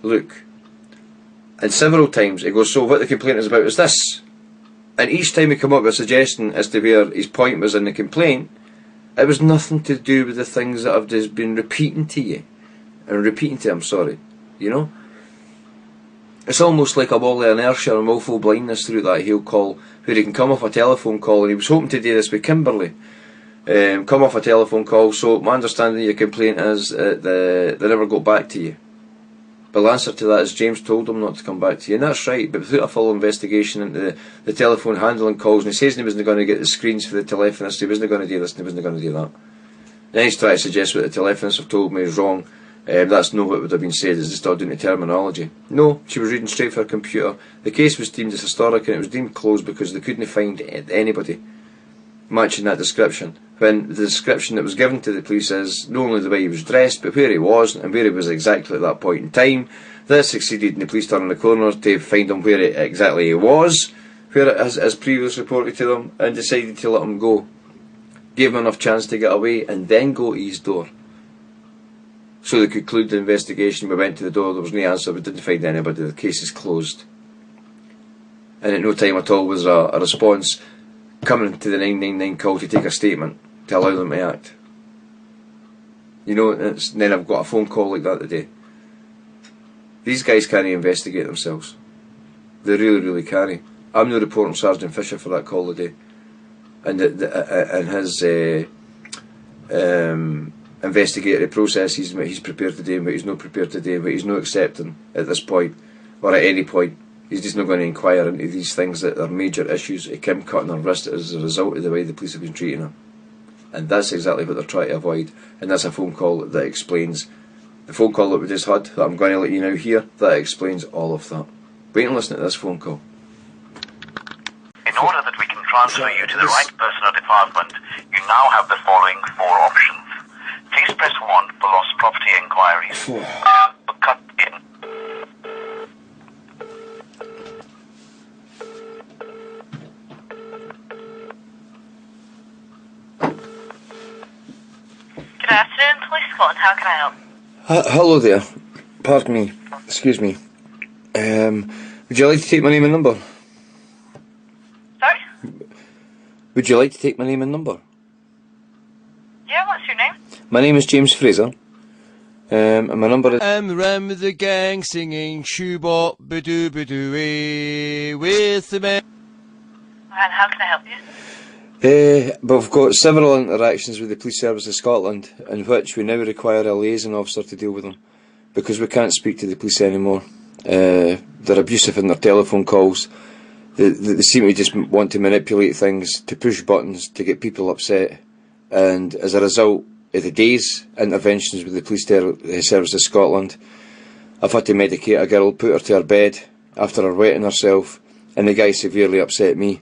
Look, and several times he goes, so what the complaint is about is this, and each time he come up with a suggestion as to where his point was in the complaint, it was nothing to do with the things that I've just been repeating to you, and repeating to him, sorry, you know. It's almost like a wall of inertia and willful blindness through that Hale call, where he can come off a telephone call, and he was hoping to do this with Kimberly. Come off a telephone call, so my understanding of your complaint is they never got back to you. But the answer to that is James told them not to come back to you, and that's right, but without a full investigation into the telephone handling calls, and he says he wasn't going to get the screens for the telephonist, he wasn't going to do this and he wasn't going to do that. Then he's trying to suggest what the telephonists have told me is wrong. That's not what would have been said, it's just all doing the terminology. No, she was reading straight for her computer. The case was deemed as historic and it was deemed closed because they couldn't find anybody matching that description. When the description that was given to the police is not only the way he was dressed, but where he was and where he was exactly at that point in time. That succeeded in the police turning the corner to find him where exactly he was, where it has previously reported to them, and decided to let him go. Gave him enough chance to get away and then go to his door. So they could conclude the investigation. We went to the door, there was no answer, we didn't find anybody, the case is closed. And at no time at all was a response coming to the 999 call to take a statement to allow them to act. You know, then I've got a phone call like that today. These guys can't investigate themselves. They really can't. I'm not reporting Sergeant Fisher for that call today. And his investigatory process he's prepared to do and what he's not prepared to do and what he's not accepting at this point or at any point. He's just not going to inquire into these things that are major issues of Kim cutting her wrist as a result of the way the police have been treating her. And that's exactly what they're trying to avoid. And that's a phone call that explains the phone call that we just had, that I'm going to let you know here, that explains all of that. Wait and listen to this phone call. In order that we can transfer you to the right person or department, you now have the following 4 options. Please press 1 for lost property inquiries. For cut in. Good afternoon, Police Scotland. How can I help? Hello there. Pardon me. Excuse me. Would you like to take my name and number? Sorry? Would you like to take my name and number? Yeah, what's your name? My name is James Fraser. And my number is... I'm around with the gang singing shoebop badoo badoo with the men. And how can I help you? But we've got several interactions with the Police Service of Scotland in which we now require a liaison officer to deal with them because we can't speak to the police anymore. They're abusive in their telephone calls. They seem to just want to manipulate things, to push buttons, to get people upset. And as a result of the day's interventions with the Police Service of Scotland, I've had to medicate a girl, put her to her bed after her wetting herself, and the guy severely upset me.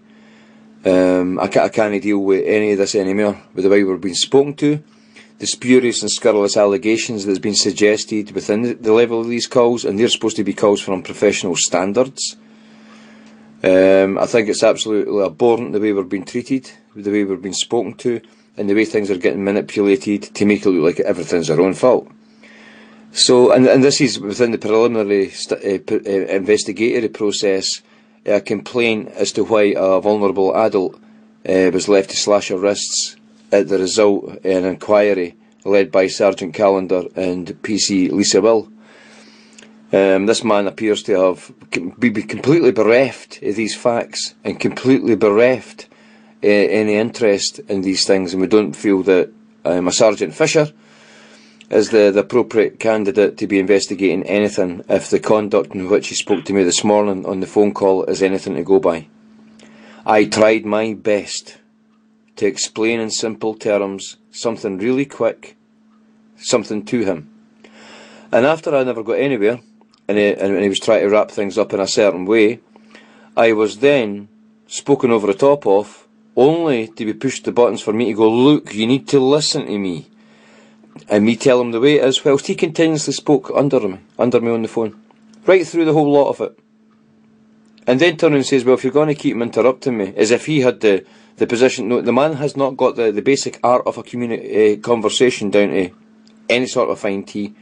I can't deal with any of this anymore, with the way we're being spoken to, the spurious and scurrilous allegations that's been suggested within the level of these calls, and they're supposed to be calls from professional standards. I think it's absolutely abhorrent the way we're being treated, the way we're being spoken to, and the way things are getting manipulated to make it look like everything's our own fault. So, and this is within the preliminary investigatory process, a complaint as to why a vulnerable adult was left to slash her wrists at the result of an inquiry led by Sergeant Callender and PC Lisa Will. This man appears to have be completely bereft of these facts and completely bereft any interest in these things, and we don't feel that a Sergeant Fisher is the appropriate candidate to be investigating anything if the conduct in which he spoke to me this morning on the phone call is anything to go by. I tried my best to explain in simple terms something really quick, something to him. And after I never got anywhere, and he was trying to wrap things up in a certain way, I was then spoken over the top of, only to be pushed the buttons for me to go, look, you need to listen to me. And me tell him the way it is, whilst he continuously spoke under me on the phone. Right through the whole lot of it. And then turns and says, well, if you're going to keep him interrupting me, as if he had the position. No, the man has not got the basic art of a conversation down to any sort of fine tea.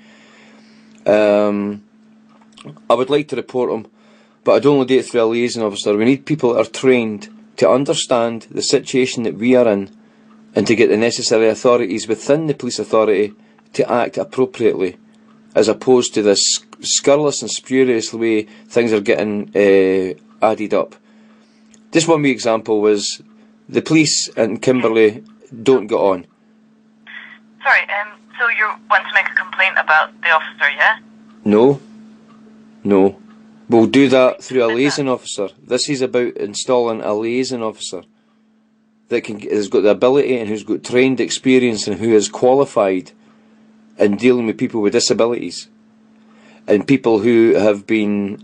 I would like to report him, but I'd only do it through a liaison officer. We need people that are trained to understand the situation that we are in, and to get the necessary authorities within the police authority to act appropriately, as opposed to this scurrilous and spurious way things are getting added up. Just one wee example was the police in Kimberley don't get on. Sorry, so you want to make a complaint about the officer, yeah? No. We'll do that through a liaison officer. This is about installing a liaison officer that has got the ability and who's got trained experience and who is qualified in dealing with people with disabilities and people who have been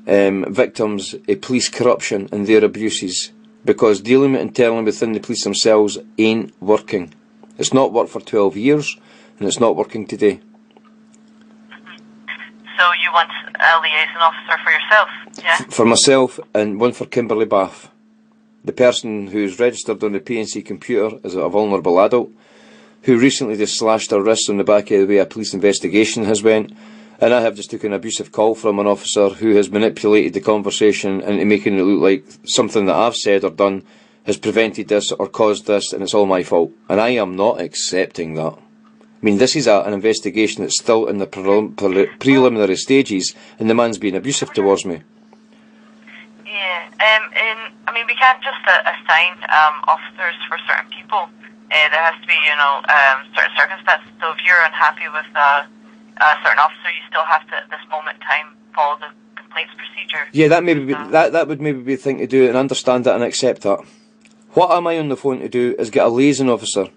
victims of police corruption and their abuses, because dealing with internally within the police themselves ain't working. It's not worked for 12 years and it's not working today. So you want a liaison officer for yourself, yeah? For myself, and one for Kimberley Bath. The person who's registered on the PNC computer as a vulnerable adult, who recently just slashed her wrists on the back of the way a police investigation has went, and I have just took an abusive call from an officer who has manipulated the conversation into making it look like something that I've said or done has prevented this or caused this, and it's all my fault. And I am not accepting that. I mean, this is an investigation that's still in the preliminary stages, and the man's being abusive towards me. Yeah, I mean, we can't just assign officers for certain people. There has to be, certain circumstances. So if you're unhappy with a certain officer, you still have to, at this moment in time, follow the complaints procedure. Yeah, that would maybe be the thing to do, and understand that and accept that. What am I on the phone to do is get a liaison officer.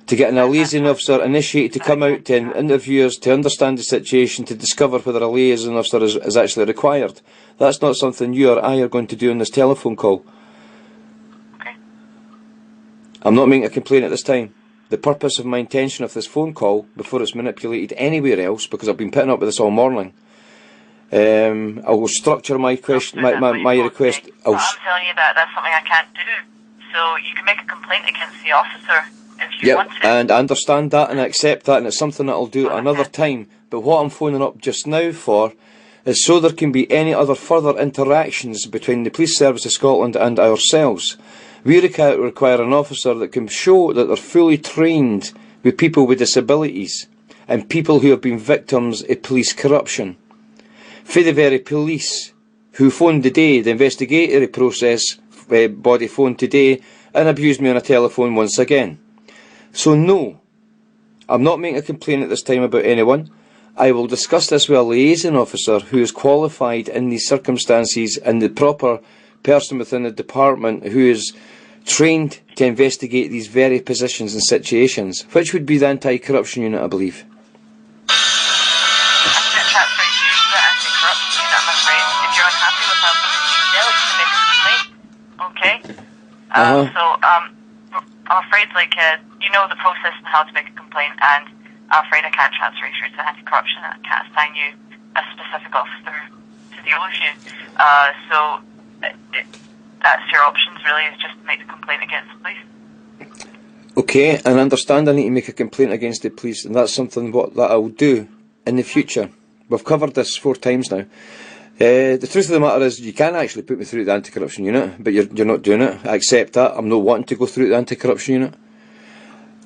To get a liaison officer initiated to come out to interviewers, to understand the situation, to discover whether a liaison officer is actually required. That's not something you or I are going to do on this telephone call. Okay. I'm not making a complaint at this time. The purpose of my intention of this phone call, before it's manipulated anywhere else, because I've been putting up with this all morning, I will structure my question, my request. I'm telling you that that's something I can't do. So you can make a complaint against the officer. Yep, and I understand that and I accept that, and it's something that I'll do at another time. But what I'm phoning up just now for is so there can be any other further interactions between the Police Service of Scotland and ourselves. We require an officer that can show that they're fully trained with people with disabilities and people who have been victims of police corruption. For the very police who phoned today, the investigatory process body phoned today and abused me on a telephone once again. So no, I'm not making a complaint at this time about anyone. I will discuss this with a liaison officer who is qualified in these circumstances and the proper person within the department who is trained to investigate these very positions and situations, which would be the anti-corruption unit, I believe. I'm afraid, you know the process and how to make a complaint, and I'm afraid I can't transfer you through to anti-corruption, and I can't assign you a specific officer to deal with you. That's your options, really, is just to make the complaint against the police. Okay, and I understand I need to make a complaint against the police, and that's something that I will do in the future. We've covered this 4 times now. The truth of the matter is, you can actually put me through the anti-corruption unit, but you're not doing it. I accept that. I'm not wanting to go through the anti-corruption unit.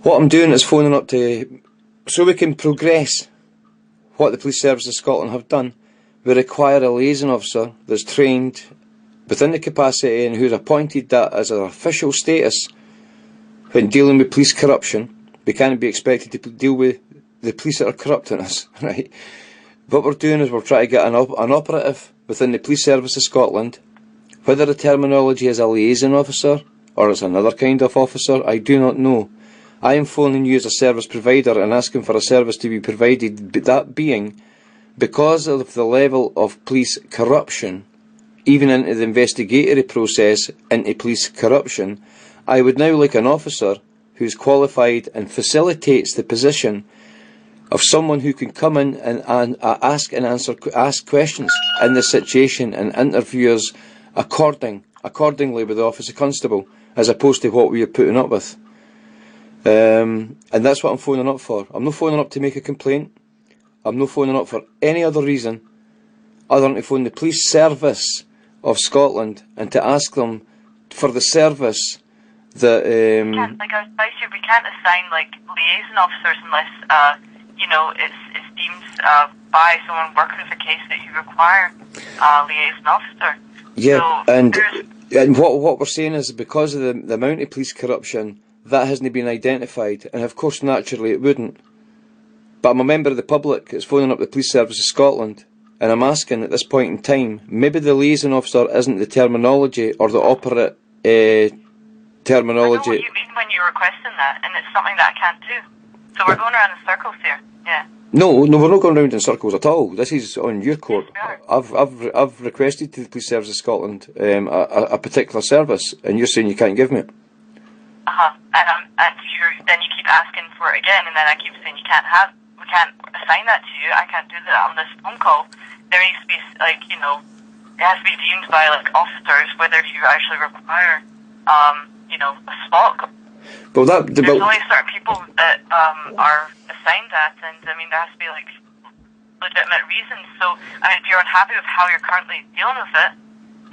What I'm doing is phoning up so we can progress what the Police Service of Scotland have done. We require a liaison officer that's trained within the capacity and who's appointed that as an official status when dealing with police corruption. We can't be expected to deal with the police that are corrupting us, right? What we're doing is we're trying to get an operative within the Police Service of Scotland. Whether the terminology is a liaison officer or it's another kind of officer, I do not know. I am phoning you as a service provider and asking for a service to be provided, that being because of the level of police corruption, even into the investigatory process into police corruption. I would now like an officer who's qualified and facilitates the position of someone who can come in and ask questions in the situation and interview us accordingly with the Office of Constable, as opposed to what we are putting up with. And that's what I'm phoning up for. I'm not phoning up to make a complaint. I'm not phoning up for any other reason other than to phone the Police Service of Scotland and to ask them for the service that... we can't assign liaison officers unless it's deemed by someone working with a case that you require a liaison officer. Yeah, so and what we're saying is because of the amount of police corruption, that hasn't been identified, and of course naturally it wouldn't. But I'm a member of the public that's phoning up the Police Service of Scotland, and I'm asking at this point in time, maybe the liaison officer isn't the terminology or the operate terminology. I know what you mean when you're requesting that, and it's something that I can't do. So we're going around in circles here, yeah. No, we're not going around in circles at all. This is on your court. Yes, I've requested to the Police Service of Scotland a particular service, and you're saying you can't give me it. And then you keep asking for it again, and then I keep saying we can't assign that to you. I can't do that on this phone call. There needs to be it has to be deemed by officers whether you actually require a spot. Well, there's only certain people that are assigned that, and there has to be legitimate reasons. So if you're unhappy with how you're currently dealing with it,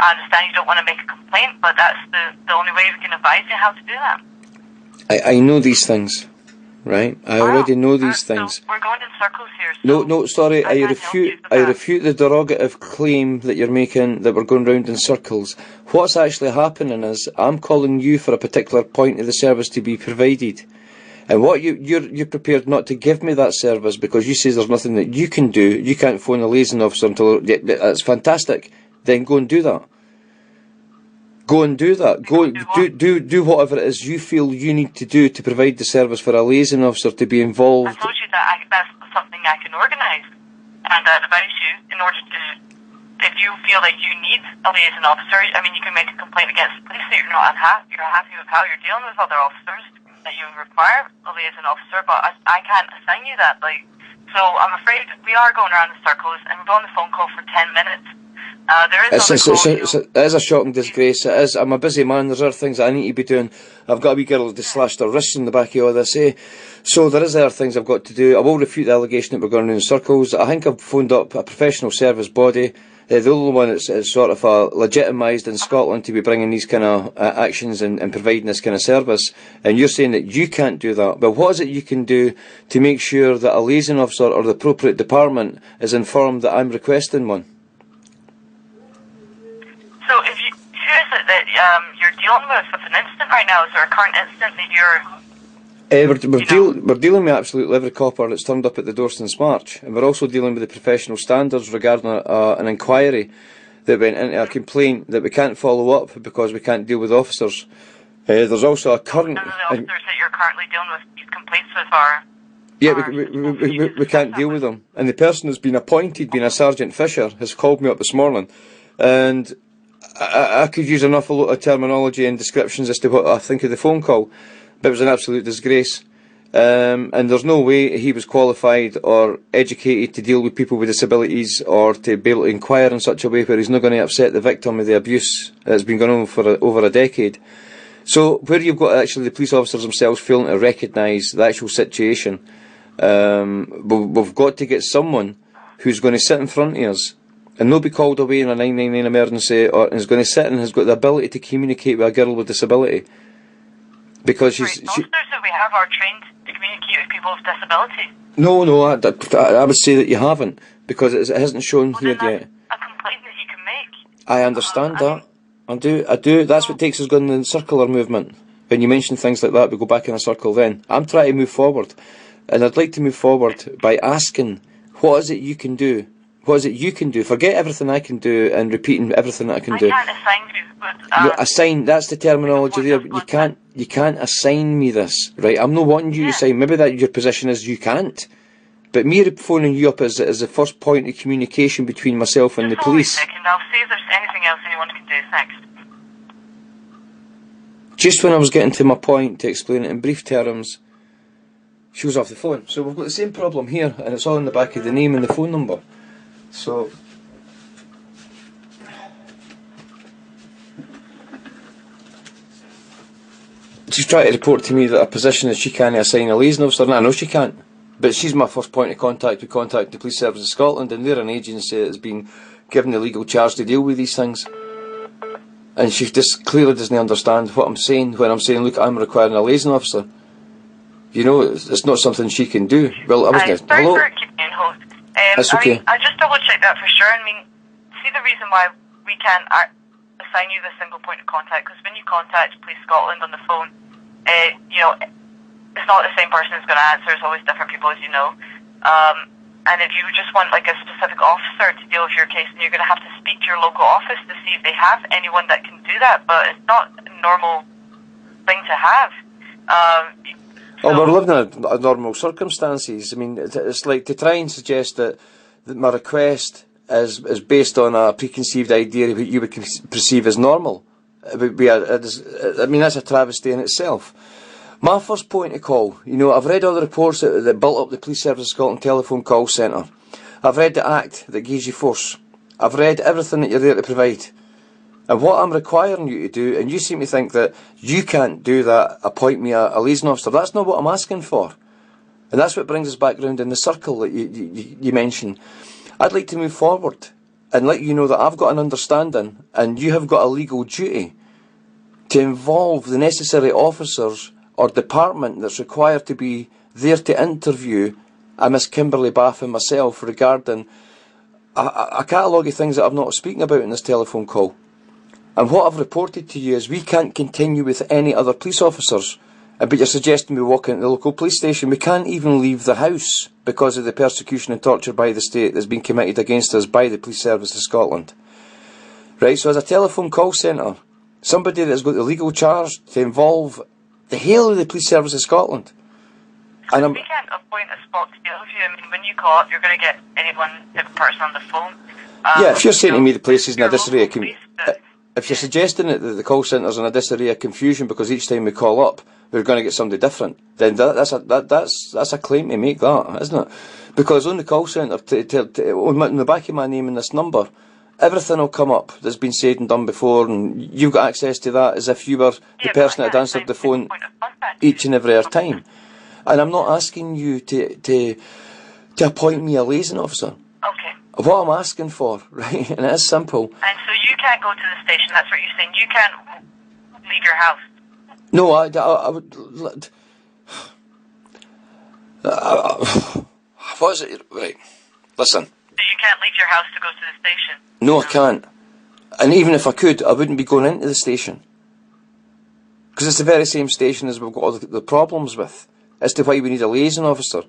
I understand you don't want to make a complaint, but that's the only way we can advise you how to do that. I know these things, right? I already know these things. So we're going in circles here. So no, sorry, I refute the derogative claim that you're making, that we're going round in circles. What's actually happening is I'm calling you for a particular point of the service to be provided. And what you're prepared not to give me that service because you say there's nothing that you can do. You can't phone a liaison officer until that's fantastic. Then go and do that. Go and do that. Do whatever it is you feel you need to do to provide the service for a liaison officer to be involved. I told you that that's something I can organise, and I'd advise you in order to, if you feel like you need a liaison officer, you can make a complaint against the police that you're not happy with how you're dealing with other officers, that you require a liaison officer, but I can't assign you that. So I'm afraid we are going around in circles, and we're on the phone call for 10 minutes. It is a shocking disgrace. It is. I'm a busy man. There's other things I need to be doing. I've got a wee girl that slashed her wrists in the back of all this, So there is other things I've got to do. I will refute the allegation that we're going in circles. I think I've phoned up a professional service body. the only one that's sort of legitimised in Scotland to be bringing these kind of actions and providing this kind of service, and you're saying that you can't do that. But what is it you can do to make sure that a liaison officer or the appropriate department is informed that I'm requesting one? So who is it that you're dealing with an incident right now? Is there a current incident that you're... We're dealing with absolutely every copper that's turned up at the door since March, and we're also dealing with the professional standards regarding an inquiry that went into a complaint that we can't follow up because we can't deal with officers. There's also a current... None of the officers that you're currently dealing with these complaints with are... Yeah, we can't deal with them. And the person that's been appointed, being a Sergeant Fisher, has called me up this morning, and I could use an awful lot of terminology and descriptions as to what I think of the phone call. But it was an absolute disgrace, and there's no way he was qualified or educated to deal with people with disabilities or to be able to inquire in such a way where he's not going to upset the victim of the abuse that's been going on for over a decade. So where you've got actually the police officers themselves failing to recognise the actual situation, we've got to get someone who's going to sit in front of us and not be called away in a 999 emergency, or is going to sit and has got the ability to communicate with a girl with disability. Because officers that we have are trained to communicate with people with disabilities. No, I would say that you haven't, because it hasn't shown here yet. A complaint that you can make. I understand that. I do. That's what takes us going in the circular movement. When you mention things like that, we go back in a circle then. I'm trying to move forward, and I'd like to move forward by asking, what is it you can do? What is it you can do? Forget everything I can do and repeating everything that I can do. I can't assign you. Assign, that's the terminology there. You can't assign me this, right? I'm not wanting you to assign. Maybe that your position is you can't. But me phoning you up is the first point of communication between myself and the police. Just hold a second. I'll see if there's anything else anyone can do next. Just when I was getting to my point to explain it in brief terms, she was off the phone. So we've got the same problem here, and it's all in the back of the name and the phone number. So she's trying to report to me that her position is she can't assign a liaison officer, and I know she can't. But she's my first point of contact. We contact the Police Service of Scotland, and they're an agency that has been given the legal charge to deal with these things. And she just clearly doesn't understand what I'm saying when I'm saying, look, I'm requiring a liaison officer. You know, it's not something she can do. Well, I was going to... Hello? Sorry for keeping you on hold. That's okay. I just double check that for sure. I mean, see the reason why we can't assign you the single point of contact, because when you contact Police Scotland on the phone, you know, it's not the same person who's going to answer. It's always different people, as you know. And if you just want like a specific officer to deal with your case, then you're going to have to speak to your local office to see if they have anyone that can do that. But it's not a normal thing to have. Well, we're living in normal circumstances. I mean, it's like to try and suggest that my request is based on a preconceived idea of what you would perceive as normal. It would be I mean, that's a travesty in itself. My first point of call, you know, I've read all the reports that built up the Police Service of Scotland telephone call centre. I've read the Act that gives you force. I've read everything that you're there to provide. And what I'm requiring you to do, and you seem to think that you can't do that, appoint me a liaison officer, that's not what I'm asking for. And that's what brings us back round in the circle that you mentioned. I'd like to move forward and let you know that I've got an understanding and you have got a legal duty to involve the necessary officers or department that's required to be there to interview a Miss Kimberly Bath and myself regarding a catalogue of things that I'm not speaking about in this telephone call. And what I've reported to you is we can't continue with any other police officers. But you're suggesting we walk into the local police station. We can't even leave the house because of the persecution and torture by the state that's been committed against us by the Police Service of Scotland. Right, so as a telephone call centre, somebody that's got the legal charge to involve the whole of the Police Service of Scotland. And we can't appoint a spot to deal with you. I mean, when you call up, you're going to get anyone, type of person on the phone. Yeah, if you're saying to me the place is in a disarray of if you're suggesting that the call centre's in a disarray of confusion because each time we call up we're going to get somebody different, then that's a claim to make, that, isn't it? Because on the call centre, on the back of my name and this number, everything will come up that's been said and done before, and you've got access to that as if you were the person that had answered the phone each and every time. And I'm not asking you to appoint me a liaison officer. Okay. What I'm asking for, right, and it's simple. And so you can't go to the station, that's what you're saying. You can't leave your house. No, I would... What is it? Right, listen. So you can't leave your house to go to the station? No, I can't. And even if I could, I wouldn't be going into the station. Because it's the very same station as we've got all the problems with. As to why we need a liaison officer.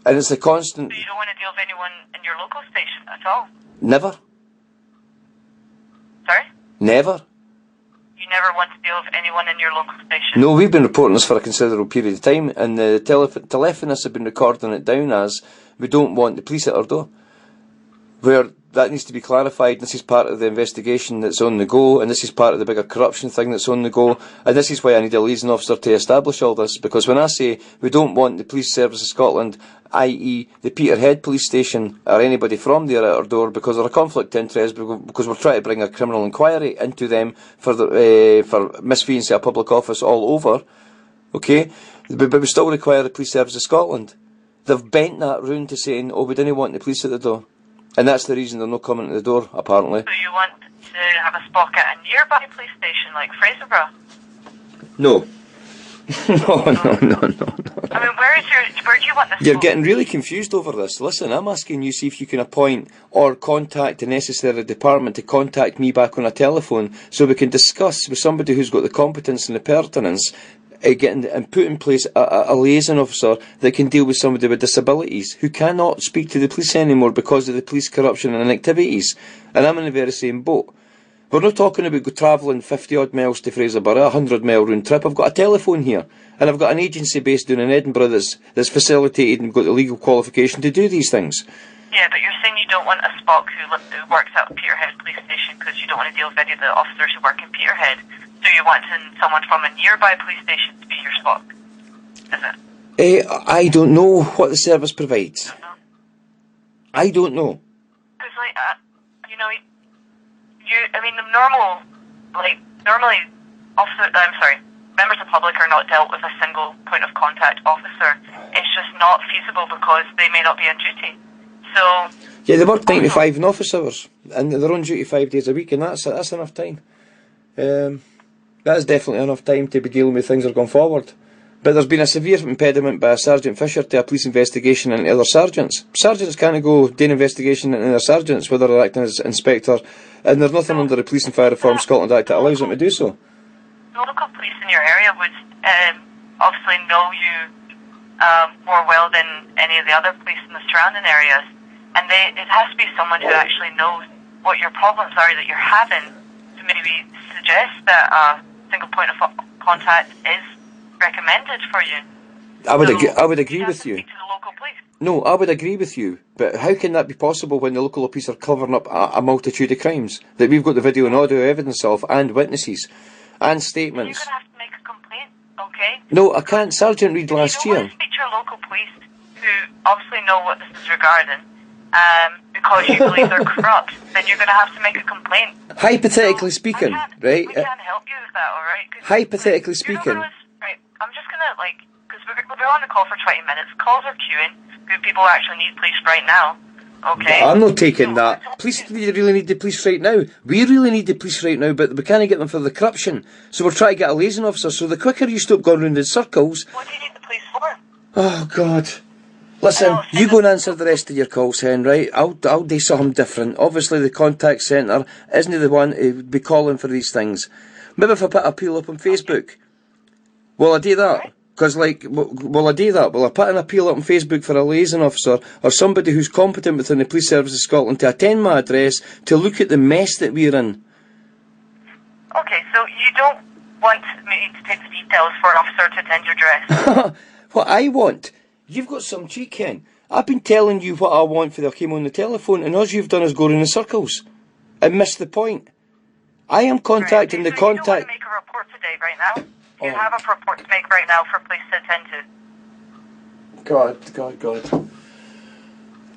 And it's the constant... So you don't want to deal with anyone in your local station at all? Never. Sorry? Never. You never want to deal with anyone in your local station? No, we've been reporting this for a considerable period of time, and the telephonists have been recording it down as we don't want the police at our door. Where that needs to be clarified. This is part of the investigation that's on the go, and this is part of the bigger corruption thing that's on the go, and this is why I need a liaison officer to establish all this, because when I say we don't want the Police Service of Scotland, i.e. the Peterhead Police Station, or anybody from there at our door, because of a conflict of interest, because we're trying to bring a criminal inquiry into them for misfeasance of a public office all over, okay, but we still require the Police Service of Scotland. They've bent that round to saying, oh, we didn't want the police at the door. And that's the reason they're not coming to the door, apparently. So you want to have a spot at a nearby police station like Fraserburgh? No. No. I mean, where do you want this You're spot? getting really confused over this. Listen, I'm asking you see if you can appoint or contact the necessary department to contact me back on a telephone so we can discuss with somebody who's got the competence and the pertinence getting and put in place a liaison officer that can deal with somebody with disabilities who cannot speak to the police anymore because of the police corruption and inactivities. And I'm in the very same boat. We're not talking about travelling 50 odd miles to Fraserburgh, a 100-mile round trip. I've got a telephone here, and I've got an agency based down in Edinburgh that's facilitated and got the legal qualification to do these things. Yeah, but you're saying you don't want a Spock who works at Peterhead Police Station because you don't want to deal with any of the officers who work in Peterhead. So you're wanting someone from a nearby police station to be your Spock, is it? I don't know what the service provides. I don't know. Because, like, you know, normally, members of the public are not dealt with a single point of contact officer. It's just not feasible because they may not be on duty. So... Yeah, they work 9 to 5 in office hours, and they're on duty 5 days a week, and that's enough time. That's definitely enough time to be dealing with things that are going forward. But there's been a severe impediment by Sergeant Fisher to a police investigation into other sergeants. Sergeants can't go do an investigation into their sergeants, whether they're acting as inspector, and there's nothing under the Police and Fire Reform Scotland Act that allows them to do so. The local police in your area would obviously know you more well than any of the other police in the surrounding areas, and it has to be someone who actually knows what your problems are that you're having to maybe suggest that a single point of contact is recommended for you. I would agree with you. To the local police. No, I would agree with you, but how can that be possible when the local police are covering up a multitude of crimes that we've got the video and audio evidence of, and witnesses, and statements? You're going to have to make a complaint, okay? No, I can't. Sergeant Reid last year... If you don't want to speak to your local police, who obviously know what this is regarding, because you believe they're corrupt, then you're going to have to make a complaint. Hypothetically speaking, right? We can't help you with that, alright? Hypothetically speaking... Right, I'm just going to, because we're on the call for 20 minutes, calls are queuing, good people actually need police right now, okay? I'm not taking that. Police really need the police right now. We really need the police right now, but we can't get them for the corruption. So we're trying to get a liaison officer, so the quicker you stop going round in circles... What do you need the police for? Oh, God. Listen, you go and answer the rest of your calls, Hen, right? I'll do something different. Obviously, the contact centre isn't the one who would be calling for these things. Maybe if I put an appeal up on Facebook. Will I do that? Because, will I do that? Will I put an appeal up on Facebook for a liaison officer or somebody who's competent within the Police Service of Scotland to attend my address to look at the mess that we're in? Okay, so you don't want me to take the details for an officer to attend your address? What I want... You've got some cheek, Ken. I've been telling you what I want for I came on the telephone, and all you've done is go in circles and miss the point. I am contacting the contact... You don't want to make a report today, right now? You have a report to make right now for police to attend to. God.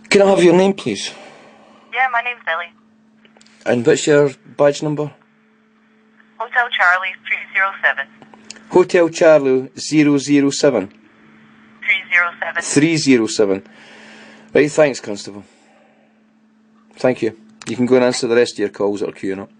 Can I have your name, please? Yeah, my name's Ellie. And what's your badge number? Hotel Charlie 307. Hotel Charlie 007. 307. 307. Right, thanks, Constable. Thank you. You can go and answer the rest of your calls that are queuing up.